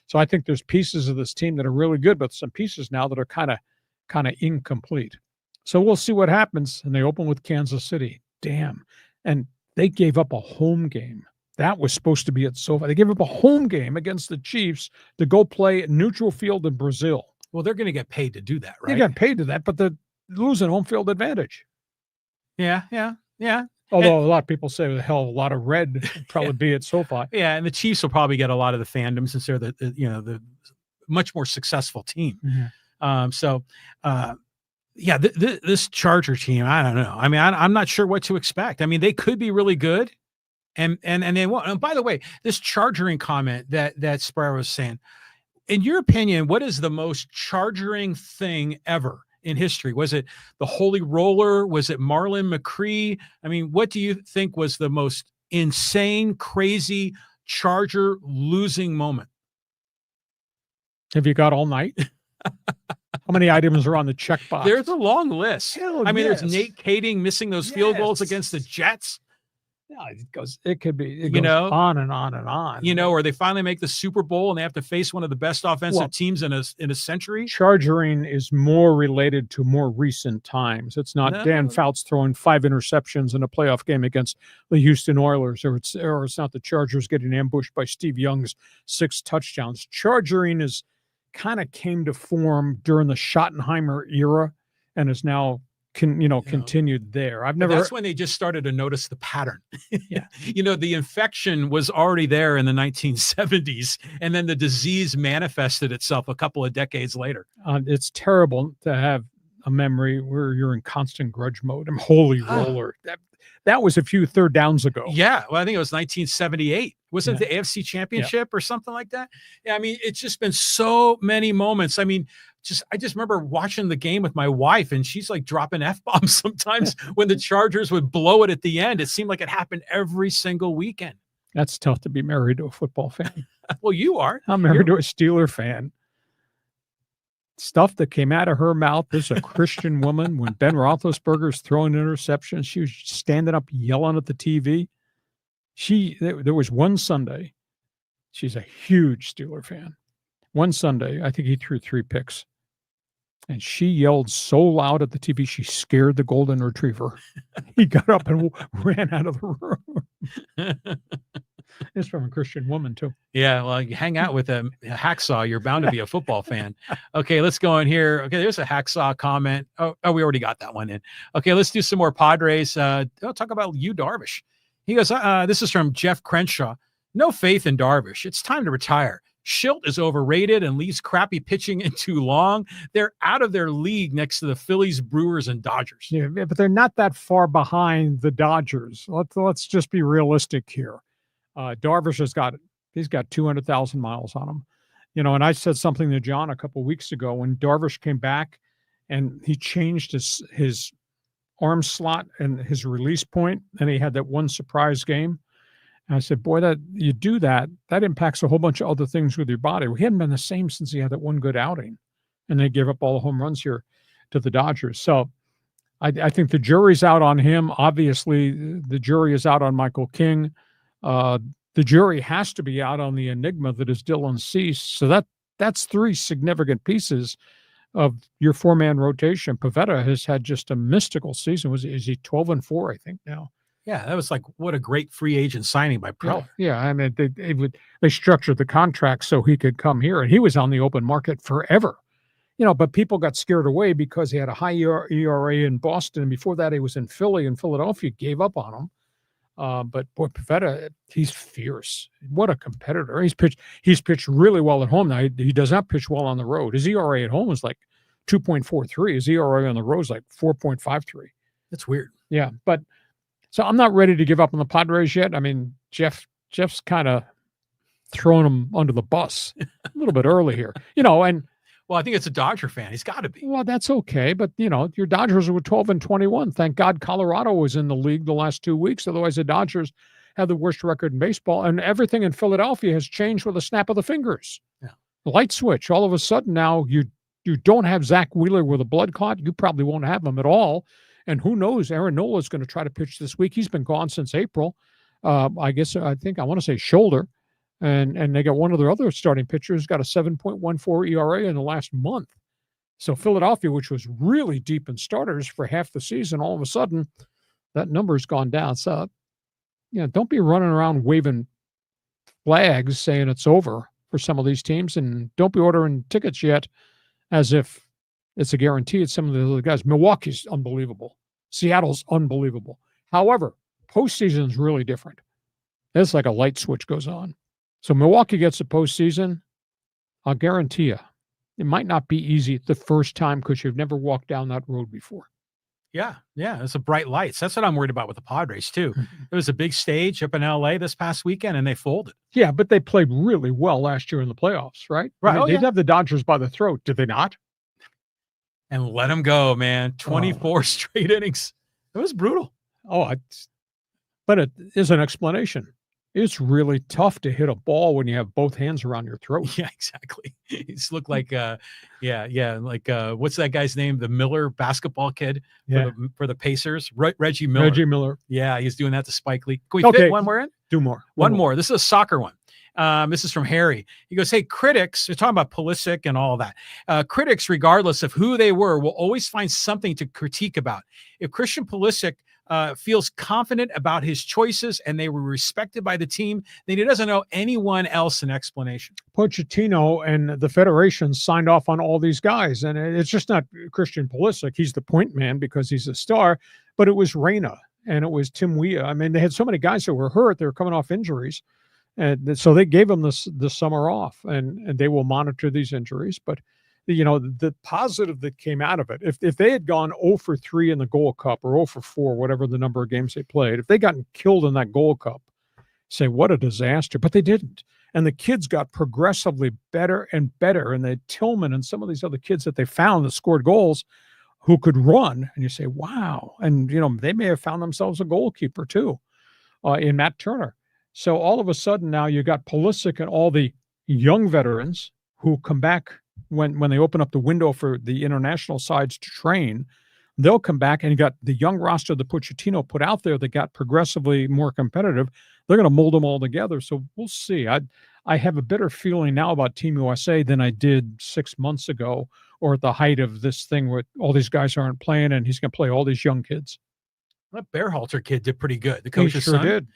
S2: So I think there's pieces of this team that are really good, but some pieces now that are kind of incomplete. So we'll see what happens. And they open with Kansas City. Damn. And they gave up a home game. That was supposed to be at SoFi. They gave up a home game against the Chiefs to go play at neutral field in Brazil.
S3: Well, they're going to get paid to do that, right?
S2: They got paid to that, but they're losing home field advantage.
S3: Yeah.
S2: Although a lot of people say, a lot of red would probably be at SoFi.
S3: Yeah, and the Chiefs will probably get a lot of the fandom since they're the much more successful team.
S2: Mm-hmm.
S3: This Charger team, I don't know. I mean, I'm not sure what to expect. I mean, they could be really good, and they won't. And by the way, this chargering comment that Sparrow was saying, in your opinion, what is the most chargering thing ever in history? Was it the Holy Roller? Was it Marlon McCree? I mean, what do you think was the most insane, crazy Charger losing moment?
S2: Have you got all night? How many items are on the checkbox?
S3: There's a long list.
S2: There's
S3: There's Nate Kading missing those field goals against the Jets.
S2: No, it could be, it goes on and on and on.
S3: Or they finally make the Super Bowl and they have to face one of the best offensive teams in a century.
S2: Chargering is more related to more recent times. It's not Dan Fouts throwing 5 interceptions in a playoff game against the Houston Oilers, or it's not the Chargers getting ambushed by Steve Young's 6 touchdowns. Chargering is kind of came to form during the Schottenheimer era and is now continued there. I've never.
S3: That's when they just started to notice the pattern.
S2: Yeah.
S3: The infection was already there in the 1970s, and then the disease manifested itself a couple of decades later.
S2: It's terrible to have a memory where you're in constant grudge mode. I'm holy roller. That was a few third downs ago.
S3: Yeah. Well, I think it was 1978. Wasn't it the AFC Championship or something like that? Yeah. I mean, it's just been so many moments. I mean, I just remember watching the game with my wife, and she's like dropping F-bombs sometimes when the Chargers would blow it at the end. It seemed like it happened every single weekend.
S2: That's tough to be married to a football fan.
S3: Well, you are.
S2: I'm married to a Steeler fan. Stuff that came out of her mouth. This is a Christian woman. When Ben Roethlisberger's throwing interceptions, she was standing up yelling at the TV. There was one Sunday. She's a huge Steeler fan. One Sunday, I think he threw 3 picks. And she yelled so loud at the TV, she scared the golden retriever. He got up and ran out of the room. It's from a Christian woman, too.
S3: Yeah, well, you hang out with a hacksaw, you're bound to be a football fan. Okay, let's go in here. Okay, there's a hacksaw comment. Oh, we already got that one in. Okay, let's do some more Padres. I'll talk about Yu Darvish. He goes, this is from Jeff Crenshaw. No faith in Darvish. It's time to retire. Schilt is overrated and leaves crappy pitching in too long. They're out of their league next to the Phillies, Brewers, and Dodgers.
S2: Yeah, but they're not that far behind the Dodgers. Let's just be realistic here. Darvish he's got 200,000 miles on him. And I said something to John a couple of weeks ago when Darvish came back and he changed his arm slot and his release point, and he had that one surprise game. And I said, boy, that impacts a whole bunch of other things with your body. He hadn't been the same since he had that one good outing. And they gave up all the home runs here to the Dodgers. So I think the jury's out on him. Obviously, the jury is out on Michael King. The jury has to be out on the enigma that is Dylan Cease. So that's 3 significant pieces of your 4-man rotation. Pivetta has had just a mystical season. Is he 12-4, I think, now?
S3: Yeah, that was like, what a great free agent signing by Preller.
S2: Yeah, I mean, they structured the contract so he could come here, and he was on the open market forever. But people got scared away because he had a high ERA in Boston, and before that he was in Philly, and Philadelphia gave up on him. But boy, Pivetta, he's fierce. What a competitor. He's pitched really well at home. Now, he does not pitch well on the road. His ERA at home is like 2.43. His ERA on the road is like 4.53.
S3: That's weird.
S2: Yeah, but so I'm not ready to give up on the Padres yet. I mean, Jeff's kind of throwing them under the bus a little bit early here, and
S3: well, I think it's a Dodger fan. He's got to be.
S2: Well, that's okay, but your Dodgers were 12-21. Thank God Colorado was in the league the last 2 weeks. Otherwise, the Dodgers have the worst record in baseball, and everything in Philadelphia has changed with a snap of the fingers.
S3: Yeah,
S2: the light switch. All of a sudden now you don't have Zach Wheeler with a blood clot. You probably won't have him at all. And who knows? Aaron Nola is going to try to pitch this week. He's been gone since April. I want to say shoulder. And they got one of their other starting pitchers, got a 7.14 ERA in the last month. So Philadelphia, which was really deep in starters for half the season, all of a sudden, that number's gone down. So, don't be running around waving flags saying it's over for some of these teams. And don't be ordering tickets yet as if it's a guarantee. It's some of the other guys. Milwaukee's unbelievable. Seattle's unbelievable. However, postseason's really different. It's like a light switch goes on. So Milwaukee gets the postseason. I'll guarantee you, it might not be easy the first time because you've never walked down that road before.
S3: Yeah, it's a bright lights. That's what I'm worried about with the Padres, too. It was a big stage up in L.A. this past weekend, and they folded.
S2: Yeah, but they played really well last year in the playoffs, right?
S3: Right.
S2: I mean, they did have the Dodgers by the throat, did they not?
S3: And let them go, man. 24 straight innings. It was brutal.
S2: But it is an explanation. It's really tough to hit a ball when you have both hands around your throat.
S3: Yeah, exactly. It's looked like, what's that guy's name? The Miller basketball kid for the Pacers, Reggie Miller.
S2: Reggie Miller.
S3: Yeah, he's doing that to Spike Lee. Can we fit one more in?
S2: Do more.
S3: One more. This is a soccer one. This is from Harry. He goes, hey, critics, we're talking about Pulisic and all that. Critics, regardless of who they were, will always find something to critique about. If Christian Pulisic feels confident about his choices and they were respected by the team, then he doesn't owe anyone else an explanation.
S2: Pochettino and the Federation signed off on all these guys, and it's just not Christian Pulisic. He's the point man because he's a star, but it was Reyna and it was Tim Weah. I mean, they had so many guys that were hurt. They were coming off injuries. And so they gave them this summer off, and they will monitor these injuries. But, the positive that came out of it, if they had gone 0 for 3 in the Gold Cup or 0 for 4, whatever the number of games they played, if they gotten killed in that Gold Cup, say, what a disaster. But they didn't. And the kids got progressively better and better. And they Tillman and some of these other kids that they found that scored goals who could run. And you say, wow. And, they may have found themselves a goalkeeper too in Matt Turner. So all of a sudden now you got Pulisic and all the young veterans who come back when they open up the window for the international sides to train. They'll come back, and you got the young roster that Pochettino put out there that got progressively more competitive. They're going to mold them all together. So we'll see. I have a better feeling now about Team USA than I did 6 months ago, or at the height of this thing where all these guys aren't playing and he's going to play all these young kids.
S3: That Bearhalter kid did pretty good. The coach's
S2: son did.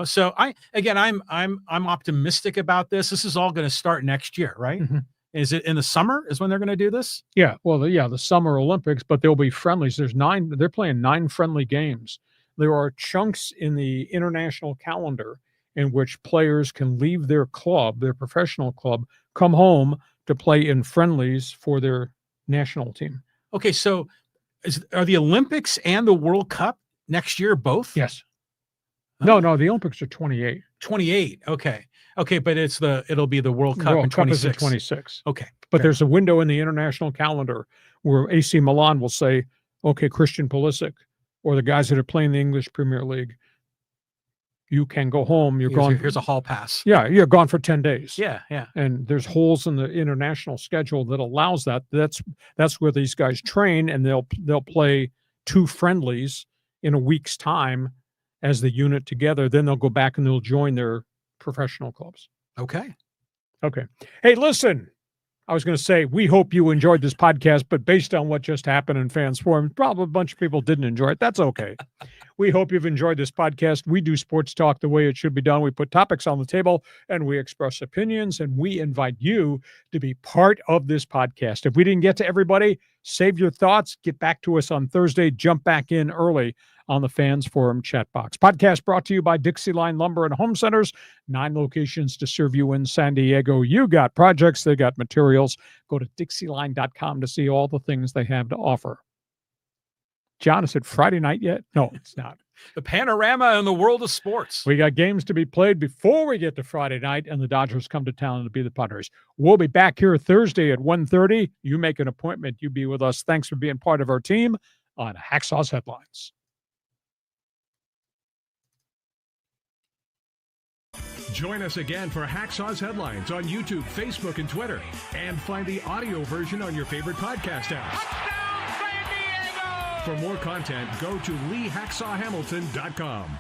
S3: So I'm optimistic about this. This is all going to start next year, right?
S2: Mm-hmm.
S3: Is it in the summer is when they're going to do this?
S2: Yeah. Well, the Summer Olympics, but there'll be friendlies. They're playing 9 friendly games. There are chunks in the international calendar in which players can leave their club, their professional club, come home to play in friendlies for their national team.
S3: Okay. So are the Olympics and the World Cup next year both?
S2: Yes.
S3: Oh.
S2: No, the Olympics are 28.
S3: 28. Okay, but it'll be the World Cup in 26.
S2: 26.
S3: Okay.
S2: But there's a window in the international calendar where AC Milan will say, okay, Christian Pulisic or the guys that are playing the English Premier League, you can go home. You're gone.
S3: Here's a hall pass.
S2: Yeah, you're gone for 10 days.
S3: Yeah.
S2: And there's holes in the international schedule that allows that. That's where these guys train, and they'll play 2 friendlies in a week's time as the unit together. Then they'll go back and they'll join their professional clubs.
S3: Okay.
S2: Hey, listen, I was going to say, we hope you enjoyed this podcast, but based on what just happened in Fans Forum, probably a bunch of people didn't enjoy it. That's okay. We hope you've enjoyed this podcast. We do sports talk the way it should be done. We put topics on the table and we express opinions, and we invite you to be part of this podcast. If we didn't get to everybody, save your thoughts, get back to us on Thursday, jump back in early on the Fans Forum chat box. Podcast brought to you by DIXIELINE Lumber and Home Centers, 9 locations to serve you in San Diego. You got projects, they got materials. Go to DIXIELINE.com to see all the things they have to offer. John, is it Friday night yet? No, it's not.
S3: The panorama in the world of sports.
S2: We got games to be played before we get to Friday night, and the Dodgers come to town to be the Padres. We'll be back here Thursday at 1:30. You make an appointment. You be with us. Thanks for being part of our team on Hacksaw's Headlines.
S1: Join us again for Hacksaw's Headlines on YouTube, Facebook, and Twitter. And find the audio version on your favorite podcast app. For more content, go to LeeHacksawHamilton.com.